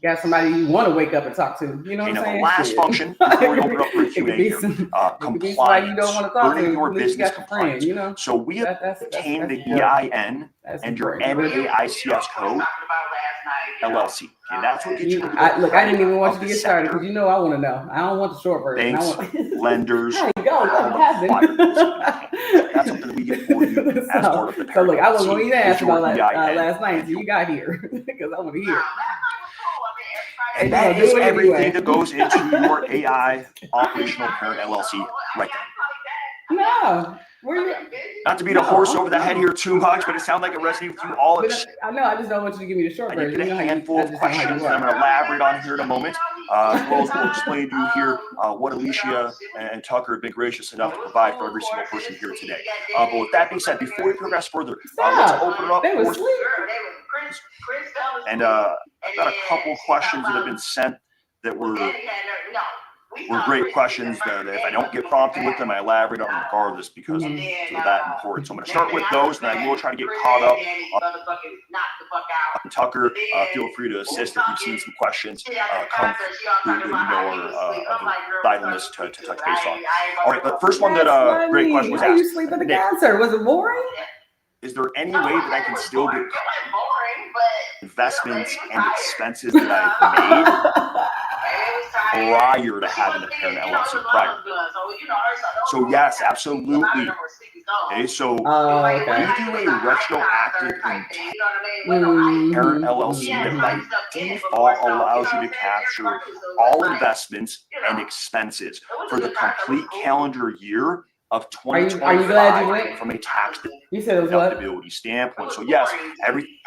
Speaker 13: got somebody you want to wake up and talk to. You know what I'm saying?
Speaker 12: The last function, before we open up for Q&A here, compliance,
Speaker 13: you don't want to talk
Speaker 12: earning
Speaker 13: to
Speaker 12: your business compliance.
Speaker 13: You know?
Speaker 12: So we obtain the EIN and your MAICS code, LLC. Okay, that's what gets you.
Speaker 13: Look, I didn't even want you to get started because you know I want to know. I don't want the short version.
Speaker 12: Banks, lenders.
Speaker 13: There you go.
Speaker 12: That's something that we get for you as part of the parent.
Speaker 13: So look, I wasn't going to even ask about last night, so you got here because I want to hear.
Speaker 12: And that is everything that goes into your AI operational parent LLC right there.
Speaker 13: No.
Speaker 12: Not to beat a horse over the head here too much, but it sounds like it resonates with you all.
Speaker 13: I know, I just don't want you to give me the short version.
Speaker 12: I get a handful of questions that I'm going to elaborate on here in a moment, as well as we'll explain to you here what Alicia and Tucker have been gracious enough to provide for every single person here today. But with that being said, before we progress further, let's open it up. And I've got a couple questions that have been sent that were were great questions that if I don't get prompted with them, I elaborate on them regardless because they're that important. So I'm going to start with those, and I will try to get caught up on Tucker. Feel free to assist if you've seen some questions come through that you know are of vitalness to touch base on. All right, the first one that great question was asked.
Speaker 13: Why you sleep in the concert? Was it boring?
Speaker 12: Is there any way that I can still get investments and expenses that I've made prior to having a parent LLC prior? So yes, absolutely. Okay, so we do a retroactive intent parent LLC that by default allows you to capture all investments and expenses for the complete calendar year of 2025 from a tax deductibility standpoint. So yes, everything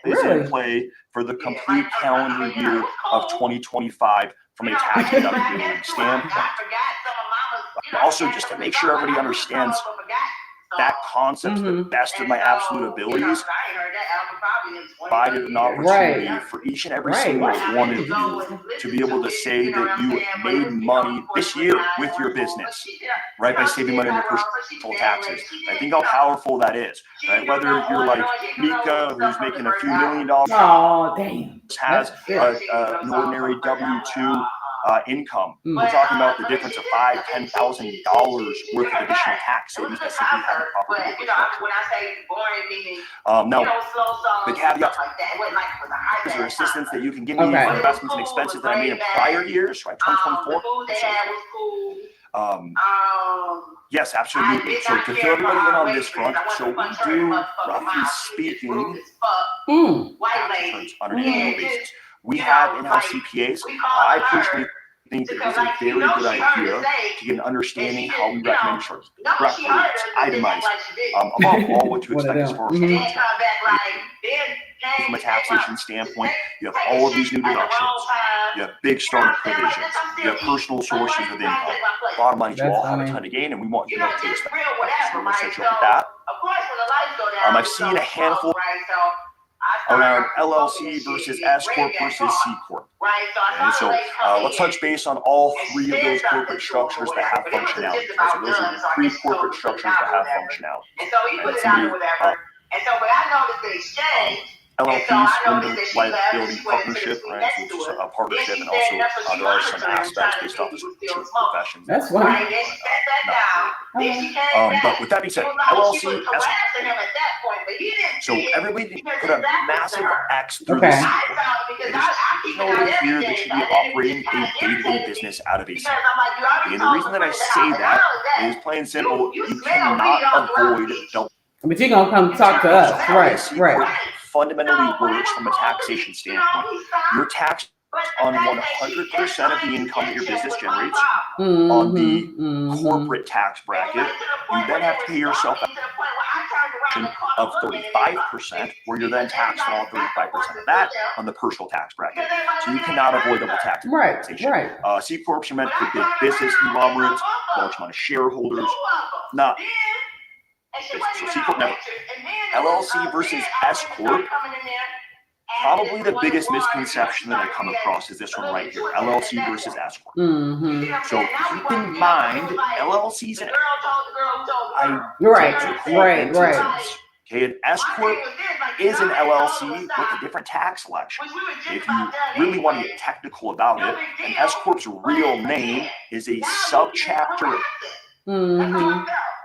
Speaker 12: is in play for the complete calendar year of 2025 from a tax deductibility standpoint. Also, just to make sure everybody understands that concept to the best of my absolute abilities, provided an opportunity for each and every single one of you to be able to say that you made money this year with your business, right, by saving money on your personal taxes. I think how powerful that is, right? Whether you're like Mika, who's making a few $1 million, has an ordinary W-2 income. We're talking about the difference of $5,000, $10,000 worth of additional tax savings that simply haven't properly now, the caveat is there assistance that you can give me for investments and expenses that I made in prior years, right? 2024. Yes, absolutely. So to fill everybody in on this front, so we do, roughly speaking, on an annual basis. We have in-house CPAs. I personally think that it is a very good idea to get an understanding how we recommend charges correctly, itemized, above all what to expect as far as from a taxation standpoint. You have all of these new deductions. You have big startup provisions. You have personal sources of income. Bottom line is you all have a ton of gain, and we want you to know to expect that. So we're going to set you up with that. I've seen a handful around LLC versus S Corp versus C Corp. And so let's touch base on all three of those corporate structures that have functionality. So those are the three corporate structures that have functionality. LLPs, limited liability partnership, right? So it's a partnership, and also there are some aspects based off the professions.
Speaker 13: That's why.
Speaker 12: But with that being said, LLC, so everybody put a massive X through this. There's no way here that should be operating a day-to-day business out of a C. And the reason that I say that is plain and simple, you cannot avoid double.
Speaker 13: But you're going to come talk to us. Right.
Speaker 12: Fundamentally works from a taxation standpoint. You're taxed on 100% of the income that your business generates on the corporate tax bracket. You then have to pay yourself of 35%, where you're then taxed on 35% of that on the personal tax bracket. So you cannot avoid double taxation.
Speaker 13: Right.
Speaker 12: C corps are meant for big business conglomerates, large amount of shareholders. Not. So C corp never. LLC versus S corp. Probably the biggest misconception that I come across is this one right here: LLC versus S corp. So keep in mind, LLCs and
Speaker 13: right.
Speaker 12: Okay, an S corp is an LLC with a different tax election. If you really want to get technical about it, an S corp's real name is a subchapter.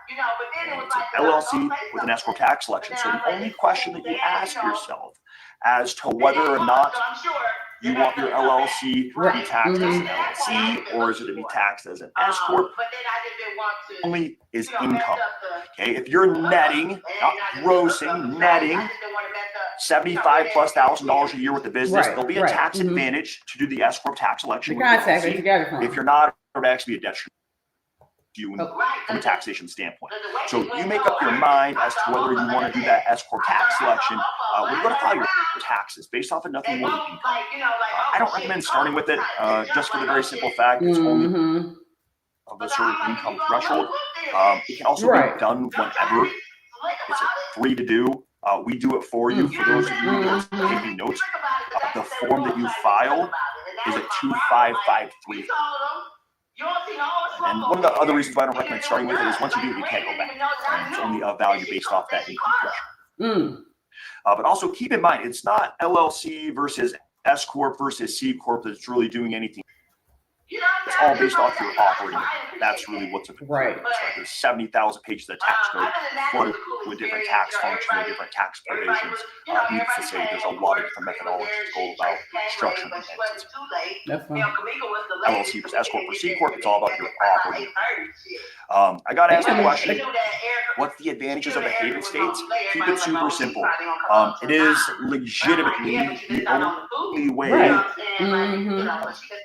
Speaker 12: It's an LLC with an S corp tax election. So the only question that you ask yourself as to whether or not you want your LLC to be taxed as an LLC or is it to be taxed as an S corp, only is income. Okay, if you're netting, not grossing, netting $75,000+ a year with the business, there'll be a tax advantage to do the S corp tax election. If you're not, it would actually be a detriment you from a taxation standpoint. So you make up your mind as to whether you want to do that S corp tax selection. When you go to file your taxes based off of nothing more than income, I don't recommend starting with it just for the very simple fact it's only of a certain income threshold. It can also be done whenever. It's free to do. We do it for you. For those of you who are taking notes, the form that you file is a 2553. And one of the other reasons why I don't recommend starting with it is once you do it, you can't go back. It's only a value based off that income threshold. But also keep in mind, it's not LLC versus S Corp versus C Corp that's really doing anything. It's all based off your operating income. That's really what's important. Right. There's 70,000 pages of tax code flooded with different tax functions and different tax provisions. Needless to say, there's a lot of different methodologies to go about structuring entities.
Speaker 13: That's fine.
Speaker 12: LLC versus S Corp or C Corp, it's all about your operating income. I got to ask the question, what's the advantages of the haven states? Keep it super simple. It is legitimately the only way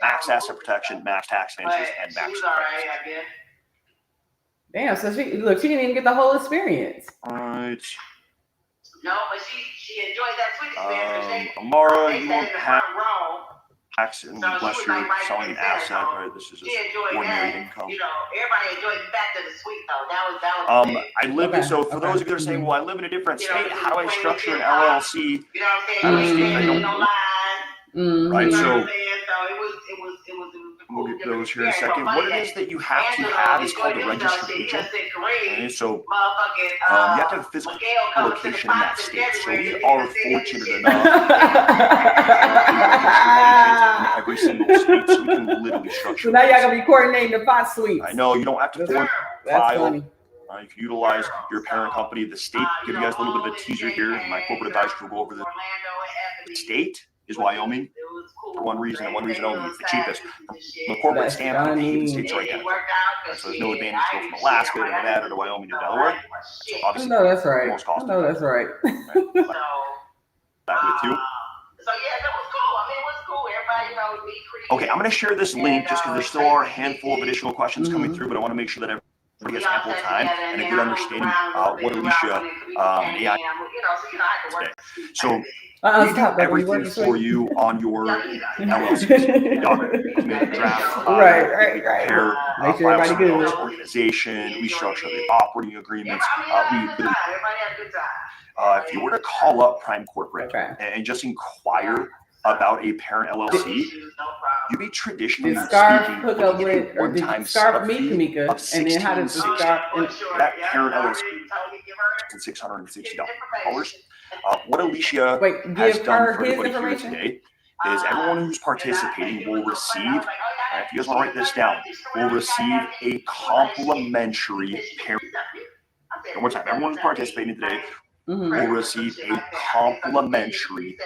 Speaker 12: max asset protection, max tax advantages, and max credits.
Speaker 13: Damn, so she didn't even get the whole experience.
Speaker 12: All right.
Speaker 11: No, but she enjoyed that sweet experience.
Speaker 12: Amara, you won't have tax unless you're selling an asset, right? This is just ordinary income.
Speaker 11: You know, everybody enjoyed the fact of the sweet though. That was
Speaker 12: I live so for those of you that are saying, well, I live in a different state, how do I structure an LLC?
Speaker 11: You know what I'm saying? I don't know.
Speaker 12: Right, so
Speaker 11: it was
Speaker 12: we'll get those here in a second. What it is that you have to have is called a registered agent. Okay, so you have to have a physical location in that state. So we are fortunate enough in every single state, so we can literally structure.
Speaker 13: So now y'all gonna be coordinating the pot suites.
Speaker 12: I know you don't have to file. You can utilize your parent company. The state, give you guys a little bit of a teaser here. My corporate advisor will go over the state is Wyoming for one reason and one reason only. It's the cheapest. From the corporate standpoint, the haven states are identical. Right, so there's no advantage to go from Alaska to Nevada to Wyoming to Delaware. So obviously,
Speaker 13: no, that's right.
Speaker 12: Most cost.
Speaker 13: No, that's right.
Speaker 12: Back with you.
Speaker 11: So yeah, that was cool. I mean, it was cool. Everybody, you know, be creative.
Speaker 12: Okay, I'm going to share this link just because there still are a handful of additional questions coming through, but I want to make sure that everybody has ample time and a good understanding what Alicia and AI today. So we do everything for you on your LLCs. Document, draft,
Speaker 13: right.
Speaker 12: Prepare,
Speaker 13: Make sure everybody good.
Speaker 12: Organization. We structure the operating agreements. If you were to call up Prime Corporate and just inquire about a parent LLC, you'd be traditionally speaking
Speaker 13: hook up with, or did Scarf meet Kamika, and then how does the Scarf
Speaker 12: that parent LLC $660. What Alicia has done for everybody here today is everyone who's participating will receive, if you guys want to write this down, will receive a complimentary parent. One more time, everyone who's participating today will receive a complimentary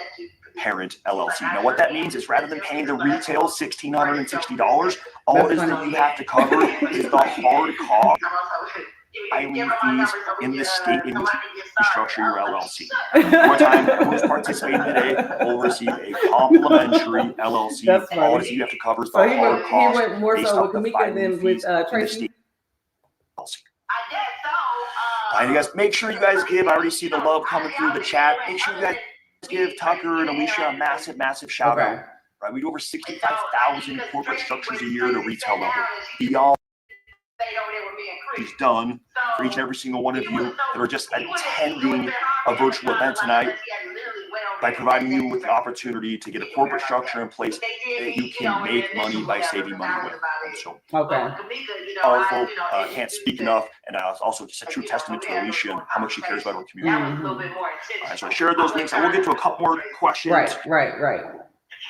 Speaker 12: parent LLC. Now, what that means is rather than paying the retail $1,660, all it is that you have to cover is the hard cost filing fees in the state in which you structure your LLC. One more time, everyone who's participating today will receive a complimentary LLC. All it is you have to cover is the hard cost.
Speaker 13: He went more so with Kamika than with Tracy.
Speaker 12: You guys, make sure you guys give. I already see the love coming through the chat. Make sure you guys give Tucker and Alicia a massive shout out. Right, we do over 65,000 corporate structures a year at a retail level. Beyond is done for each and every single one of you that are just attending a virtual event tonight by providing you with the opportunity to get a corporate structure in place that you can make money by saving money with. So powerful, can't speak enough, and also just a true testament to Alicia and how much she cares about her community. All right, so I shared those links. I will get to a couple more questions.
Speaker 13: Right.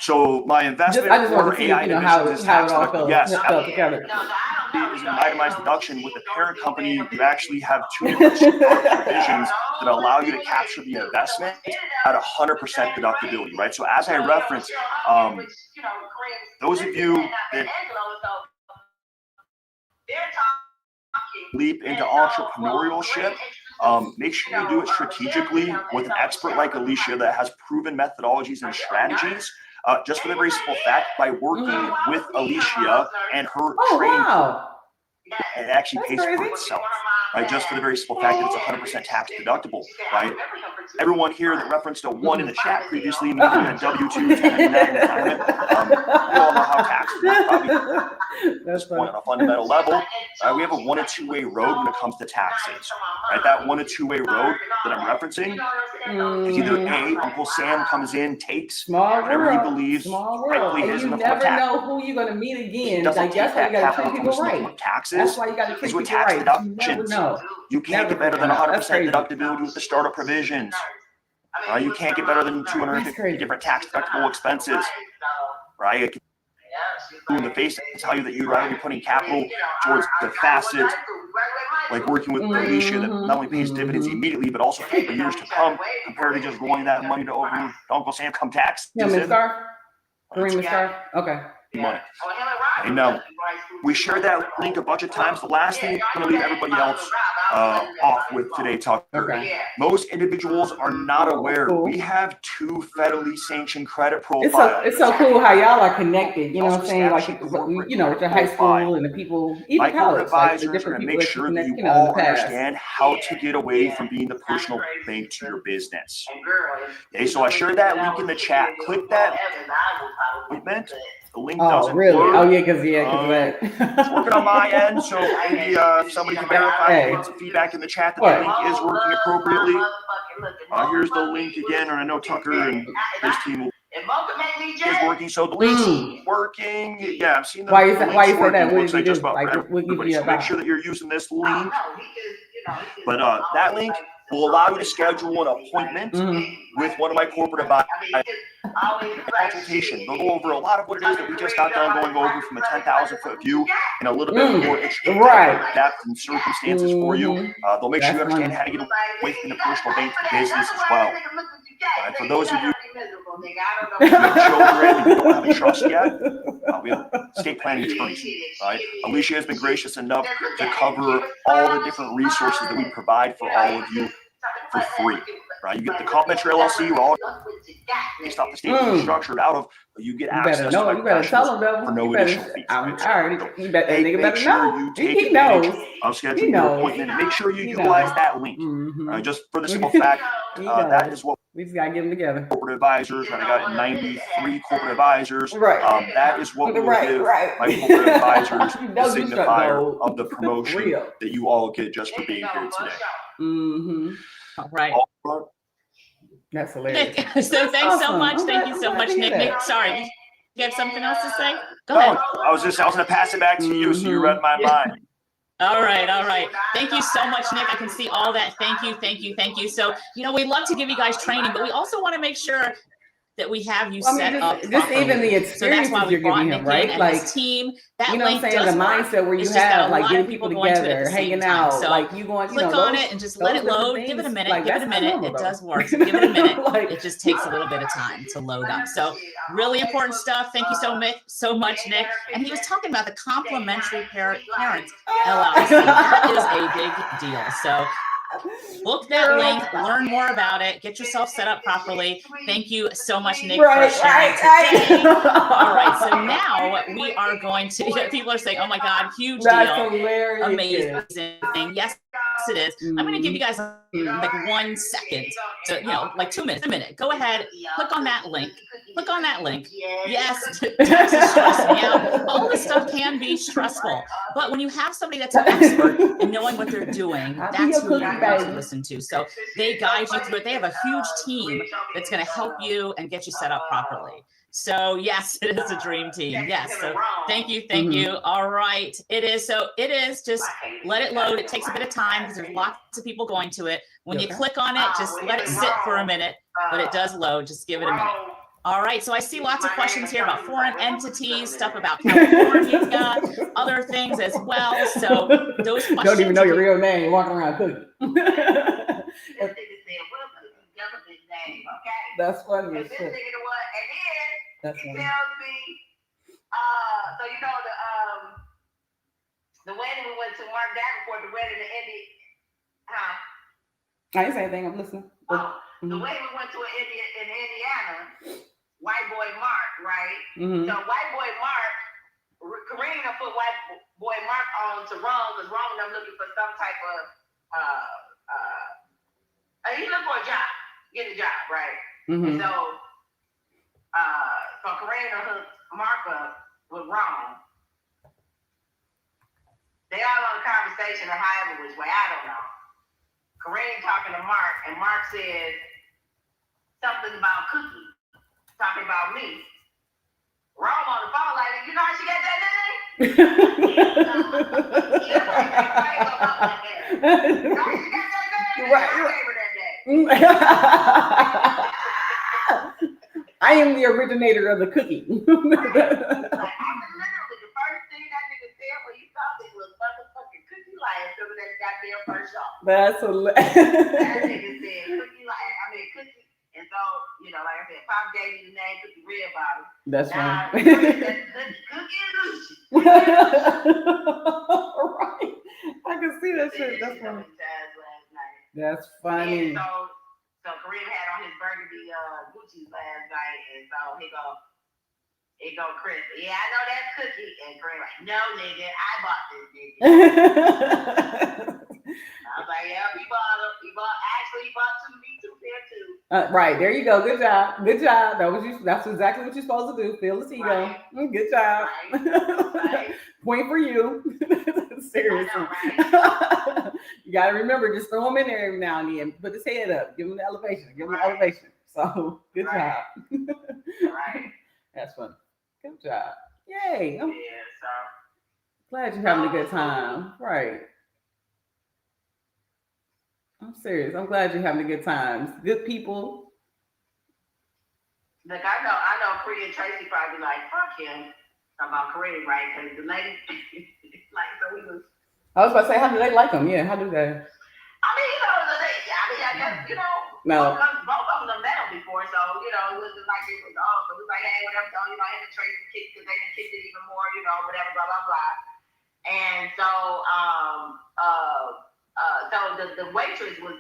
Speaker 12: So my investment
Speaker 13: I just want
Speaker 12: for
Speaker 13: to see,
Speaker 12: AI
Speaker 13: how it all felt.
Speaker 12: Yes,
Speaker 13: together.
Speaker 12: Is an itemized deduction with the parent company. You actually have two different provisions that allow you to capture the investment at 100% deductibility, right? So as I referenced, those of you that leap into entrepreneurship, make sure you do it strategically with an expert like Alicia that has proven methodologies and strategies. Just for the very simple fact, by working with Alicia and her training, it actually pays for itself, right? Just for the very simple fact that it's 100% tax deductible, right? Everyone here that referenced a 1 in the chat previously, maybe a W-2, 1099, we all know how tax probably at this point on a fundamental level. We have a 1 and 2-way road when it comes to taxes, right? That 1 and 2-way road that I'm referencing It's either A, Uncle Sam comes in, takes
Speaker 13: small
Speaker 12: whatever
Speaker 13: world,
Speaker 12: he believes
Speaker 13: small world,
Speaker 12: rightfully
Speaker 13: and
Speaker 12: his
Speaker 13: you
Speaker 12: in the form of
Speaker 13: never
Speaker 12: tax.
Speaker 13: know who you're gonna meet again.
Speaker 12: Doesn't
Speaker 13: Like
Speaker 12: take
Speaker 13: that's why
Speaker 12: that
Speaker 13: you gotta
Speaker 12: capital
Speaker 13: treat
Speaker 12: from
Speaker 13: people
Speaker 12: the form
Speaker 13: right.
Speaker 12: of taxes.
Speaker 13: That's why you gotta treat
Speaker 12: Because with
Speaker 13: people
Speaker 12: tax
Speaker 13: right. You never
Speaker 12: deductions,
Speaker 13: know.
Speaker 12: you can't get better than 100% deductibility with the startup provisions. You can't get better than 250 different tax deductible expenses. Right? It can in the face and tell you that you'd rather be putting capital towards the facet, like working with Alicia, that not only pays dividends immediately, but also for years to come, compared to just rolling that money to over Uncle Sam come tax.
Speaker 13: Yeah, Miss Scarf. Kareem Scarf. Okay.
Speaker 12: Money. And we shared that link a bunch of times. The last thing I'm going to leave everybody else off with today, Tucker.
Speaker 13: Okay.
Speaker 12: Most individuals are not aware we have 2 federally sanctioned credit profiles.
Speaker 13: It's so cool how y'all are connected. You know what I'm saying? Like you know, with your high school and the people, even college, like the different people that you connect. You know, in the past.
Speaker 12: Understand how to get away from being the personal bank to your business. Okay, so I shared that link in the chat. Click that appointment. The link doesn't
Speaker 13: really?
Speaker 12: work.
Speaker 13: Oh, yeah, because that.
Speaker 12: It's working on my end, so maybe somebody can verify, get some feedback in the chat that the link is working appropriately. Here's the link again, and I know Tucker and his team is working, so the link's working. Yeah, I'm seeing the
Speaker 13: Why you
Speaker 12: link's
Speaker 13: say
Speaker 12: working.
Speaker 13: that? What
Speaker 12: Looks
Speaker 13: did
Speaker 12: like
Speaker 13: you
Speaker 12: just
Speaker 13: do?
Speaker 12: about
Speaker 13: Like,
Speaker 12: for everybody. So make sure that you're using this link. But that link will allow you to schedule an appointment with one of my corporate advisors. Consultation. They'll go over a lot of what it is that we just got done going over from a 10,000-foot view and a little bit more extreme depth and circumstances for you. They'll make sure you understand how to get away from the personal bank business as well. For those of you who have children and you don't have a trust yet, we have estate planning attorneys. Alicia has been gracious enough to cover all the different resources that we provide for all of you for free. You get the complimentary LLC, where all based off the state you're structured out of, but you get access to my professionals for no additional fees.
Speaker 13: You better
Speaker 12: make sure you take advantage of scheduling your appointment and make sure you utilize that link. Just for the simple fact, that is what
Speaker 13: we just gotta get them together.
Speaker 12: Corporate advisors, I got 93 corporate advisors. That is what we will give my corporate advisors the signifier of the promotion that you all get just for being here today.
Speaker 2: All right.
Speaker 13: That's hilarious.
Speaker 2: So thanks so much. Thank you so much, Nick. Nick, sorry. You have something else to say? Go ahead.
Speaker 12: I was going to pass it back to you, so you read my mind.
Speaker 2: All right. Thank you so much, Nick. I can see all that. Thank you. So, we love to give you guys training, but we also want to make sure that we have you set up
Speaker 13: just even the experience you're giving him, right?
Speaker 2: Like his team. That
Speaker 13: you know what I'm saying? The mindset where you have like getting people together, hanging out,
Speaker 2: so
Speaker 13: like you going,
Speaker 2: click on it and just let it load. Give it a minute. It does work. So give it a minute. It just takes a little bit of time to load up. So really important stuff. Thank you so much, Nick. And he was talking about the complimentary parent LLC. That is a big deal. So book that link, learn more about it, get yourself set up properly. Thank you so much, Nick, for sharing today. All right, so now we are going to, people are saying, oh my God, huge deal, amazing thing. Yes, it is. I'm going to give you guys like 1 second to, like 2 minutes, a minute. Go ahead, click on that link. Yes, taxes stress me out. All this stuff can be stressful, but when you have somebody that's an expert and knowing what they're doing, that's who you want to listen to. So they guide you through it. They have a huge team that's going to help you and get you set up properly. So yes, it is a dream team. Yes. So thank you. All right. It is. So it is. Just let it load. It takes a bit of time because there's lots of people going to it. When you click on it, just let it sit for a minute, but it does load. Just give it a minute. All right, so I see lots of questions here about foreign entities, stuff about California, other things as well. So those questions.
Speaker 13: Don't even know your real name, walking around cooking. That's funny as shit. That's funny.
Speaker 11: So the wedding we went to Mark Davenport, the wedding in India,
Speaker 13: I didn't say anything. I'm listening.
Speaker 11: The wedding we went to in Indiana. White boy Mark, right? So white boy Mark, Karina put white boy Mark on to Ron because Ron was looking for some type of he looked for a job, get a job, right? And so Karina hooked Mark up with Ron. They all on a conversation or however which way, I don't know. Karina talking to Mark, and Mark said, something about Cookie, talking about me. Rome on the phone, like, you know how she got that name?
Speaker 13: I am the originator of the cookie.
Speaker 11: Like, I literally, the first thing that nigga said when you saw me was motherfucking Cookie Lion coming that goddamn first show.
Speaker 13: That's
Speaker 11: That nigga said Cookie Lion, Cookie. And so, you know, like I said, Pop gave me the name Cookie Red Bottom.
Speaker 13: That's
Speaker 11: now,
Speaker 13: right.
Speaker 11: Cookie Lucy.
Speaker 13: Right. I can see that shit. That's funny. That's funny.
Speaker 11: And so Kareem had on his burgundy Gucci's last night, and so he go Chris. Yeah, I know that's Cookie. And Kareem like, no, nigga, I bought this nigga. I was like, yeah, he bought two, me too, there too.
Speaker 13: Right, there you go. Good job. Good job. That's exactly what you're supposed to do. Feel the ego. Right. Good job. Right. Point for you. Seriously. Know, right? You got to remember, just throw him in there every now and then. Put his head up. Give him the elevation. So, good job.
Speaker 11: Right.
Speaker 13: That's fun. Good job. Yay. I'm glad you're
Speaker 11: so
Speaker 13: having a good time. Right. I'm serious. I'm glad you're having a good time. Good people.
Speaker 11: Look, I know Cree and Tracy probably like, fuck him. About Kareem, right? Because the lady, like, so we was.
Speaker 13: I was about to say, how do they like him? Yeah, how do they?
Speaker 11: I guess,
Speaker 13: No.
Speaker 11: Both of them met him before, so, it wasn't like it was, so we was like, hey, whatever, so, him and Tracy kicked, because they kicked it even more, whatever, blah, blah, blah. And so, the waitress was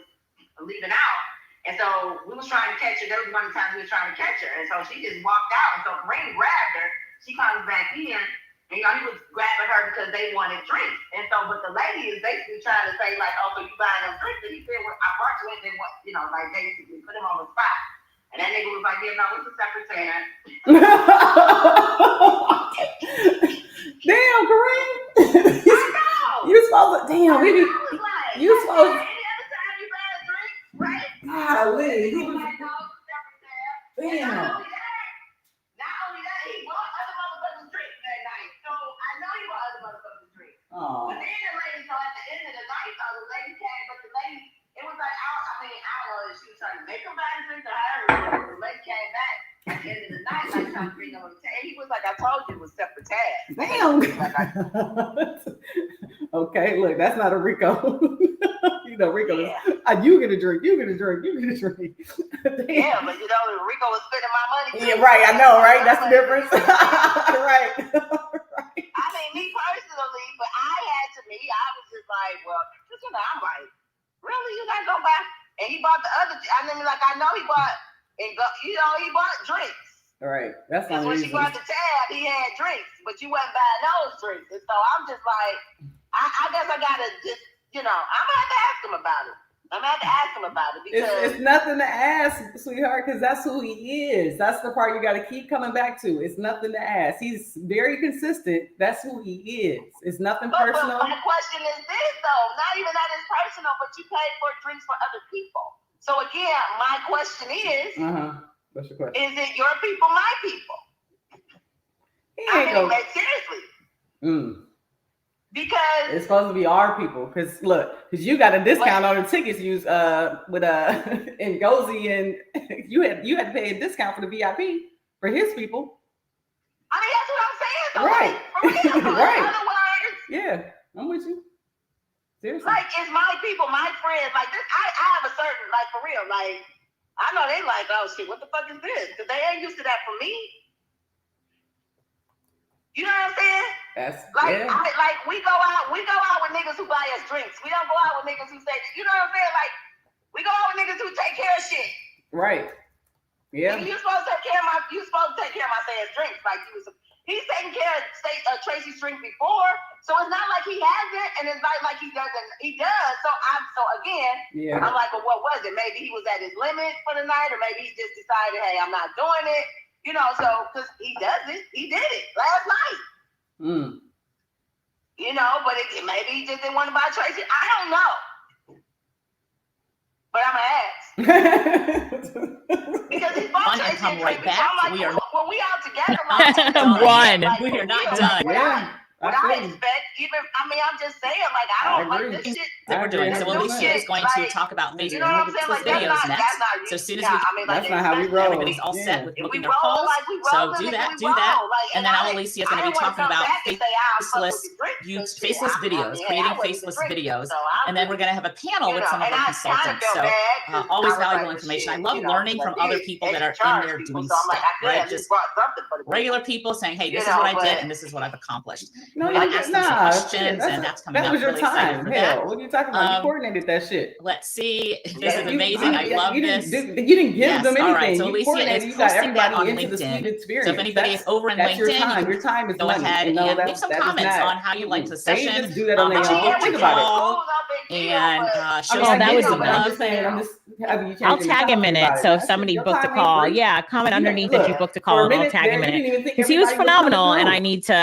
Speaker 11: leaving out, and so we was trying to catch her. There was one of the times we was trying to catch her, and so she just walked out, and so Kareem grabbed her. She comes back in, and he was grabbing her because they wanted drinks. And so, but the lady is basically trying to say, like, oh, so you buying them drinks? And he said, well, I brought you in, they want, like, basically put him on the spot. And that nigga was like, yeah, no, it's a separate tab.
Speaker 13: Damn, Kareem.
Speaker 11: I know.
Speaker 13: You supposed to, damn, we be, you supposed to.
Speaker 11: Any other time you buy a drink, right?
Speaker 13: Golly.
Speaker 11: He was like, no, it's a separate tab.
Speaker 13: Damn.
Speaker 11: Not only that, he bought other motherfuckers drinks that night. So I know he bought other motherfuckers drinks.
Speaker 13: Oh.
Speaker 11: But then the lady, so at the end of the night, the lady came, but the lady, it was like, I don't know if she was trying to make him buy the drinks or however, the lady came back at the end of the night, like trying to bring him on the tab. He was like, I told you it was separate tabs.
Speaker 13: Damn. Okay, look, that's not a Rico. Rico is, you get a drink, you get a drink, you get a drink.
Speaker 11: Yeah, but Rico was spending my money too.
Speaker 13: Yeah, right, I know, right? That's the difference. Right.
Speaker 11: I mean, me personally, but I was just like, well, I'm like, really? You gotta go back? And he bought the other, I know he bought, he bought drinks.
Speaker 13: Right. That's not
Speaker 11: when she bought the tab, he had drinks, but you wasn't buying those drinks. And so I'm just like, I guess I gotta just, I'm gonna have to ask him about it. Because
Speaker 13: it's nothing to ask, sweetheart, because that's who he is. That's the part you got to keep coming back to. It's nothing to ask. He's very consistent. That's who he is. It's nothing personal.
Speaker 11: But my question is this, though. Not even that it's personal, but you pay for drinks for other people. So again, my question is,
Speaker 13: what's your question?
Speaker 11: Is it your people, my people? Seriously. Because
Speaker 13: it's supposed to be our people. Because you got a discount on the tickets used with Ngozi, and you had to pay a discount for the VIP for his people.
Speaker 11: That's what I'm saying. So
Speaker 13: right. Right.
Speaker 11: Otherwise,
Speaker 13: yeah, I'm with you. Seriously.
Speaker 11: Like, it's my people, my friends. Like this, I have a certain, like, for real. Like, I know they like, oh shit, what the fuck is this? Because they ain't used to that from me. You know what I'm saying?
Speaker 13: That's
Speaker 11: like we go out with niggas who buy us drinks. We don't go out with niggas who say, you know what I'm saying? Like, we go out with niggas who take care of shit.
Speaker 13: Right. Yeah.
Speaker 11: You're supposed to take care of my saying drinks. Like he's taking care of Tracy's drink before, so it's not like he hasn't, and it's not like he doesn't. He does. So again, I'm like, well, what was it? Maybe he was at his limit for the night, or maybe he just decided, hey, I'm not doing it. So because he does it, he did it last night. But maybe he just didn't want to buy Tracy. I don't know. But I'm gonna ask.
Speaker 2: on and come right back. We are
Speaker 11: when we all together,
Speaker 2: one.
Speaker 5: We are not done.
Speaker 6: Yeah.
Speaker 11: What I expect, I'm just saying, like, I don't like this shit
Speaker 5: That we're doing. So Alicia is going to talk about Facebook.
Speaker 11: You know what I'm saying? Like, that's
Speaker 5: videos
Speaker 11: not,
Speaker 5: next.
Speaker 11: that's not,
Speaker 5: So as soon as
Speaker 6: that's not how we roll.
Speaker 5: everybody's all set with booking their calls. So do that. And then now Alicia is going to be talking about faceless videos, creating faceless videos. And then we're going to have a panel with some of our consultants. So always valuable information. I love learning from other people that are in there doing stuff, right? Just regular people saying, hey, this is what I did and this is what I've accomplished.
Speaker 13: No,
Speaker 5: We're going to ask them some questions, and that's coming
Speaker 13: that
Speaker 5: up.
Speaker 13: was your
Speaker 5: Really excited
Speaker 13: time.
Speaker 5: for
Speaker 13: Hell,
Speaker 5: that.
Speaker 13: what are you talking about? You coordinated that shit.
Speaker 5: Let's see. This is amazing. I love this.
Speaker 13: You didn't give them anything.
Speaker 5: All right. So
Speaker 13: you
Speaker 5: Alicia
Speaker 13: coordinated.
Speaker 5: is
Speaker 13: You got
Speaker 5: posting that on
Speaker 13: everybody into the sweet
Speaker 5: LinkedIn.
Speaker 13: experience.
Speaker 5: So if anybody is over in
Speaker 13: that's
Speaker 5: LinkedIn,
Speaker 13: your time is
Speaker 5: go
Speaker 13: money.
Speaker 5: ahead
Speaker 13: You know,
Speaker 5: and leave some comments on how you liked the
Speaker 13: They
Speaker 5: session.
Speaker 13: just do that on their
Speaker 5: What you
Speaker 13: own.
Speaker 5: booked
Speaker 13: Think
Speaker 5: to
Speaker 13: about
Speaker 5: call, and show
Speaker 2: Oh, that would be
Speaker 13: I'm
Speaker 2: nice.
Speaker 13: just saying, I'm just having you change
Speaker 2: I'll
Speaker 13: your
Speaker 2: tag him in
Speaker 13: mentality
Speaker 2: it.
Speaker 13: about
Speaker 2: So if
Speaker 13: That's
Speaker 2: somebody
Speaker 13: your
Speaker 2: booked a
Speaker 13: time ain't
Speaker 2: call,
Speaker 13: free.
Speaker 2: yeah, comment underneath that you
Speaker 13: Look,
Speaker 2: booked a
Speaker 13: for
Speaker 2: call,
Speaker 13: a
Speaker 2: and I'll
Speaker 13: minute
Speaker 2: tag
Speaker 13: there,
Speaker 2: him in
Speaker 13: you
Speaker 2: it
Speaker 13: didn't even think
Speaker 2: because he was
Speaker 13: everybody was coming
Speaker 2: phenomenal, and
Speaker 13: through.
Speaker 2: I need
Speaker 13: So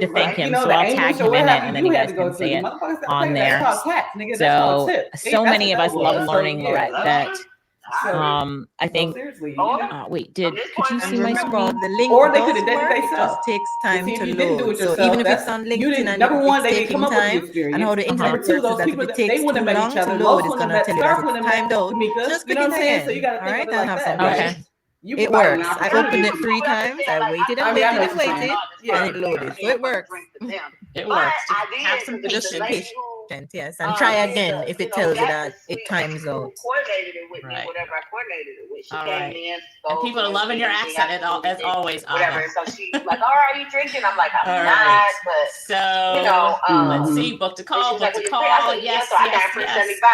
Speaker 2: to thank him. So
Speaker 13: the
Speaker 2: I'll
Speaker 13: Amos
Speaker 2: tag
Speaker 13: or
Speaker 2: him
Speaker 13: what
Speaker 2: in it,
Speaker 13: have
Speaker 2: and
Speaker 13: you,
Speaker 2: then
Speaker 13: you
Speaker 2: you
Speaker 13: had
Speaker 2: guys
Speaker 13: to go
Speaker 2: can
Speaker 13: to.
Speaker 2: say
Speaker 13: The
Speaker 2: it
Speaker 13: motherfuckers gotta
Speaker 2: on
Speaker 13: pay that.
Speaker 2: there.
Speaker 13: That's called tax, nigga. That's
Speaker 2: So
Speaker 13: called tip.
Speaker 2: so many of us love
Speaker 13: So,
Speaker 2: learning,
Speaker 13: yeah,
Speaker 2: Lorette, that
Speaker 13: so
Speaker 2: I think.
Speaker 13: seriously,
Speaker 2: Wait, could you see my
Speaker 3: Remember,
Speaker 2: screen?
Speaker 3: the link
Speaker 13: or they could
Speaker 3: does
Speaker 13: have did it
Speaker 3: work. It
Speaker 13: themselves.
Speaker 3: just takes time
Speaker 13: See, if
Speaker 3: to
Speaker 13: you didn't do
Speaker 3: load.
Speaker 13: it
Speaker 3: So
Speaker 13: yourself,
Speaker 3: even if
Speaker 13: that's
Speaker 3: it's on
Speaker 13: you
Speaker 3: LinkedIn
Speaker 13: didn't.
Speaker 3: and
Speaker 13: Number one,
Speaker 3: it's
Speaker 13: they didn't
Speaker 3: taking
Speaker 13: come up with the
Speaker 3: time,
Speaker 13: experience.
Speaker 3: and how the
Speaker 13: Number
Speaker 3: internet
Speaker 13: two,
Speaker 3: works is
Speaker 13: those
Speaker 3: that if
Speaker 13: people
Speaker 3: it
Speaker 13: they
Speaker 3: takes too
Speaker 13: wouldn't have met
Speaker 3: long
Speaker 13: each
Speaker 3: to
Speaker 13: other.
Speaker 3: load,
Speaker 13: Most
Speaker 3: it's
Speaker 13: of them
Speaker 3: gonna
Speaker 13: met
Speaker 3: tell you
Speaker 13: Stark
Speaker 3: that
Speaker 13: wouldn't
Speaker 3: it's
Speaker 13: have
Speaker 3: timed
Speaker 13: met
Speaker 3: out.
Speaker 13: Tamika.
Speaker 3: Just
Speaker 13: You
Speaker 3: click
Speaker 13: know
Speaker 3: it
Speaker 13: what I'm saying?
Speaker 3: again.
Speaker 13: So you got to
Speaker 3: All
Speaker 13: think
Speaker 3: right,
Speaker 13: of it
Speaker 3: I'll
Speaker 13: like
Speaker 3: have
Speaker 13: that.
Speaker 3: some
Speaker 13: Right?
Speaker 2: Okay.
Speaker 13: You
Speaker 3: It
Speaker 13: provide an
Speaker 3: works. I
Speaker 13: opportunity.
Speaker 3: opened it 3 times. I waited and
Speaker 13: I mean, I know
Speaker 3: waited and
Speaker 13: what you're saying.
Speaker 3: waited, and it loaded. So it works.
Speaker 5: It works. Just have some
Speaker 3: So just be
Speaker 5: patience.
Speaker 3: patient, yes, and try again if it tells you that it times out.
Speaker 11: Coordinated it with me,
Speaker 5: Right.
Speaker 11: whatever I coordinated it with. She
Speaker 5: All
Speaker 11: came
Speaker 5: right.
Speaker 11: in.
Speaker 5: And people are loving your accent as always.
Speaker 11: Whatever.
Speaker 5: Anna.
Speaker 11: So she's like, "All right, you drinking?" I'm like, "I'm
Speaker 5: All
Speaker 11: not,"
Speaker 5: right.
Speaker 11: but
Speaker 5: So
Speaker 11: you know,
Speaker 5: let's see. Booked a call.
Speaker 11: she's like,
Speaker 5: Booked a
Speaker 11: "Well, you're free." I
Speaker 5: call.
Speaker 11: said,
Speaker 5: Yes.
Speaker 11: so I got
Speaker 5: Yes.
Speaker 11: free
Speaker 5: Yes.
Speaker 11: 75.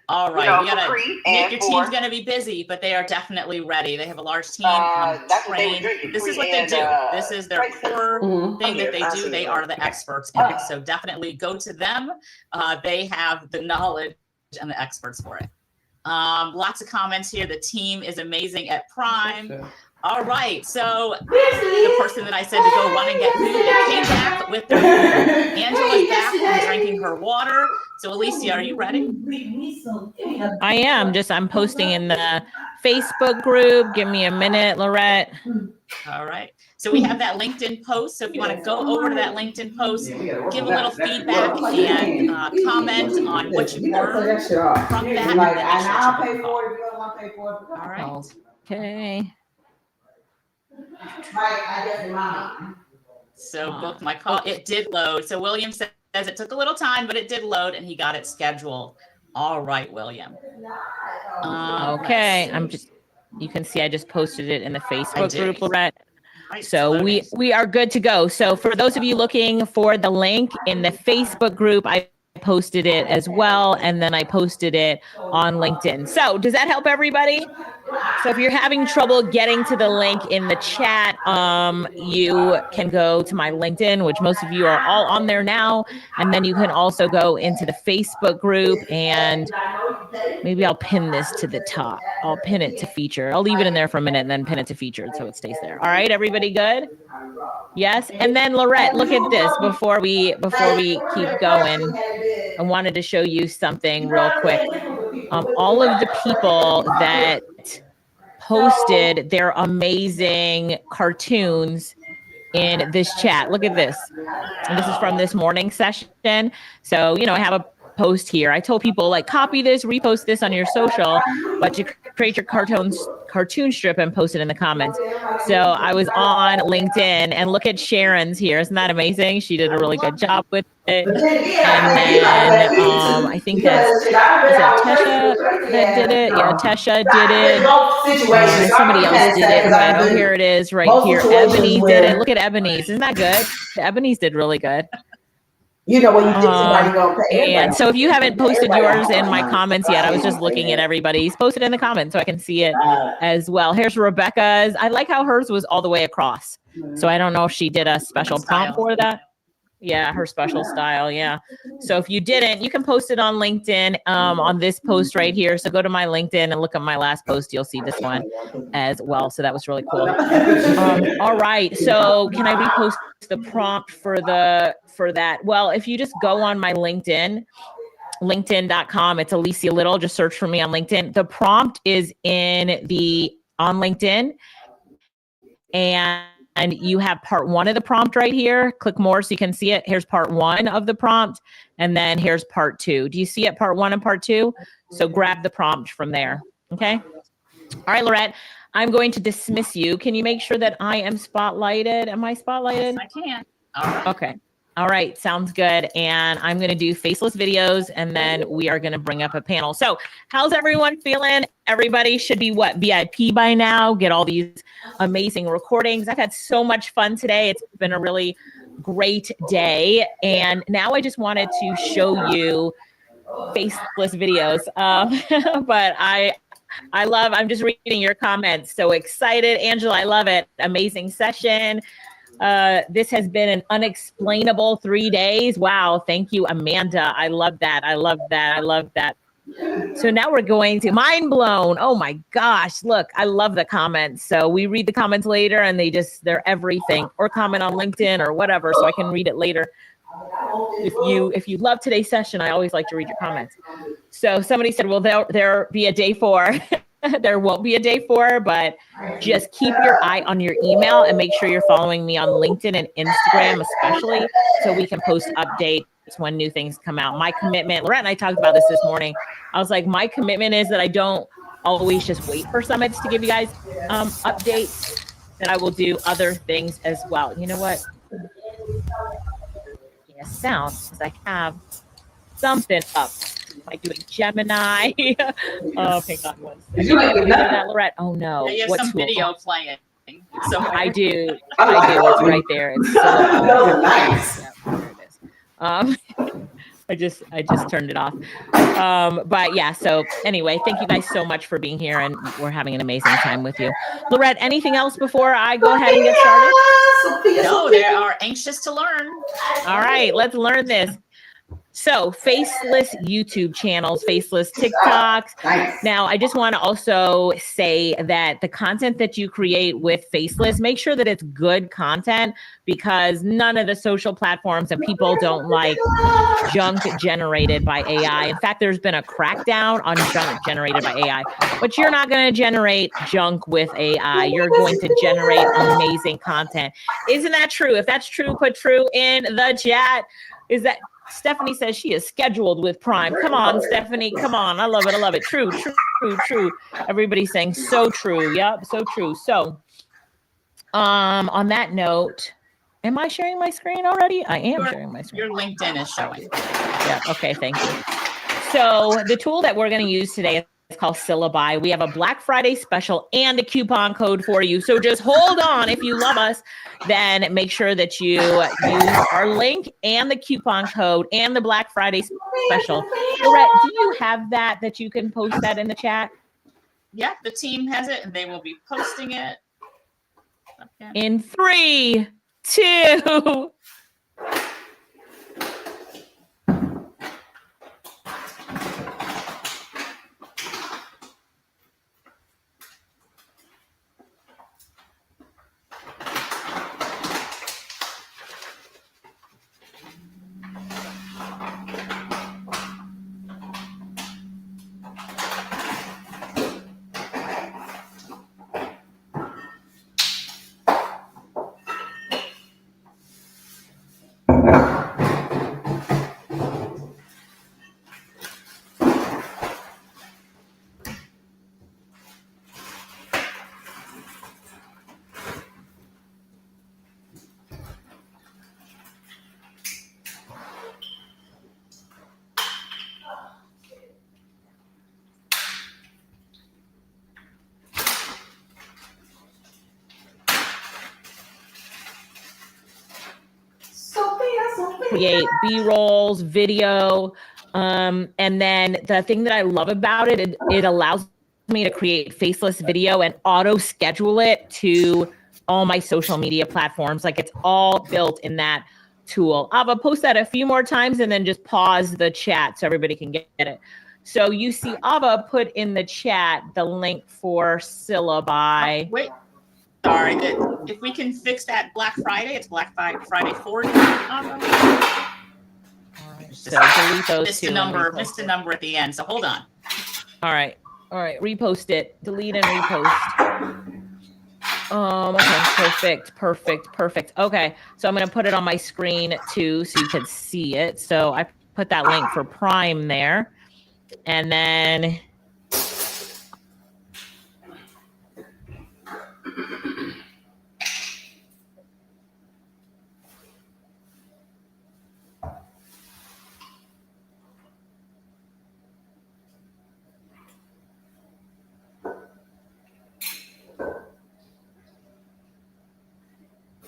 Speaker 5: All right.
Speaker 11: You know,
Speaker 5: We gotta.
Speaker 11: for free
Speaker 5: Nick,
Speaker 11: and
Speaker 5: your
Speaker 11: for
Speaker 5: team's gonna be busy, but they are definitely ready. They have a large team
Speaker 11: that's what they were
Speaker 5: trained.
Speaker 11: drinking.
Speaker 5: This is
Speaker 11: free
Speaker 5: what they
Speaker 11: and,
Speaker 5: do. This is their
Speaker 11: Tracy.
Speaker 5: core thing that they
Speaker 11: I
Speaker 5: do.
Speaker 11: see
Speaker 5: They
Speaker 11: you.
Speaker 5: are the experts in it. So definitely go to them. They have the knowledge and the experts for it. Lots of comments here. The team is amazing at Prime. All right. So the person that I said to go run and get food, they came back with their food. Angela's back from drinking her water. So Alicia, are you ready?
Speaker 2: I am. I'm posting in the Facebook group. Give me a minute, Lorette.
Speaker 5: All right. So we have that LinkedIn post. So if you want to go over to that LinkedIn post, give a little feedback and comment on what you learned from that. And then I'll pay for it. All right.
Speaker 2: Okay.
Speaker 5: So book my call. It did load. So William says it took a little time, but it did load and he got it scheduled. All right, William.
Speaker 2: Okay. You can see I just posted it in the Facebook group, Lorette.
Speaker 5: Right,
Speaker 2: So we are good to go. So for those of you looking for the link in the Facebook group, I posted it as well. And then I posted it on LinkedIn. So does that help everybody? So if you're having trouble getting to the link in the chat, you can go to my LinkedIn, which most of you are all on there now. And then you can also go into the Facebook group, and maybe I'll pin this to the top. I'll pin it to featured. I'll leave it in there for a minute and then pin it to featured so it stays there. All right, everybody good? Yes. And then Lorette, look at this before we keep going. I wanted to show you something real quick. All of the people that posted their amazing cartoons in this chat. Look at this. And this is from this morning session. So, I have a post here. I told people, like, copy this, repost this on your social, but you create your cartoon strip and post it in the comments. So I was on LinkedIn, and look at Sharon's here. Isn't that amazing? She did a really good job with it. And then I think is that Tesha that did it? Yeah, Tesha did it. Somebody else did it. But oh, here it is right here. Ebony did it. Look at Ebony's. Isn't that good? Ebony's did really good.
Speaker 14: You know, when you think somebody gonna pay.
Speaker 2: And so if you haven't posted yours in my comments yet, I was just looking at everybody's. Post it in the comments so I can see it as well. Here's Rebecca's. I like how hers was all the way across. So I don't know if she did a special prompt for that. Yeah, her special style. Yeah. So if you didn't, you can post it on LinkedIn on this post right here. So go to my LinkedIn and look at my last post. You'll see this one as well. So that was really cool. All right. So can I repost the prompt for that? Well, if you just go on my LinkedIn, linkedin.com, it's Alicia Lyttle. Just search for me on LinkedIn. The prompt is on LinkedIn. and you have part 1 of the prompt right here. Click more so you can see it. Here's part 1 of the prompt, and then here's part 2. Do you see it, part 1 and part 2? So grab the prompt from there, okay? All right, Lorette, I'm going to dismiss you. Can you make sure that I am spotlighted? Am I spotlighted?
Speaker 15: Yes, I can. All right.
Speaker 2: Okay. All right, sounds good. And I'm going to do faceless videos, and then we are going to bring up a panel. So how's everyone feeling? Everybody should be VIP by now, get all these amazing recordings. I've had so much fun today. It's been a really great day. And now I just wanted to show you faceless videos. But I'm just reading your comments. So excited. Angela, I love it. Amazing session. This has been an unexplainable 3 days. Wow. Thank you, Amanda. I love that. I love that. I love that. So now we're going to mind blown. Oh my gosh. Look, I love the comments. So we read the comments later and they're everything, or comment on LinkedIn or whatever. So I can read it later. If you love today's session, I always like to read your comments. So somebody said, well, there be a day 4. There won't be a day 4, but just keep your eye on your email and make sure you're following me on LinkedIn and Instagram, especially, so we can post updates when new things come out. My commitment, Lorette and I talked about this morning. I was like, my commitment is that I don't always just wait for summits to give you guys updates, that I will do other things as well. You know what? Yeah, sound, because I have something up. Am I doing Gemini? Oh, hang on one second. That, Lorette? Oh no.
Speaker 15: Yeah, you have
Speaker 2: What
Speaker 15: some
Speaker 2: tool?
Speaker 15: video playing. So
Speaker 2: I do. It's right there. It's so
Speaker 14: nice.
Speaker 2: Yeah, there it is. I just turned it off. But yeah, so anyway, thank you guys so much for being here, and we're having an amazing time with you. Lorette, anything else before I go ahead and get started?
Speaker 15: No, they are anxious to learn.
Speaker 2: All right, let's learn this. So faceless YouTube channels, faceless TikToks. Now, I just want to also say that the content that you create with faceless, make sure that it's good content, because none of the social platforms and people don't like junk generated by AI. In fact, there's been a crackdown on junk generated by AI, but you're not going to generate junk with AI. You're going to generate amazing content. Isn't that true? If that's true, put true in the chat. Is that Stephanie says she is scheduled with Prime. Come on, Stephanie. Come on. I love it. I love it. True, true, true, true. Everybody's saying so true. Yep, so true. So, on that note, am I sharing my screen already? I am sharing my screen.
Speaker 15: Your LinkedIn is showing.
Speaker 2: Yeah. Okay. Thank you. So the tool that we're going to use today is called Syllabi. We have a Black Friday special and a coupon code for you. So just hold on. If you love us, then make sure that you use our link and the coupon code and the Black Friday special. Lorette, do you have that you can post that in the chat?
Speaker 15: Yeah, the team has it, and they will be posting it. Okay.
Speaker 2: In 3, 2. Create B-rolls, video, and then the thing that I love about it allows me to create faceless video and auto schedule it to all my social media platforms. Like, it's all built in that tool. I'll post that a few more times and then just pause the chat so everybody can get it. So you see Ava put in the chat the link for Syllabi.
Speaker 15: Wait. Sorry, if we can fix that Black Friday, it's Black Friday 40.
Speaker 2: So delete those
Speaker 15: Missed
Speaker 2: two.
Speaker 15: Missed a number at the end. So hold on.
Speaker 2: All right. Repost it. Delete and repost. Okay, perfect. Okay, so I'm going to put it on my screen too so you can see it. So I put that link for Prime there. And then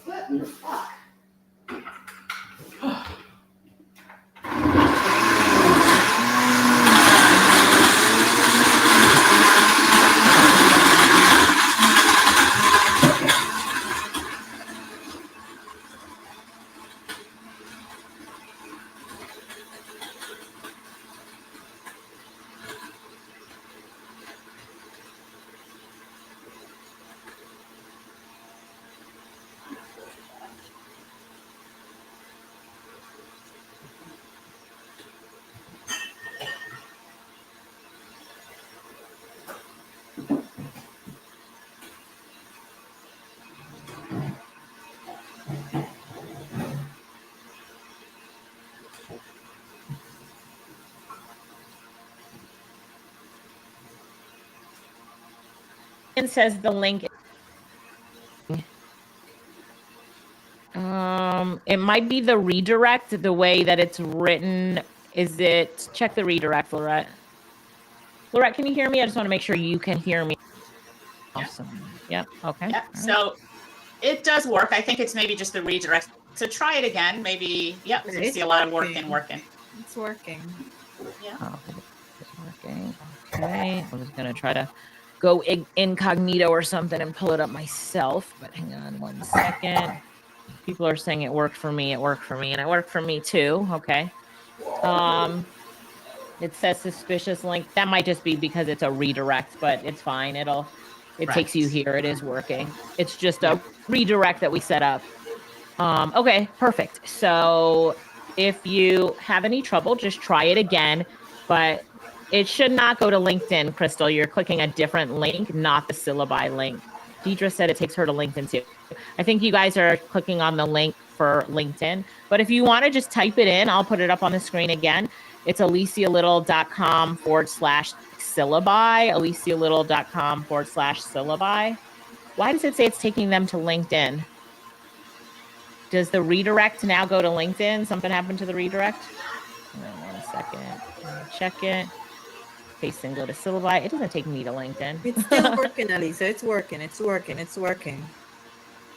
Speaker 14: What in the fuck?
Speaker 2: it says the link. It might be the redirect, the way that it's written. Is it? Check the redirect, Lorette. Lorette, can you hear me? I just want to make sure you can hear me. Awesome. Yep. Okay.
Speaker 15: Yep. So it does work. I think it's maybe just the redirect. So try it again. Maybe. Yep. So you see a lot of working.
Speaker 3: It's working.
Speaker 15: Yeah.
Speaker 2: Oh, it's working. Okay. I'm just gonna try to go incognito or something and pull it up myself. But hang on 1 second. People are saying it worked for me. It worked for me, and it worked for me too. Okay. It says suspicious link. That might just be because it's a redirect, but it's fine. It takes you here. It is working. It's just a redirect that we set up. Okay, perfect. So if you have any trouble, just try it again. But it should not go to LinkedIn, Crystal. You're clicking a different link, not the syllabi link. Deidre said it takes her to LinkedIn too. I think you guys are clicking on the link for LinkedIn. But if you want to just type it in, I'll put it up on the screen again. It's alicialittle.com/syllabi, alicialittle.com/syllabi. Why does it say it's taking them to LinkedIn? Does the redirect now go to LinkedIn? Something happened to the redirect? Hold on 1 second. Check it. Paste and go to syllabi. It doesn't take me to LinkedIn.
Speaker 3: It's still working, Alicia. It's working.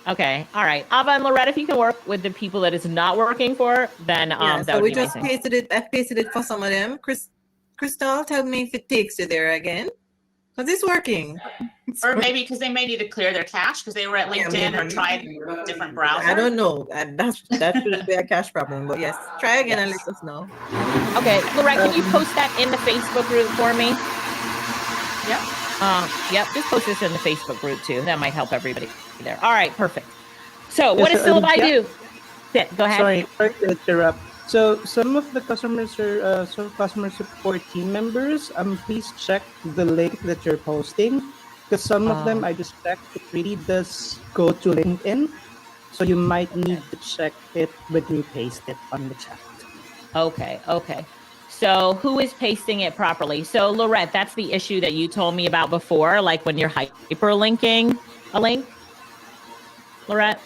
Speaker 2: Okay. All right. Ava and Loretta, if you can work with the people that it's not working for, then that
Speaker 3: so
Speaker 2: would
Speaker 3: we
Speaker 2: be
Speaker 3: just
Speaker 2: amazing.
Speaker 3: pasted it. I pasted it for some of them. Crystal, tell me if it takes you there again. Because it's working.
Speaker 15: Or maybe because they may need to clear their cache because they were at LinkedIn or tried different browsers.
Speaker 3: I don't know. That should be a cache problem. But yes, try again and let us know.
Speaker 2: Okay. Loretta, can you post that in the Facebook group for me?
Speaker 15: Yep.
Speaker 2: Yep. Just post this in the Facebook group too. That might help everybody there. All right. Perfect. So what does syllabi do? Go ahead.
Speaker 4: Sorry to interrupt. So some of the customer support team members, please check the link that you're posting, because some of them I just checked, it really does go to LinkedIn, so you might need to check it when you paste it on the chat.
Speaker 2: Okay. So who is pasting it properly? So Lorette, that's the issue that you told me about before, like when you're hyperlinking a link. Lorette?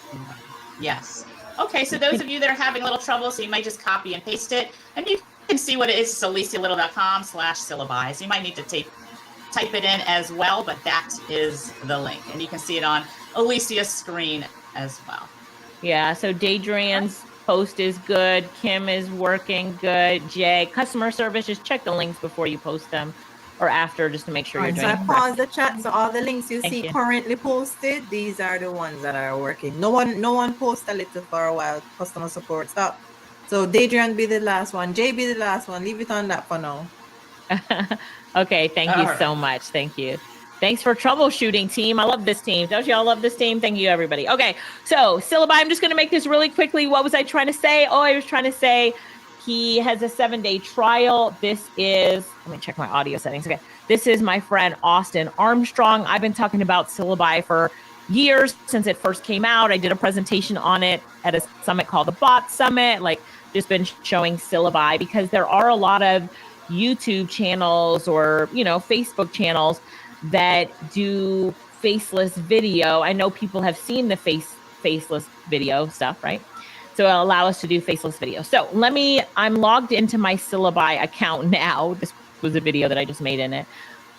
Speaker 15: Yes. Okay, so those of you that are having a little trouble, so you might just copy and paste it, and you can see what it is. It's alicialittle.com/syllabi. So you might need to type it in as well, but that is the link, and you can see it on Alicia's screen as well.
Speaker 2: Yeah. So Daydrian's post is good. Kim is working good. Jay, customer service, just check the links before you post them or after, just to make sure you're doing
Speaker 3: So I
Speaker 2: it
Speaker 3: pause the chat. So all the links you
Speaker 2: Thank
Speaker 3: see
Speaker 2: you.
Speaker 3: currently posted, these are the ones that are working. No one posts a little for a while. Customer support stop. So Daydrian be the last one. Jay be the last one. Leave it on that for now.
Speaker 2: Okay. Thank you so much. Thank you. Thanks for troubleshooting, team. I love this team. Don't y'all love this team? Thank you, everybody. Okay. So syllabi, I'm just going to make this really quickly. What was I trying to say? Oh, I was trying to say he has a 7-day trial. This is, let me check my audio settings. Okay. This is my friend, Austin Armstrong. I've been talking about syllabi for years since it first came out. I did a presentation on it at a summit called the Bot Summit, like just been showing syllabi, because there are a lot of YouTube channels or, you know, Facebook channels that do faceless video. I know people have seen the faceless video stuff, right? So it'll allow us to do faceless video. So I'm logged into my syllabi account now. This was a video that I just made in it.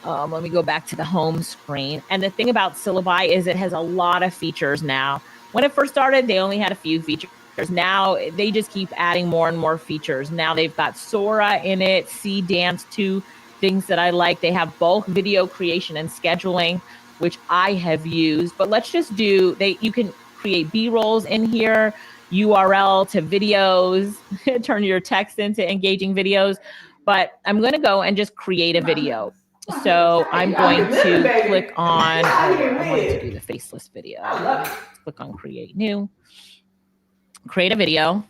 Speaker 2: Let me go back to the home screen. And the thing about syllabi is it has a lot of features now. When it first started, they only had a few features. Now they just keep adding more and more features. Now they've got Sora in it, C Dance 2, things that I like. They have bulk video creation and scheduling, which I have used. But let's just do, you can create B-rolls in here, URL to videos, turn your text into engaging videos. But I'm going to go and just create a video. So I'm going to click on, I wanted to do the faceless video. Click on create new, create a video.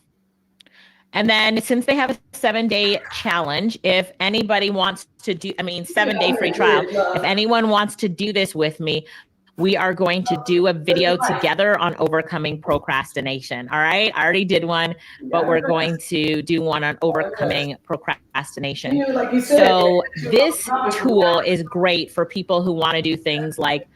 Speaker 2: And then since they have a 7-day challenge, if anybody wants to do, 7-day free trial, if anyone wants to do this with me, we are going to do a video together on overcoming procrastination. All right. I already did one, but we're going to do one on overcoming procrastination. So this tool is great for people who want to do things like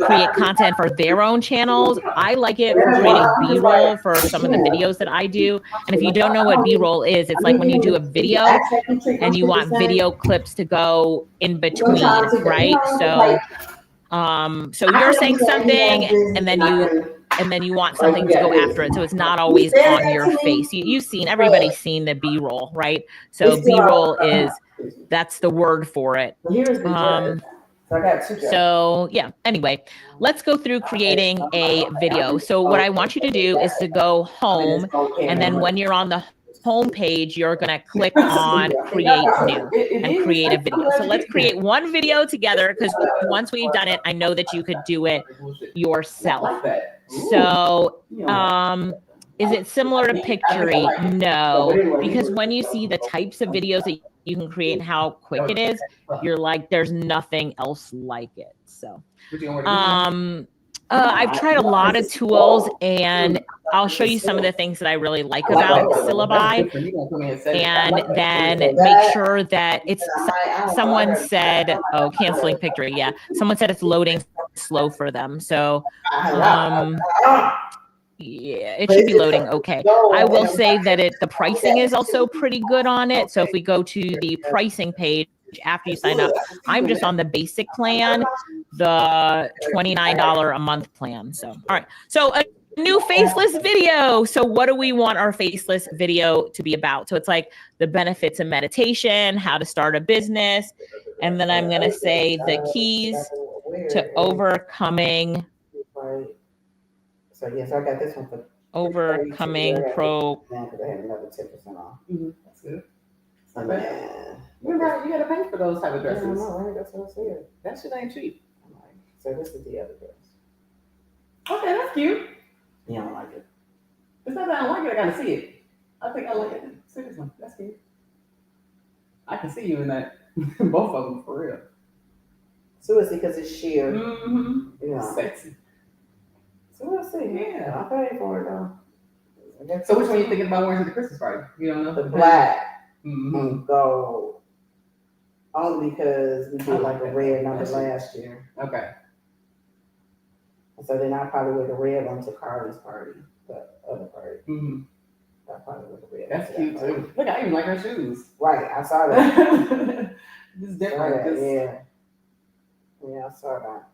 Speaker 2: create content for their own channels. I like it for creating B-roll for some of the videos that I do. And if you don't know what B-roll is, it's like when you do a video and you want video clips to go in between, right? So you're saying something and then you want something to go after it. So it's not always on your face. Everybody's seen the B-roll, right? So B-roll that's the word for it. So yeah, anyway, let's go through creating a video. So what I want you to do is to go home, and then when you're on the home page, you're going to click on create new and create a video. So let's create one video together, because once we've done it, I know that you could do it yourself. So is it similar to Pictory? No, because when you see the types of videos that you can create and how quick it is, you're like, there's nothing else like it. So I've tried a lot of tools, and I'll show you some of the things that I really like about syllabi, and then make sure that someone said, canceling Pictory. Yeah. Someone said it's loading slow for them. So, yeah, it should be loading okay. I will say that the pricing is also pretty good on it. So if we go to the pricing page after you sign up, I'm just on the basic plan, the $29 a month plan. So, all right. So a new faceless video. So what do we want our faceless video to be about? So it's like the benefits of meditation, how to start a business. And then I'm going to say the keys to overcoming.
Speaker 14: So yes, I got this one for
Speaker 2: overcoming pro.
Speaker 14: I have another 10% off.
Speaker 13: That's good.
Speaker 14: So, yeah.
Speaker 13: You gotta pay for those type of dresses.
Speaker 14: Yeah, no, that's what I said.
Speaker 13: That shit ain't cheap.
Speaker 14: So this is the other dress.
Speaker 13: Okay, that's cute.
Speaker 14: You don't like it?
Speaker 13: It's not that I don't like it, I gotta see it. I think I like it. See this one. That's cute. I can see you in that. Both of them, for real.
Speaker 14: So it's because it's sheer.
Speaker 13: Mm-hmm.
Speaker 14: Yeah.
Speaker 13: Sexy.
Speaker 14: So we'll see.
Speaker 13: Yeah.
Speaker 14: I'll pay for it though.
Speaker 13: So which one you thinking about wearing to the Christmas party? You don't know?
Speaker 14: The black
Speaker 13: and
Speaker 14: gold. Only because we did like a red number last year.
Speaker 13: Okay.
Speaker 14: So then I'll probably wear the red one to Carly's party, the other party.
Speaker 13: Mm-hmm.
Speaker 14: I'll probably wear the red.
Speaker 13: That's cute too. Look, I even like her shoes.
Speaker 14: Right, I saw that.
Speaker 13: This is different.
Speaker 14: Yeah. Yeah, I saw that.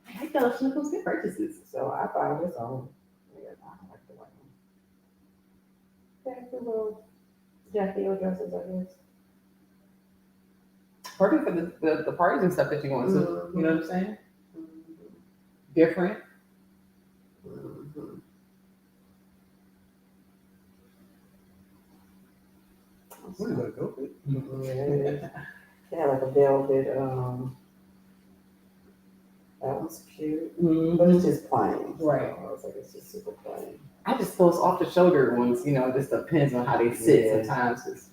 Speaker 13: I like those snipples, good purchases.
Speaker 14: So I found this on. Yeah, I like the white one. Yeah, the little Jackie O dresses, I guess.
Speaker 13: Perfect for the parties and stuff that you want to. You know what I'm saying? Different. What is that, velvet?
Speaker 14: Yeah, like a velvet. That one's cute, but it's just plain.
Speaker 13: Right.
Speaker 14: So I was like, it's just super plain.
Speaker 13: I just those off the shoulder ones, just depends on how they sit sometimes.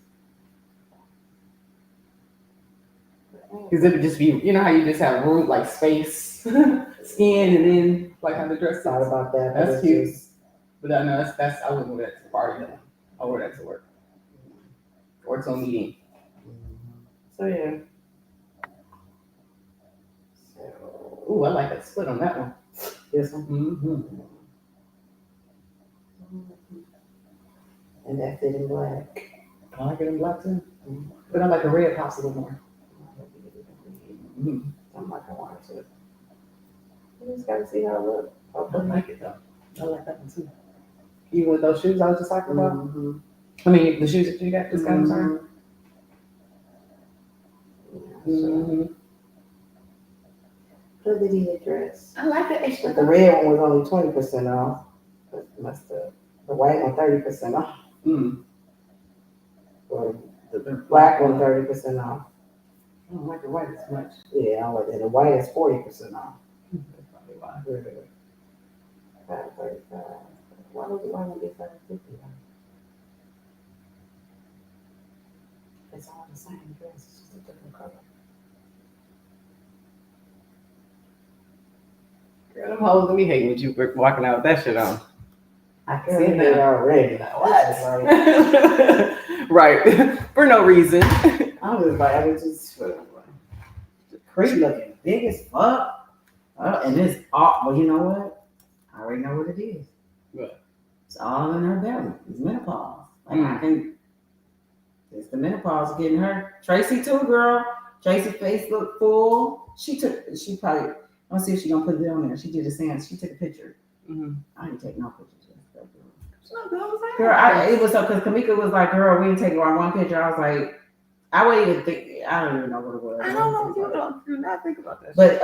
Speaker 13: Because it would just be, you know how you just have room, like space, skin, and then like how the dress.
Speaker 14: Thought about that.
Speaker 13: That's cute. But I know that's I wouldn't wear that to the party though. I wear that to work or to a meeting.
Speaker 14: So yeah.
Speaker 13: So, ooh, I like that split on that one.
Speaker 14: This one.
Speaker 13: Mm-hmm.
Speaker 14: And that fit in black.
Speaker 13: I like it in black too. But I like the red pops a little more.
Speaker 14: Mm-hmm. I'm like, I want to. You just gotta see how it looks.
Speaker 13: I like it though. I like that one too. Even with those shoes I was just talking about.
Speaker 14: Mm-hmm.
Speaker 13: I mean, the shoes that you got this kind of time. Mm-hmm.
Speaker 14: What did he address?
Speaker 13: I like the extra.
Speaker 14: But the red one was only 20% off. But must have the white one 30% off.
Speaker 13: Mm.
Speaker 14: Or the black one 30% off.
Speaker 13: I don't like the white as much.
Speaker 14: Yeah, I like that. The white is 40% off.
Speaker 13: That's probably why.
Speaker 14: 535. Why would the white one be 550? It's all the same dress, it's just a different color.
Speaker 13: Girl, them hoes and me hating with you walking out with that shit on.
Speaker 14: I can see it already.
Speaker 13: What? Right. For no reason.
Speaker 14: I was like, I was just pretty looking, big as fuck. And it's all, well, you know what? I already know what it is.
Speaker 13: What?
Speaker 14: It's all in her belly. It's menopause. Like I think it's the menopause getting her. Tracy too, girl. Tracy's face looked full. She probably, I want to see if she gonna put it on there. She did a seance. She took a picture.
Speaker 13: Mm-hmm.
Speaker 14: I didn't take no pictures.
Speaker 13: Girl,
Speaker 14: it was so because Kamika was like, girl, we didn't take one picture. I was like, I wouldn't even think, I don't even know what it was.
Speaker 13: I don't know. You do not think about that.
Speaker 14: But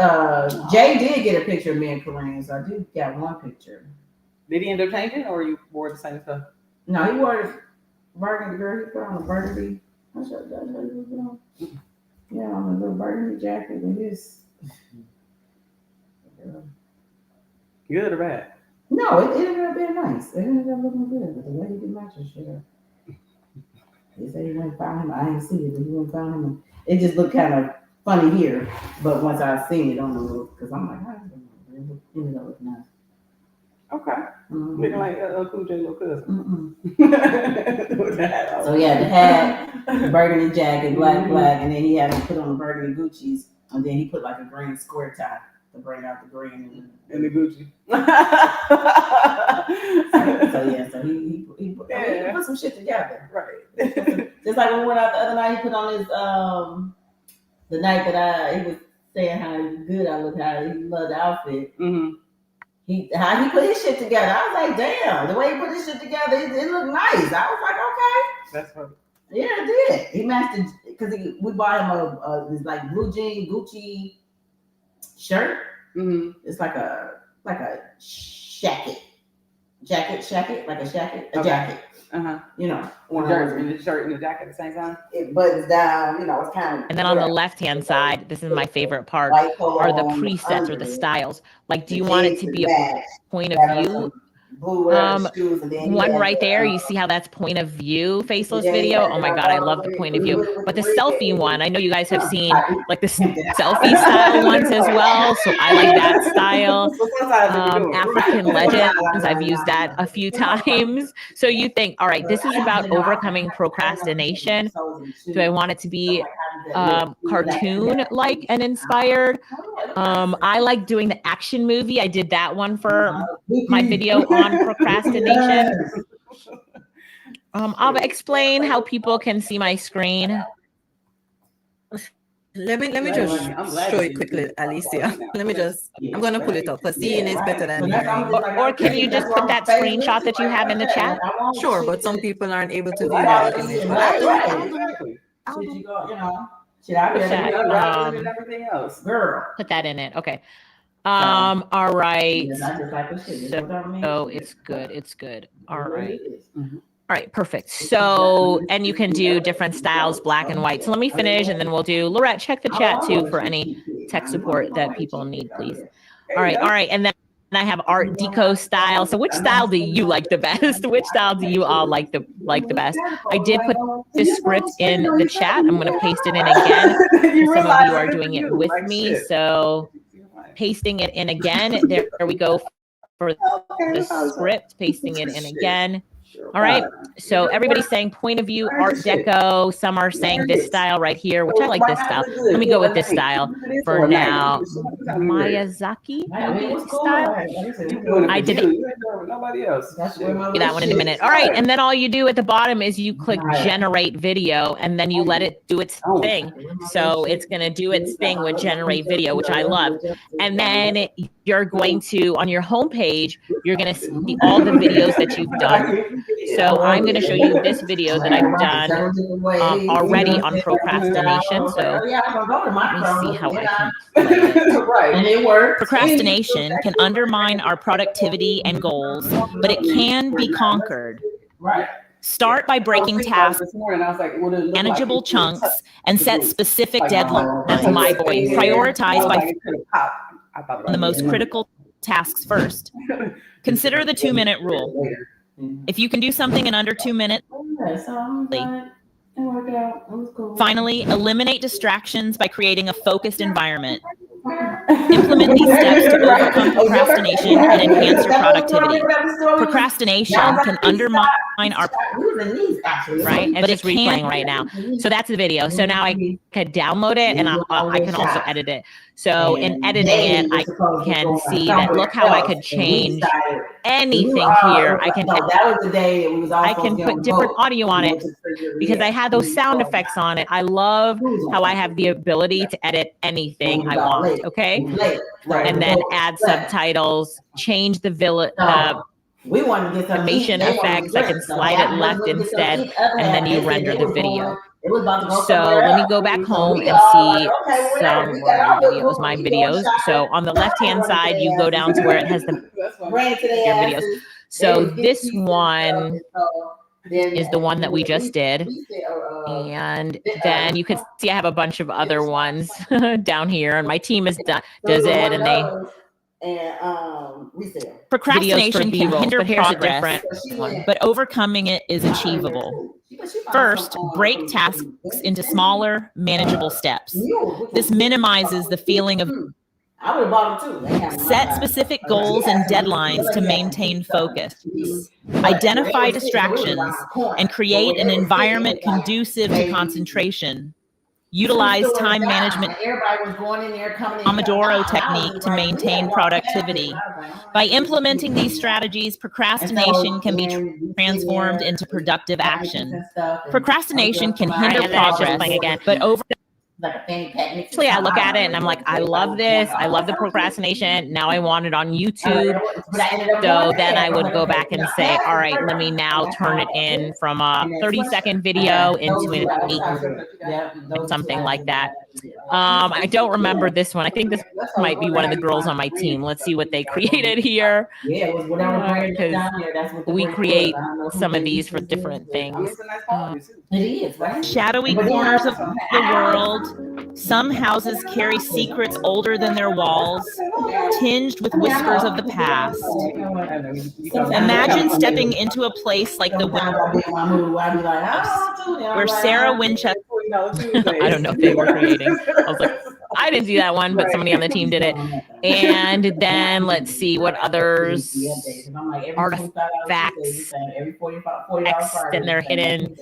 Speaker 14: Jay did get a picture of me and Corinne, so I did get one picture.
Speaker 13: Did he end up changing or you wore the same stuff?
Speaker 14: No, he wore the burgundy, girl. He put on a burgundy. I showed you. Yeah, on a little burgundy jacket with his.
Speaker 13: Good or bad?
Speaker 14: No, it ended up being nice. It ended up looking good. But the way he did match his shit up. He said he went and found him. I didn't see it, but he went and found him. It just looked kind of funny here. But once I seen it on the look, because I'm like, it ended up looking nice.
Speaker 13: Okay.
Speaker 14: Mm-hmm.
Speaker 13: Looking like Cool J little cousin.
Speaker 14: So yeah, the hat, the burgundy jacket, black, and then he had him put on the burgundy Gucci's, and then he put like a green square tie to bring out the green
Speaker 13: and the Gucci.
Speaker 14: so he put some shit together.
Speaker 13: Right.
Speaker 14: Just like when we went out the other night, he put on his the night that he was saying how good I looked, how he loved the outfit.
Speaker 13: Mm-hmm.
Speaker 14: How he put his shit together. I was like, damn, the way he put his shit together, it looked nice. I was like, okay.
Speaker 13: That's funny.
Speaker 14: Yeah, it did. He matched it because we bought him this like blue jean Gucci shirt.
Speaker 13: Mm-hmm.
Speaker 14: It's like a jacket, like a jacket, jacket. You know,
Speaker 13: the shirt and the jacket at the same time.
Speaker 14: It buttons down. You know, it's kind of.
Speaker 2: And then on the left-hand side, this is my favorite part, are the presets or the styles. Like, do you want it to be a point of view? One right there, you see how that's point of view faceless video. Oh my god, I love the point of view. But the selfie one, I know you guys have seen like the selfie style ones as well, so I like that style. African legends, I've used that a few times. So you think, all right, this is about overcoming procrastination. Do I want it to be cartoon like and inspired? I like doing the action movie. I did that one for my video on procrastination. I'll explain how people can see my screen.
Speaker 3: Let me just show it quickly, Alicia. I'm gonna pull it up because seeing is better than hearing.
Speaker 2: Or can you just put that screenshot that you have in the chat?
Speaker 3: Sure, but some people aren't able to view that image. But
Speaker 13: everything else,
Speaker 14: girl.
Speaker 2: Put that in it. Okay. All right. So it's good. It's good. All right. All right, perfect. So, and you can do different styles, black and white. So let me finish and then we'll do, Lorette, check the chat too for any tech support that people need, please. All right. And then I have Art Deco style. So which style do you like the best? Which style do you all like the best? I did put this script in the chat. I'm going to paste it in again. Some of you are doing it with me. So pasting it in again. There we go for the script, pasting it in again. All right. So everybody's saying point of view, Art Deco. Some are saying this style right here, which I like this style. Let me go with this style for now. Miyazaki style. I did
Speaker 13: nobody else.
Speaker 2: that one in a minute. All right. And then all you do at the bottom is you click generate video and then you let it do its thing. So it's going to do its thing with generate video, which I love. And then you're going to, on your homepage, you're going to see all the videos that you've done. So I'm going to show you this video that I've done already on procrastination. So let me see how I can play it. Procrastination can undermine our productivity and goals, but it can be conquered. Start by breaking tasks, manageable chunks, and set specific deadlines. That's my voice. Prioritize by the most critical tasks first. Consider the 2-minute rule. If you can do something in under 2 minutes, finally, eliminate distractions by creating a focused environment. Implement these steps to overcome procrastination and enhance your productivity. Procrastination can undermine our right, but it's replaying right now. So that's the video. So now I can download it and I can also edit it. So in editing it, I can see that. Look how I could change anything here. I can put different audio on it because I had those sound effects on it. I love how I have the ability to edit anything I want. Okay, and then add subtitles, change the
Speaker 14: we want to get some
Speaker 2: animation effects. I can slide it left instead, and then you render the video. So let me go back home and see some videos, my videos. So on the left-hand side, you go down to where it has your videos. So this one is the one that we just did. And then you can see I have a bunch of other ones down here, and my team does it, and they... Procrastination can hinder progress, but overcoming it is achievable. First, break tasks into smaller, manageable steps. This minimizes the feeling of set specific goals and deadlines to maintain focus. Identify distractions and create an environment conducive to concentration. Utilize time management Pomodoro technique to maintain productivity. By implementing these strategies, procrastination can be transformed into productive action. Procrastination can hinder progress, but over actually, I look at it and I'm like, I love this. I love the procrastination. Now I want it on YouTube. So then I would go back and say, all right, let me now turn it in from a 30-second video into an 8, something like that. I don't remember this one. I think this might be one of the girls on my team. Let's see what they created here. Because we create some of these for different things. Shadowy corners of the world. Some houses carry secrets older than their walls, tinged with whispers of the past. Imagine stepping into a place like the where Sarah Winchester, I don't know if they were creating. I was like, I didn't see that one, but somebody on the team did it. And then let's see what others, artifacts, and they're hidden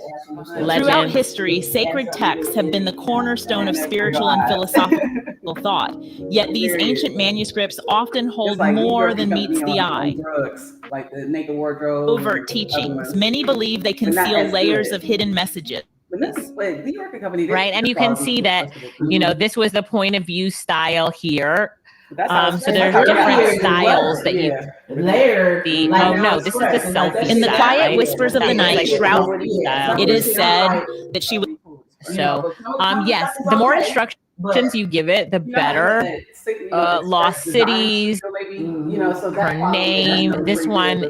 Speaker 2: legends. Throughout history, sacred texts have been the cornerstone of spiritual and philosophical thought. Yet these ancient manuscripts often hold more than meets the eye.
Speaker 13: Like the naked wardrobe.
Speaker 2: Overt teachings. Many believe they conceal layers of hidden messages. Right, and you can see that, you know, this was the point of view style here. So there's different styles that you see. Oh no, this is the selfie. In the quiet whispers of the night, Shroud, it is said that she was. So, yes, the more instructions you give it, the better. Lost Cities, her name, this one.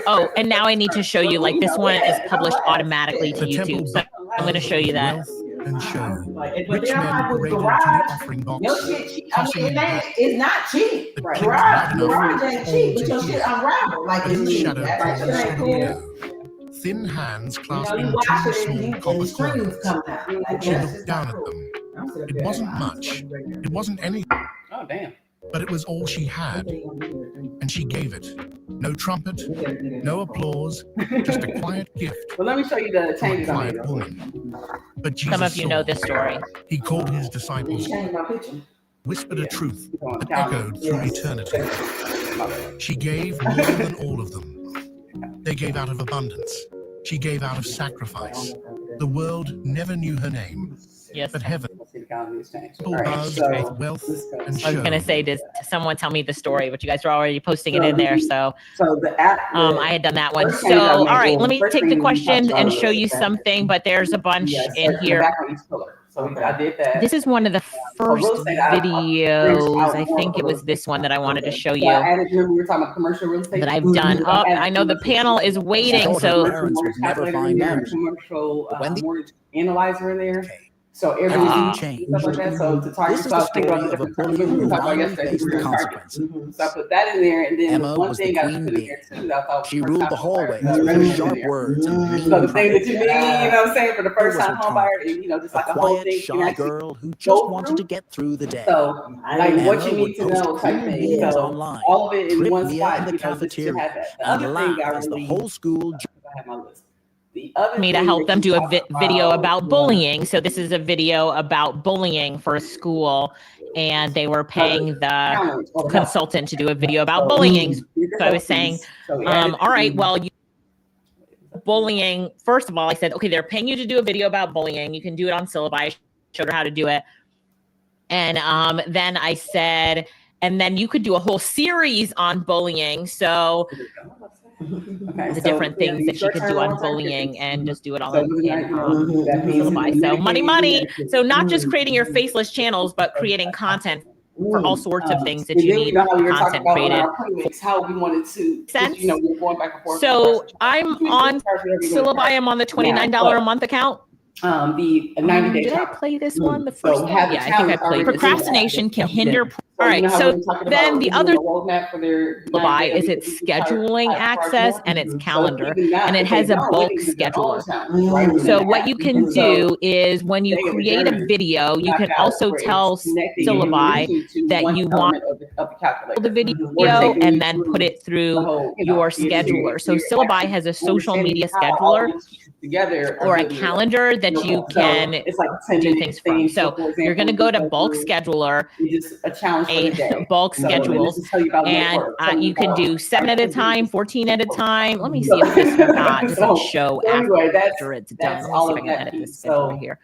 Speaker 2: Oh, and now I need to show you, like, this one is published automatically to YouTube. So I'm going to show you that.
Speaker 16: and show
Speaker 14: But
Speaker 16: rich
Speaker 14: then I'm
Speaker 16: men
Speaker 14: like, with
Speaker 16: paraded
Speaker 14: garage,
Speaker 16: to the offering
Speaker 14: your
Speaker 16: box,
Speaker 14: shit cheap.
Speaker 16: tossing in
Speaker 14: It's not cheap.
Speaker 16: but
Speaker 14: Garage,
Speaker 16: kept loud
Speaker 14: garage
Speaker 16: enough
Speaker 14: ain't
Speaker 16: for
Speaker 14: cheap,
Speaker 16: all
Speaker 14: but
Speaker 16: to
Speaker 14: your shit
Speaker 16: hear.
Speaker 14: unravel like
Speaker 16: But in
Speaker 14: it's
Speaker 16: the
Speaker 14: cheap.
Speaker 16: shadow
Speaker 14: That
Speaker 16: corner
Speaker 14: shit ain't
Speaker 16: stood a
Speaker 14: cool.
Speaker 16: widow, thin hands
Speaker 14: You
Speaker 16: clasping
Speaker 14: wash
Speaker 16: two
Speaker 14: it
Speaker 16: small
Speaker 14: and
Speaker 16: copper
Speaker 14: strings
Speaker 16: coins.
Speaker 14: come out. Like,
Speaker 16: She
Speaker 14: that's
Speaker 16: looked
Speaker 14: just
Speaker 16: down
Speaker 14: not
Speaker 16: at
Speaker 14: cool.
Speaker 16: them.
Speaker 14: I'm sitting up
Speaker 16: It
Speaker 14: there,
Speaker 16: wasn't
Speaker 14: I'm
Speaker 16: much.
Speaker 14: just like,
Speaker 16: It wasn't any,
Speaker 13: Oh, damn.
Speaker 16: but it was all she had. And she gave it. No trumpet, no applause, just a quiet gift
Speaker 13: Well, let me show you the
Speaker 16: from a
Speaker 13: changes I made.
Speaker 16: quiet woman. But Jesus
Speaker 2: Some of you know
Speaker 16: saw.
Speaker 2: this story.
Speaker 16: He called his disciples, whispered a truth that echoed through eternity. She gave more than all of them. They gave out of abundance. She gave out of sacrifice. The world never knew her name.
Speaker 2: Yes.
Speaker 16: But heaven
Speaker 13: All right,
Speaker 16: buzzed
Speaker 13: so
Speaker 16: with wealth and
Speaker 2: I was
Speaker 16: show.
Speaker 2: gonna say, does someone tell me the story? But you guys are already posting it in there, so
Speaker 13: the app.
Speaker 2: I had done that one.
Speaker 13: first
Speaker 2: So
Speaker 13: thing I
Speaker 2: all
Speaker 13: made
Speaker 2: right,
Speaker 13: was
Speaker 2: let me
Speaker 13: first
Speaker 2: take
Speaker 13: thing
Speaker 2: the
Speaker 13: we talked
Speaker 2: questions
Speaker 13: about
Speaker 2: and
Speaker 13: was
Speaker 2: show you
Speaker 13: that
Speaker 2: something. But there's a bunch in
Speaker 13: search the
Speaker 2: here.
Speaker 13: back on each pillar. So I did that.
Speaker 2: This is one of the first
Speaker 13: real estate, I branched
Speaker 2: videos.
Speaker 13: out
Speaker 2: I
Speaker 13: more
Speaker 2: think
Speaker 13: for
Speaker 2: it
Speaker 13: real
Speaker 2: was this one that I wanted to show
Speaker 13: So I
Speaker 2: you
Speaker 13: added, remember we were talking about commercial real estate
Speaker 2: that I've done. Oh, I know the panel is waiting, so
Speaker 13: mortgage calculator in there, commercial mortgage analyzer in there. So everything stuff like that. So to target, so I was thinking about the different companies we talked about yesterday. We were targeting. So I put that in there, and then
Speaker 17: Emma
Speaker 13: one
Speaker 17: was
Speaker 13: thing
Speaker 17: the
Speaker 13: I
Speaker 17: queen
Speaker 13: put in there too that I thought
Speaker 17: She
Speaker 13: was
Speaker 17: ruled
Speaker 13: first
Speaker 17: the
Speaker 13: time home buyer,
Speaker 17: hallways with her
Speaker 13: renovation
Speaker 17: sharp
Speaker 13: in there.
Speaker 17: words and mean
Speaker 13: So the thing that you
Speaker 17: pride.
Speaker 13: need, you know what I'm saying, for the first
Speaker 17: was
Speaker 13: time
Speaker 17: her
Speaker 13: home buyer, you know, just like a whole
Speaker 17: Quiet,
Speaker 13: thing you can
Speaker 17: shy
Speaker 13: actually
Speaker 17: girl who just
Speaker 13: go
Speaker 17: wanted
Speaker 13: through.
Speaker 17: to get through the day.
Speaker 13: So, like what you
Speaker 17: Emma
Speaker 13: need
Speaker 17: would
Speaker 13: to
Speaker 17: post
Speaker 13: know type
Speaker 17: cool
Speaker 13: thing.
Speaker 17: memes
Speaker 13: So
Speaker 17: online,
Speaker 13: all of it in
Speaker 17: trip
Speaker 13: one
Speaker 17: Mia
Speaker 13: spot,
Speaker 17: in the
Speaker 13: you know, just to
Speaker 17: cafeteria,
Speaker 13: have that. The
Speaker 17: and
Speaker 13: other thing I
Speaker 17: laugh as the
Speaker 13: really,
Speaker 17: whole school
Speaker 13: I have my list. The other
Speaker 2: me to
Speaker 13: thing
Speaker 2: help
Speaker 13: that
Speaker 2: them
Speaker 13: you
Speaker 2: do a
Speaker 13: talked
Speaker 2: video about
Speaker 13: was
Speaker 2: bullying. So this is a video about bullying for a school, and they were paying the consultant to do a video about bullying. So I was saying, all right, well, bullying, first of all, I said, okay, they're paying you to do a video about bullying. You can do it on syllabi. I showed her how to do it. And then I said, and then you could do a whole series on bullying. So the different things that she could do on bullying and just do it all in syllabi. So money. So not just creating your faceless channels, but creating content for all sorts of things that
Speaker 13: and
Speaker 2: you
Speaker 13: then
Speaker 2: need
Speaker 13: we know how we were talking
Speaker 2: content
Speaker 13: about on
Speaker 2: created.
Speaker 13: our premix, how we wanted to,
Speaker 2: Sense?
Speaker 13: you know, we were going back and forth.
Speaker 2: So I'm on syllabi. I'm on the $29 a month account.
Speaker 13: The 90-day
Speaker 2: did I
Speaker 13: challenge.
Speaker 2: play this one? The
Speaker 13: So
Speaker 2: first
Speaker 13: have
Speaker 2: one?
Speaker 13: the
Speaker 2: Yeah, I think I
Speaker 13: challenge
Speaker 2: played.
Speaker 13: already.
Speaker 2: Procrastination can hinder. All
Speaker 13: you
Speaker 2: right.
Speaker 13: know how
Speaker 2: So
Speaker 13: we were talking
Speaker 2: then
Speaker 13: about
Speaker 2: the
Speaker 13: giving
Speaker 2: other
Speaker 13: them a roadmap for their
Speaker 2: syllabi
Speaker 13: 90
Speaker 2: is
Speaker 13: days
Speaker 2: its
Speaker 13: to try to
Speaker 2: scheduling
Speaker 13: charge
Speaker 2: access
Speaker 13: more.
Speaker 2: and its
Speaker 13: So
Speaker 2: calendar,
Speaker 13: even that,
Speaker 2: and it
Speaker 13: if they
Speaker 2: has a
Speaker 13: don't,
Speaker 2: bulk
Speaker 13: they can do their own
Speaker 2: scheduler.
Speaker 13: challenge, right, within
Speaker 2: So
Speaker 13: the
Speaker 2: what
Speaker 13: app.
Speaker 2: you can
Speaker 13: So
Speaker 2: do is when you
Speaker 13: they have
Speaker 2: create a
Speaker 13: journey
Speaker 2: video, you can
Speaker 13: mapped out
Speaker 2: also
Speaker 13: where
Speaker 2: tell
Speaker 13: it's connecting you
Speaker 2: syllabi
Speaker 13: to
Speaker 2: that
Speaker 13: one
Speaker 2: you want
Speaker 13: element of the calculator.
Speaker 2: the video
Speaker 13: Or taking
Speaker 2: and
Speaker 13: you
Speaker 2: then put
Speaker 13: through
Speaker 2: it through
Speaker 13: the whole, you know,
Speaker 2: your
Speaker 13: you're
Speaker 2: scheduler. So syllabi
Speaker 13: actually
Speaker 2: has a social
Speaker 13: understanding
Speaker 2: media
Speaker 13: how all
Speaker 2: scheduler
Speaker 13: these pieces together
Speaker 2: or
Speaker 13: are
Speaker 2: a
Speaker 13: building it up.
Speaker 2: calendar that
Speaker 13: Okay,
Speaker 2: you
Speaker 13: so
Speaker 2: can
Speaker 13: it's like a 10
Speaker 2: do
Speaker 13: minute
Speaker 2: things from.
Speaker 13: thing.
Speaker 2: So
Speaker 13: for example,
Speaker 2: you're going to
Speaker 13: we
Speaker 2: go to
Speaker 13: go
Speaker 2: bulk
Speaker 13: through
Speaker 2: scheduler,
Speaker 13: just a challenge for the day.
Speaker 2: bulk
Speaker 13: So, and this
Speaker 2: schedules,
Speaker 13: is tell you about
Speaker 2: and
Speaker 13: network, tell you
Speaker 2: you can
Speaker 13: about
Speaker 2: do 7 at a time, 14 at a time. Let me see
Speaker 13: So-
Speaker 2: if this or not doesn't
Speaker 13: so-
Speaker 2: show
Speaker 13: so anyway,
Speaker 2: after it's done.
Speaker 13: that's
Speaker 2: Let me
Speaker 13: all
Speaker 2: see if
Speaker 13: of
Speaker 2: I can
Speaker 13: that
Speaker 2: edit
Speaker 13: piece.
Speaker 2: this scheduler
Speaker 13: So
Speaker 2: here.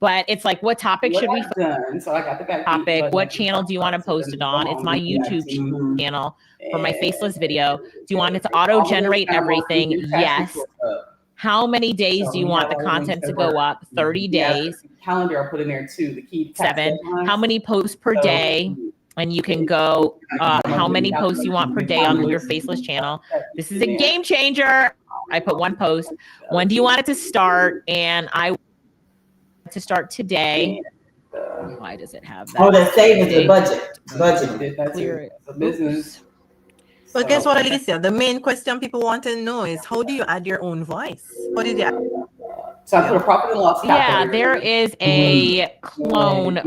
Speaker 2: But it's like, what topic should we
Speaker 13: done? So I got the back
Speaker 2: topic?
Speaker 13: piece,
Speaker 2: What
Speaker 13: but
Speaker 2: channel do you want to post it on? It's my YouTube channel for my faceless video. Do you want it to auto generate everything? Yes. How many days do you want the content to go up? 30 days.
Speaker 13: Calendar I put in there too. The key
Speaker 2: 7. How many posts per day? And you can go how many posts you want per day on your faceless channel. This is a game changer. I put 1 post. When do you want it to start? And I want it to start today. Why does it have that?
Speaker 14: Oh, that saves the budget.
Speaker 2: Clear it.
Speaker 13: The business.
Speaker 3: But guess what, Alicia? The main question people want to know is how do you add your own voice? How did you?
Speaker 13: So I put a profit and loss
Speaker 2: Yeah,
Speaker 13: calculator.
Speaker 2: there is a clone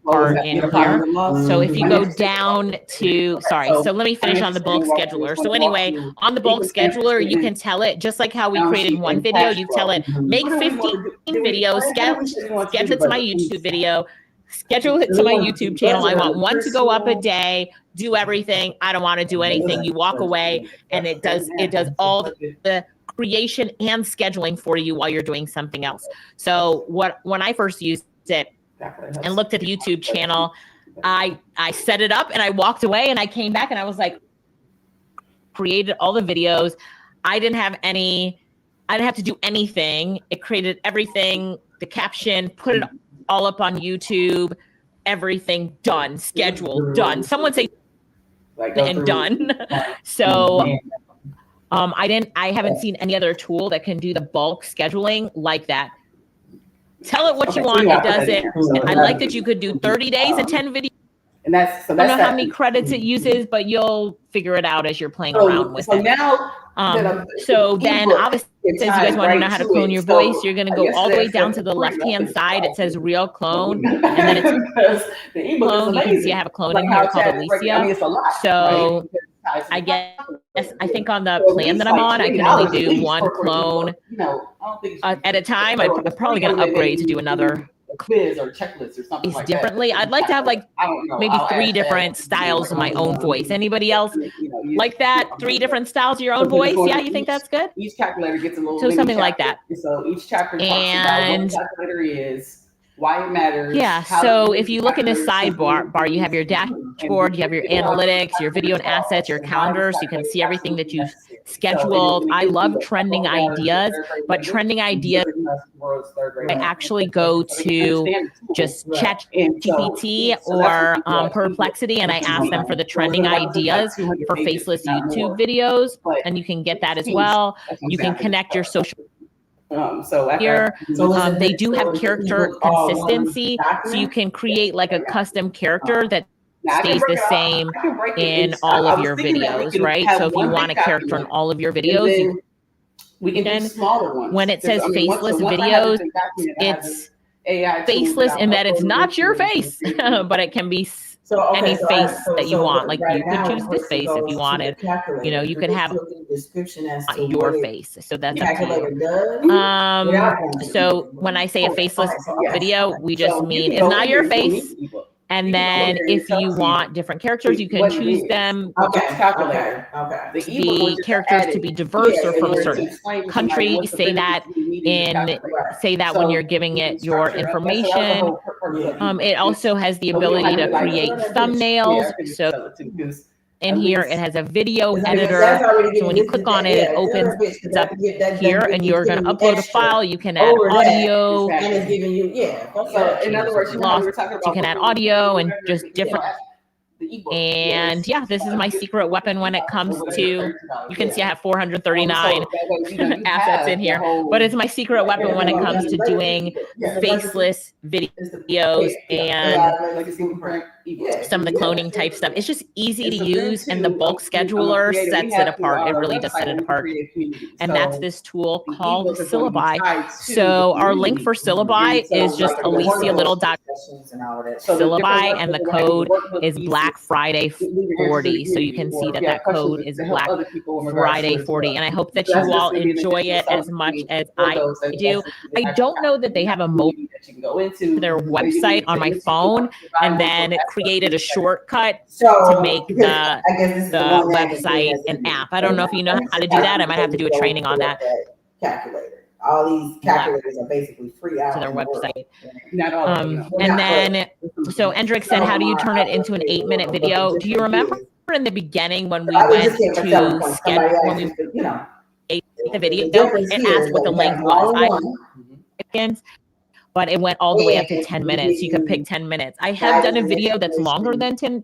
Speaker 2: part in here. So if you go down to, so let me finish on the bulk scheduler. So anyway, on the bulk scheduler, you can tell it, just like how we created one video, you tell it, make 15 videos, schedule it to my YouTube video, schedule it to my YouTube channel. I want 1 to go up a day, do everything. I don't want to do anything. You walk away and it does all the creation and scheduling for you while you're doing something else. So when I first used it and looked at the YouTube channel, I set it up and I walked away and I came back and I was like, created all the videos. I didn't have to do anything. It created everything, the caption, put it all up on YouTube, everything done, scheduled, done. Someone say and done. So I haven't seen any other tool that can do the bulk scheduling like that. Tell it what you want. It does it. I like that you could do 30 days and 10 videos.
Speaker 13: And that's so
Speaker 2: I don't
Speaker 13: that's
Speaker 2: know how many credits it uses, but you'll figure it out as you're playing
Speaker 13: so,
Speaker 2: around with
Speaker 13: so
Speaker 2: it.
Speaker 13: now
Speaker 2: So then obviously it says you guys want to know how to clone your voice. You're going to go all the way down to the left-hand side. It says real clone, and then it's
Speaker 13: the ebook
Speaker 2: clone. You can see I have a clone in here called Alicia.
Speaker 13: I mean, it's a lot,
Speaker 2: so
Speaker 13: right?
Speaker 2: I guess I think on the plan that I'm on, I can only do one clone at a time. I'm probably going to upgrade to do another
Speaker 13: quiz or checklist or something like
Speaker 2: differently. I'd like to have like maybe
Speaker 13: I'll
Speaker 2: 3
Speaker 13: add
Speaker 2: different
Speaker 13: that.
Speaker 2: styles of my own voice. Anybody else like that? 3 different styles of your own voice? Yeah, you think that's good?
Speaker 13: Each calculator gets a little
Speaker 2: So something like that.
Speaker 13: So each chapter talks about what the calculator is, why it matters.
Speaker 2: Yeah. So if you look in this sidebar, you have your dashboard, you have your analytics, your video and assets, your calendar, so you can see everything that you've scheduled. I love trending ideas, but trending ideas, I actually go to just ChatGPT or Perplexity, and I ask them for the trending ideas for faceless YouTube videos, and you can get that as well. You can connect your social here. They do have character consistency, so you can create like a custom character that stays the same in all of your videos, right? So if you want a character in all of your videos,
Speaker 13: we can do smaller ones.
Speaker 2: When it says faceless videos, it's faceless in that it's not your face, but it can be any face that you want. Like you could choose this face if you wanted. You know, you could have your face. So that's up to you. So when I say a faceless video, we just mean it's not your face. And then if you want different characters, you can choose them. The characters to be diverse or from a certain country. Say that when you're giving it your information. It also has the ability to create thumbnails. So in here, it has a video editor. So when you click on it, it opens up here, and you're going to upload a file. You can add audio.
Speaker 14: And it's giving you,
Speaker 13: So in other words,
Speaker 2: you can add audio and just different. And yeah, this is my secret weapon when it comes to, you can see I have 439 assets in here, but it's my secret weapon when it comes to doing faceless videos and some of the cloning type stuff. It's just easy to use, and the bulk scheduler sets it apart. It really does set it apart. And that's this tool called Syllabi. So our link for Syllabi is just Alicia.Syllabi, and the code is Black Friday 40. So you can see that code is Black Friday 40. And I hope that you all enjoy it as much as I do. I don't know that they have a mobile to their website on my phone, and then created a shortcut to make the website an app. I don't know if you know how to do that. I might have to do a training on that.
Speaker 14: Calculator. All these calculators are basically free out
Speaker 2: to their website. And then, so Endrick said, how do you turn it into an 8-minute video? Do you remember in the beginning when we went to schedule, when we the video, it asked what the length was. But it went all the way up to 10 minutes. You can pick 10 minutes. I have done a video that's longer than 10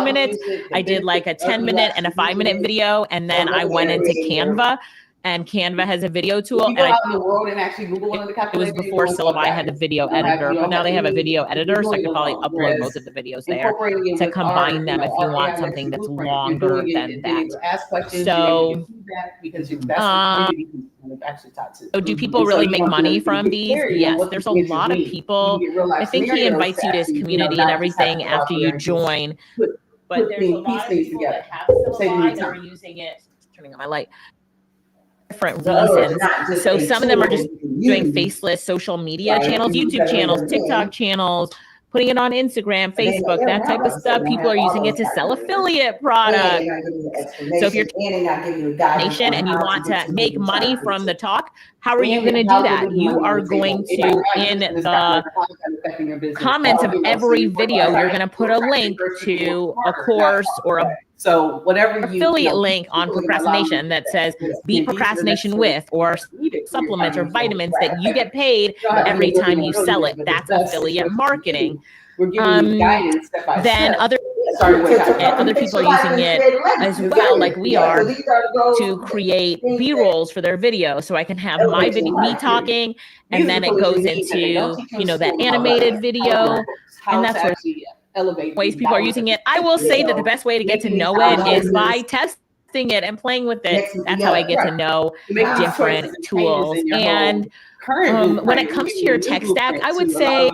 Speaker 2: minutes. I did like a 10-minute and a 5-minute video, and then I went into Canva, and Canva has a video tool. And it was before Syllabi had the video editor, but now they have a video editor, so I could probably upload most of the videos there to combine them if you want something that's longer than that. So, so do people really make money from these? Yes, there's a lot of people. I think he invites you to his community and everything after you join, but there's a lot of people that have Syllabi that are using it. Turning on my light. Different reasons. So some of them are just doing faceless social media channels, YouTube channels, TikTok channels, putting it on Instagram, Facebook, that type of stuff. People are using it to sell affiliate products. So if you're nation and you want to make money from the talk, how are you going to do that? You are going to, in the comments of every video, you're going to put a link to a course or a affiliate link on procrastination that says beat procrastination with, or supplements or vitamins that you get paid every time you sell it. That's affiliate marketing. Then other and other people are using it as well, like we are, to create B-rolls for their video. So I can have my video, me talking, and then it goes into, that animated video, and that's where ways people are using it. I will say that the best way to get to know it is by testing it and playing with it. That's how I get to know different tools. And when it comes to your tech stack, I would say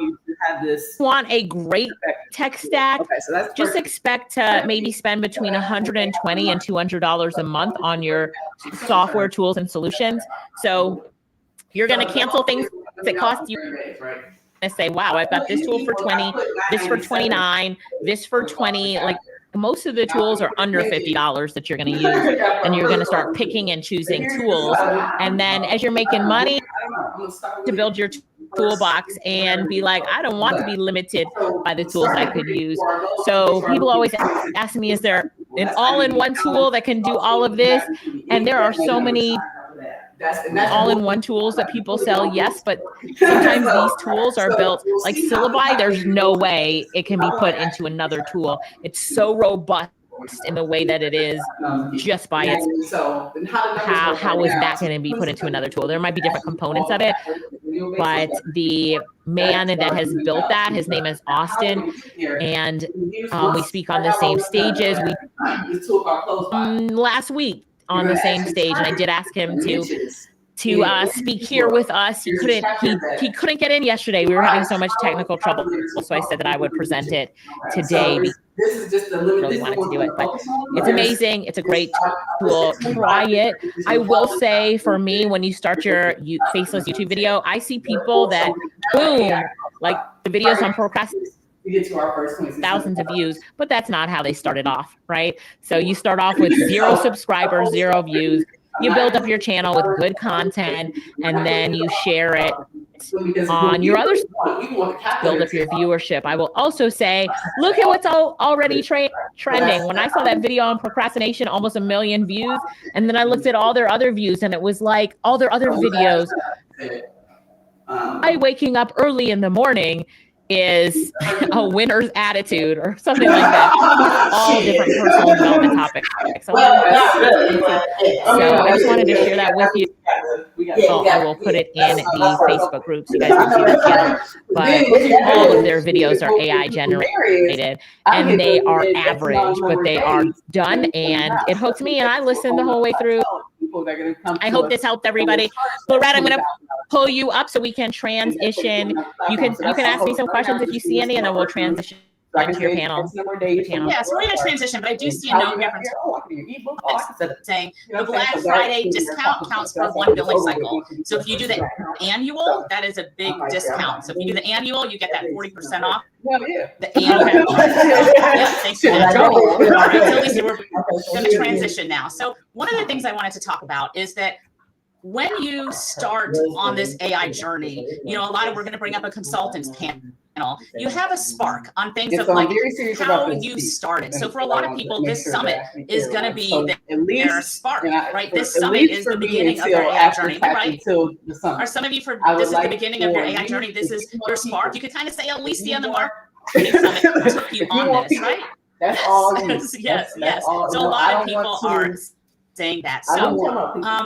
Speaker 2: want a great tech stack, just expect to maybe spend between $120 and $200 a month on your software tools and solutions. So you're going to cancel things that cost you. And say, wow, I've got this tool for 20, this for 29, this for 20. Like most of the tools are under $50 that you're going to use, and you're going to start picking and choosing tools. And then as you're making money, to build your toolbox and be like, I don't want to be limited by the tools I could use. So people always ask me, is there an all-in-one tool that can do all of this? And there are so many all-in-one tools that people sell, yes, but sometimes these tools are built like Syllabi. There's no way it can be put into another tool. It's so robust in the way that it is just by its how is that going to be put into another tool? There might be different components of it, but the man that has built that, his name is Austin, and we speak on the same stages. We last week on the same stage, and I did ask him to speak here with us. He couldn't get in yesterday. We were having so much technical trouble, so I said that I would present it today. This is just really wanted to do it, but it's amazing. It's a great tool. Try it. I will say, for me, when you start your faceless YouTube video, I see people that boom, like the videos on procrastination, thousands of views, but that's not how they started off, right? So you start off with 0 subscribers, 0 views. You build up your channel with good content, and then you share it on your other build up your viewership. I will also say, look at what's already trending. When I saw that video on procrastination, almost 1 million views, and then I looked at all their other views, and it was like all their other videos. I waking up early in the morning is a winner's attitude or something like that. All different personal development topics. So I just wanted to share that with you. So I will put it in the Facebook group so you guys can see the channel. But all of their videos are AI generated, and they are average, but they are done, and it hooked me, and I listened the whole way through. I hope this helped everybody. Loretta, I'm going to pull you up so we can transition. You can ask me some questions if you see any, and then we'll transition into your panel.
Speaker 15: Yeah, so we're going to transition, but I do see a note here from saying the Black Friday discount counts for 1 billing cycle. So if you do the annual, that is a big discount. So if you do the annual, you get that 40% off. The annual. Yeah, thanks for that. All right, so Alicia, we're going to transition now. So one of the things I wanted to talk about is that when you start on this AI journey, a lot of, we're going to bring up a consultants panel. You have a spark on things of like how you started. So for a lot of people, this summit is going to be their spark, right? This summit is the beginning of their AI journey, right? Or some of you, this is the beginning of your AI journey. This is your spark. You could kind of say Alicia and the marketing summit took you on this, right?
Speaker 13: That's all.
Speaker 15: Yes. So a lot of people are saying that. So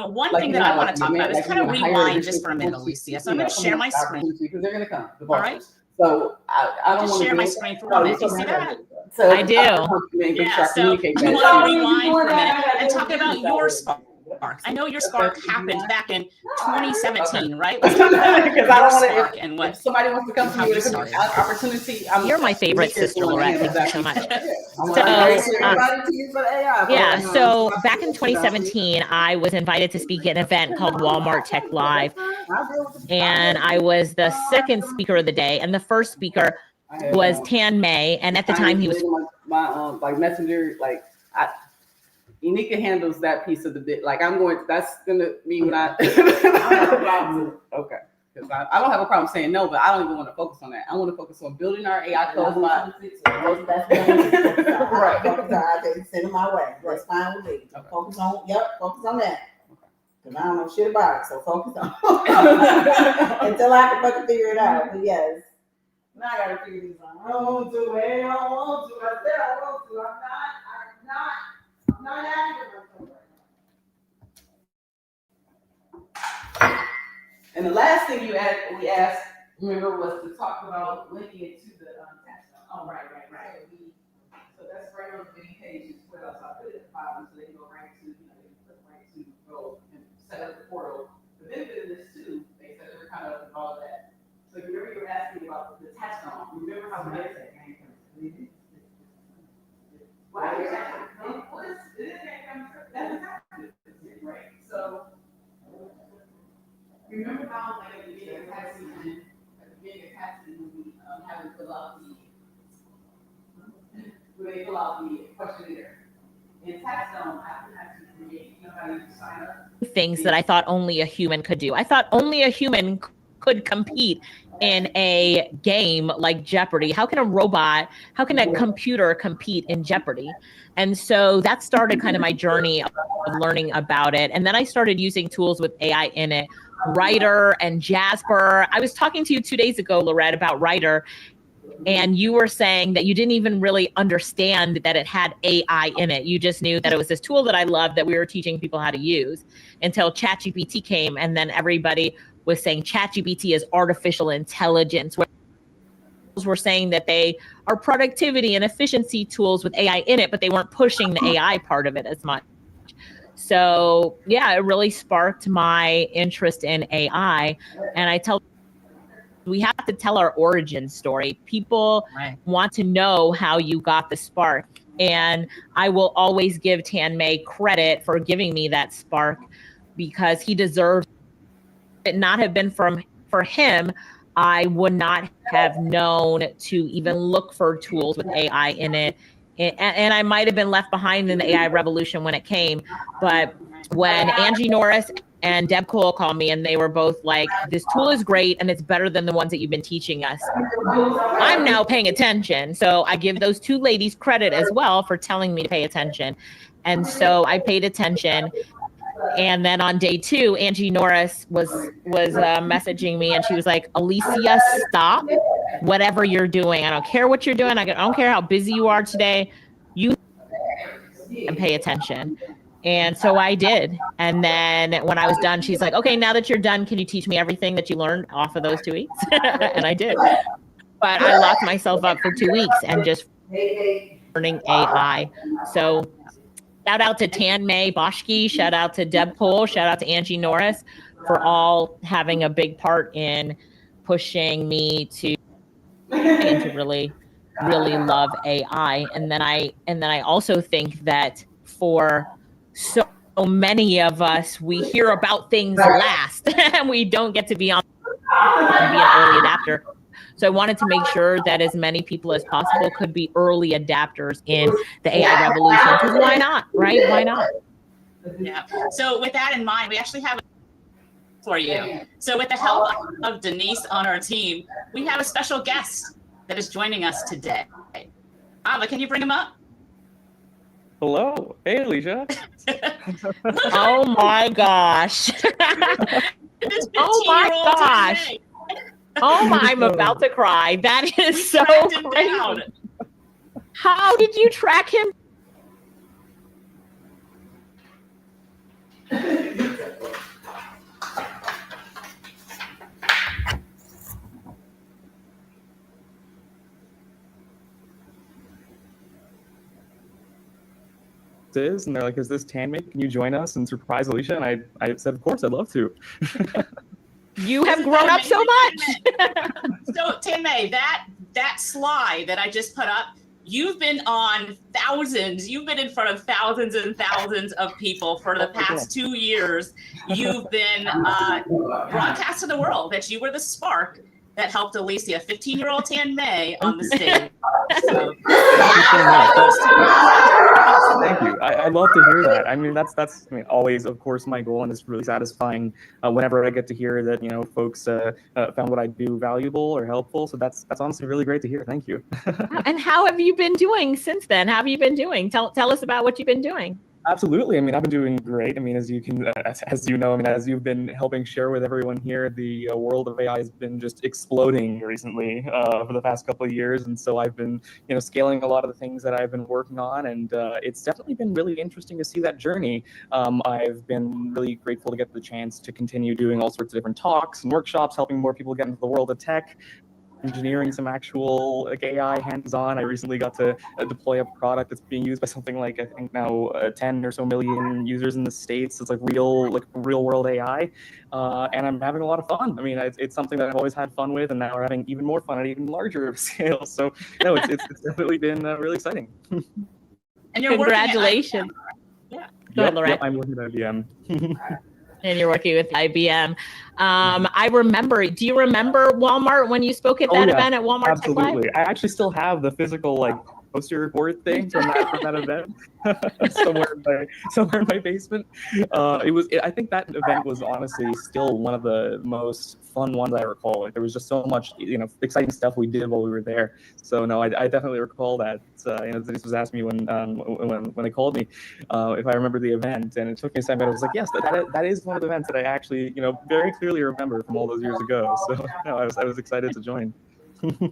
Speaker 15: one thing that I want to talk about is kind of rewind just for a minute, Alicia. So I'm going to share my screen.
Speaker 13: Because they're going to come.
Speaker 15: All right.
Speaker 13: So I don't want to
Speaker 15: share my screen for a minute. Do you see that?
Speaker 2: So I do.
Speaker 15: Yeah, so I want to rewind for a minute and talk about your spark. I know your spark happened back in 2017, right? Let's talk about
Speaker 13: because I don't want
Speaker 15: spark
Speaker 13: to.
Speaker 15: And what
Speaker 13: if somebody wants to come to me with an opportunity,
Speaker 2: you're my favorite sister, Lorette. Thank you so much. So back in 2017, I was invited to speak at an event called Walmart Tech Live, and I was the second speaker of the day, and the first speaker was Tan May, and at the time he was
Speaker 13: my messenger, Unica handles that piece of the bit. That's gonna be when I okay. Because I don't have a problem saying no, but I don't even want to focus on that. I want to focus on building our AI code. Right.
Speaker 14: Send them my way. That's fine with me. Focus on that. Because I don't know shit about it, so focus on until I can fucking figure it out. But yes,
Speaker 13: Now I gotta figure these out. I don't want to. I don't want to. I said I want to. I'm not active myself right now. And the last thing we asked, remember, was to talk about linking it to the tax zone. Oh, right. So that's right on the main page as well. So I put it at the bottom so they go right to, they click right to go and set up the portal. The benefit of this too, they said they were kind of all of that. So remember you were asking about the tax zone. Remember how we did that? Why is that? It is right. So remember how like at the beginning of tax season, when we have to fill out the questionnaire. In tax zone, I have to create, how you sign up.
Speaker 2: Things that I thought only a human could do. I thought only a human could compete in a game like Jeopardy. How can a computer compete in Jeopardy? And so that started kind of my journey of learning about it. And then I started using tools with AI in it, Writer and Jasper. I was talking to you 2 days ago, Lorette, about Writer, and you were saying that you didn't even really understand that it had AI in it. You just knew that it was this tool that I loved that we were teaching people how to use until ChatGPT came, and then everybody was saying ChatGPT is artificial intelligence. We're saying that they are productivity and efficiency tools with AI in it, but they weren't pushing the AI part of it as much. So yeah, it really sparked my interest in AI. And we have to tell our origin story. People want to know how you got the spark. And I will always give Tan May credit for giving me that spark because he deserves it. Not have been for him, I would not have known to even look for tools with AI in it. And I might have been left behind in the AI revolution when it came. But when Angie Norris and Deb Cole called me and they were both like, this tool is great and it's better than the ones that you've been teaching us, I'm now paying attention. So I give those two ladies credit as well for telling me to pay attention. And so I paid attention. And then on day 2, Angie Norris was messaging me and she was like, Alicia, stop whatever you're doing. I don't care what you're doing. I don't care how busy you are today. You and pay attention. And so I did. And then when I was done, she's like, okay, now that you're done, can you teach me everything that you learned off of those 2 weeks? And I did. But I locked myself up for 2 weeks and just learning AI. So shout out to Tan May Boschke, shout out to Deb Cole, shout out to Angie Norris for all having a big part in pushing me to really, really love AI. And then I also think that for so many of us, we hear about things last and we don't get to be an early adapter. So I wanted to make sure that as many people as possible could be early adapters in the AI revolution. Because why not, right? Why not?
Speaker 15: Yeah. So with that in mind, we actually have for you. So with the help of Denise on our team, we have a special guest that is joining us today. Ava, can you bring him up?
Speaker 17: Hello. Hey, Alicia.
Speaker 2: Oh my gosh. Oh my gosh. Oh my, I'm about to cry. That is so crazy. How did you track him?
Speaker 17: And they're like, is this Tan May? Can you join us and surprise Alicia? And I said, of course, I'd love to.
Speaker 2: You have grown up so much.
Speaker 15: So Tan May, that slide that I just put up, you've been on thousands. You've been in front of thousands and thousands of people for the past 2 years. You've been broadcast to the world that you were the spark that helped Alicia, 15-year-old Tan May, on the stage. So,
Speaker 17: thank you. I love to hear that. I mean, that's always, of course, my goal, and it's really satisfying whenever I get to hear that folks found what I do valuable or helpful. So that's honestly really great to hear. Thank you.
Speaker 2: And how have you been doing since then? How have you been doing? Tell us about what you've been doing.
Speaker 17: Absolutely. I mean, I've been doing great. I mean, as you can, as you know, I mean, as you've been helping share with everyone here, the world of AI has been just exploding recently for the past couple of years, and so I've been, scaling a lot of the things that I've been working on, and it's definitely been really interesting to see that journey. I've been really grateful to get the chance to continue doing all sorts of different talks and workshops, helping more people get into the world of tech, engineering some actual AI hands-on. I recently got to deploy a product that's being used by something like, I think now 10 or so million users in the States. It's like real world AI, and I'm having a lot of fun. I mean, it's something that I've always had fun with, and now we're having even more fun at even larger scale. So no, it's definitely been really exciting.
Speaker 15: And you're
Speaker 2: Congratulations.
Speaker 15: Yeah.
Speaker 2: Go ahead, Lorette.
Speaker 17: Yep, I'm working at IBM.
Speaker 2: And you're working with IBM. I remember, do you remember Walmart when you spoke at that event at Walmart?
Speaker 17: Absolutely. I actually still have the physical poster board thing from that event somewhere in my basement. I think that event was honestly still one of the most fun ones I recall. Like, there was just so much exciting stuff we did while we were there. So no, I definitely recall that. Denise was asking me when they called me if I remember the event, and it took me a second, but I was like, yes, that is one of the events that I actually very clearly remember from all those years ago. So no, I was excited to join.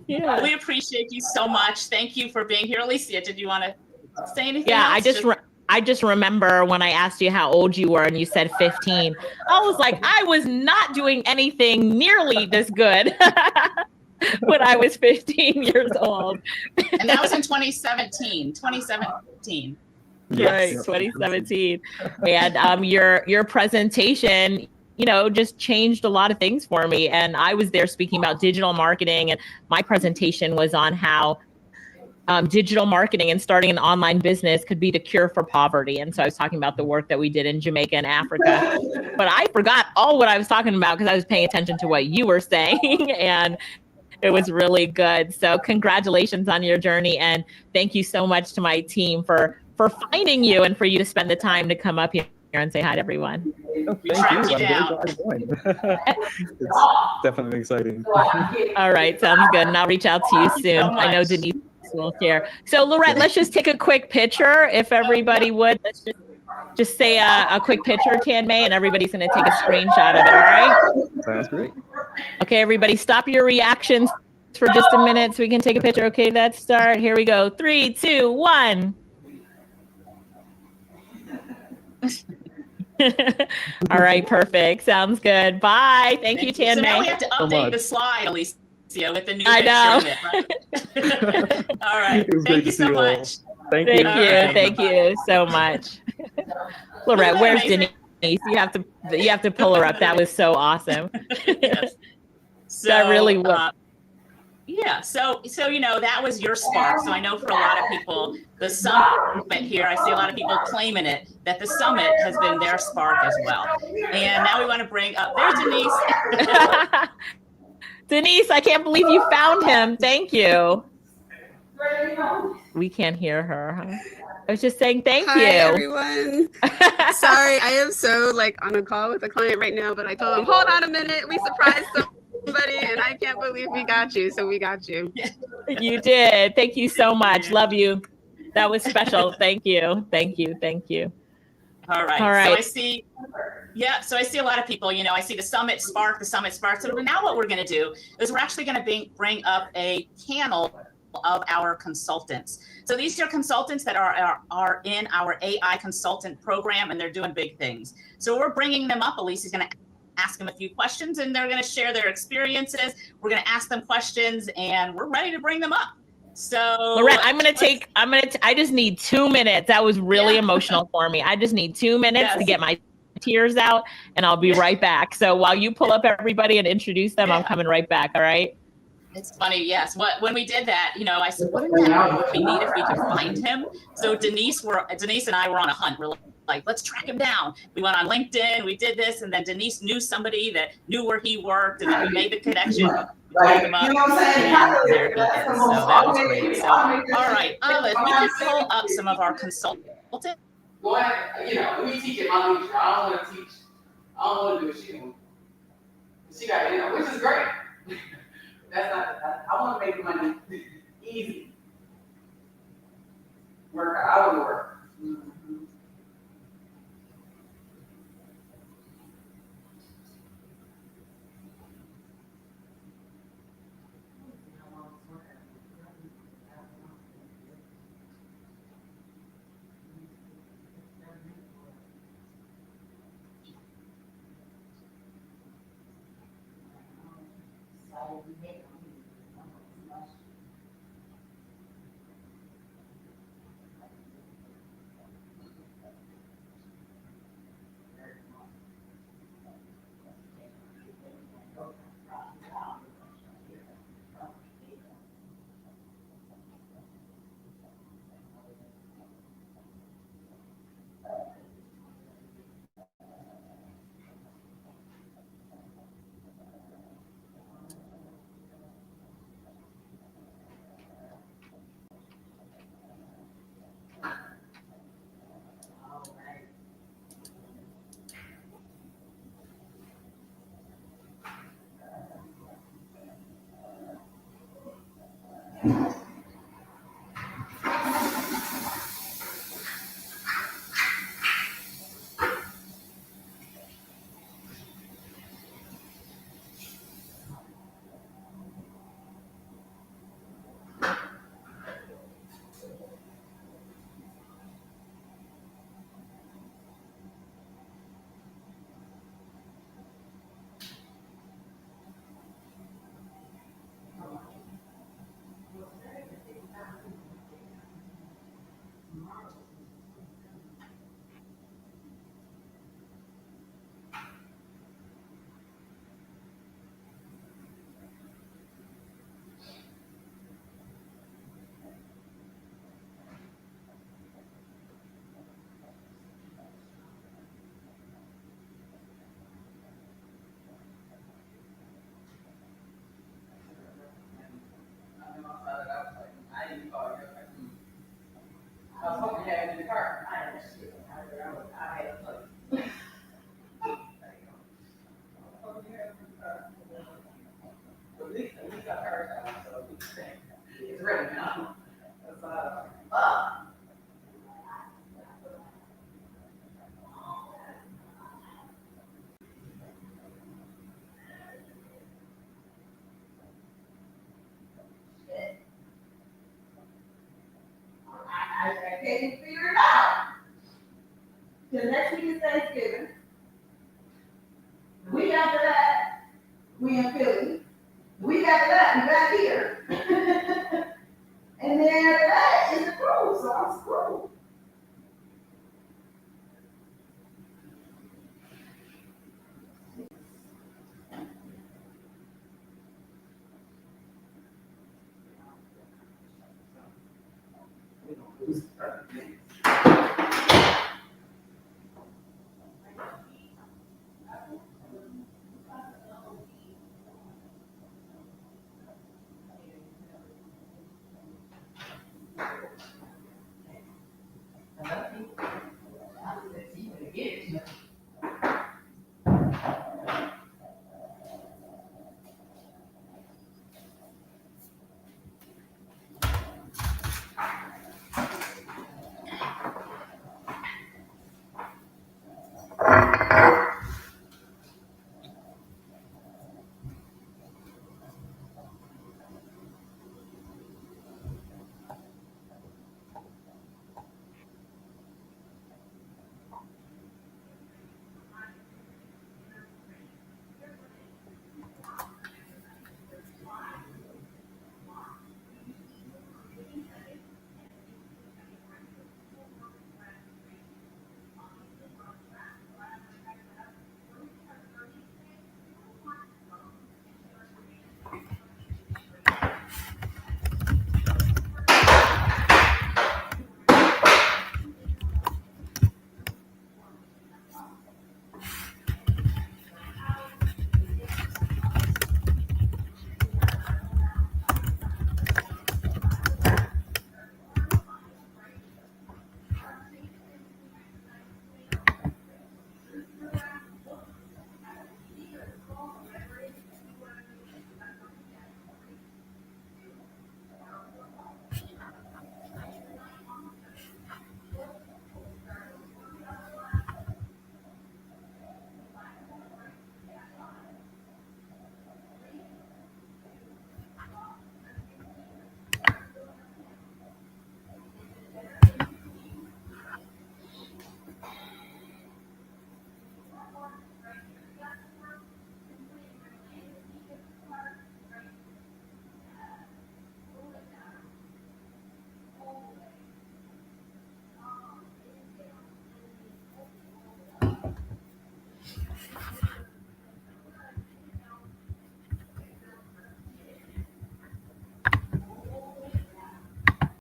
Speaker 15: Yeah, we appreciate you so much. Thank you for being here. Alicia, did you want to say anything
Speaker 2: Yeah,
Speaker 15: else?
Speaker 2: I just remember when I asked you how old you were and you said 15. I was like, I was not doing anything nearly this good when I was 15 years old.
Speaker 15: And that was in 2017. 2017.
Speaker 2: Right, 2017. And your presentation, just changed a lot of things for me. And I was there speaking about digital marketing, and my presentation was on how digital marketing and starting an online business could be the cure for poverty. And so I was talking about the work that we did in Jamaica and Africa, but I forgot all what I was talking about because I was paying attention to what you were saying, and it was really good. So congratulations on your journey, and thank you so much to my team for finding you and for you to spend the time to come up here and say hi to everyone.
Speaker 17: Oh, thank you. I'm very glad to join. It's definitely exciting.
Speaker 2: All right, sounds good. And I'll reach out to you soon. I know Denise will share. So Lorette, let's just take a quick picture, if everybody would. Let's just say a quick picture, Tan May, and everybody's going to take a screenshot of it. All right?
Speaker 17: Sounds great.
Speaker 2: Okay, everybody, stop your reactions for just a minute so we can take a picture. Okay, let's start. Here we go. 3, 2, 1. All right, perfect. Sounds good. Bye. Thank you, Tan May.
Speaker 15: So now we have to update the slide, Alicia, with the new
Speaker 2: I know.
Speaker 15: picture. All right. Thank you so much.
Speaker 17: Thank you.
Speaker 2: Thank you so much. Lorette, where's Denise? You have to pull her up. That was so awesome.
Speaker 15: Yes. So,
Speaker 2: that really was.
Speaker 15: Yeah, so that was your spark. So I know for a lot of people, the summit here, I see a lot of people claiming it, that the summit has been their spark as well. And now we want to bring up, there's Denise.
Speaker 2: Denise, I can't believe you found him. Thank you. We can't hear her, huh? I was just saying thank you.
Speaker 18: Hi, everyone. Sorry, I am so on a call with a client right now, but I told him, hold on a minute, we surprised somebody, and I can't believe we got you. So we got you.
Speaker 2: You did. Thank you so much. Love you. That was special. Thank you. Thank you. Thank you.
Speaker 15: All right.
Speaker 2: All right.
Speaker 15: So I see. Yeah, so I see a lot of people, I see the summit spark. So now what we're going to do is we're actually going to bring up a panel of our consultants. So these are consultants that are in our AI consultant program, and they're doing big things. So we're bringing them up. Elise is going to ask them a few questions, and they're going to share their experiences. We're going to ask them questions, and we're ready to bring them up. So
Speaker 2: Lorette, I just need 2 minutes. That was really emotional for me. I just need 2 minutes to get my tears out, and I'll be right back. So while you pull up everybody and introduce them, I'm coming right back. All right.
Speaker 15: It's funny, yes. When we did that, I said, what would be neat if we could find him? So Denise and I were on a hunt. We're like, let's track him down. We went on LinkedIn, we did this, and then Denise knew somebody that knew where he worked, and then we made the connection. We called him up, and there he is. So that was great. So, all right, Olive, we can pull up some of our consultants.
Speaker 13: Go ahead, let me teach him. I'll teach her. I don't want to teach. I don't want to do what she do. She got, which is great. That's not. I want to make money easy. Work. I want to work.
Speaker 14: I can't even figure it out. The next week is Thanksgiving. The week after that, we in Philly. The week after that, we back here. And then after that, it's a cruise, so I'm screwed.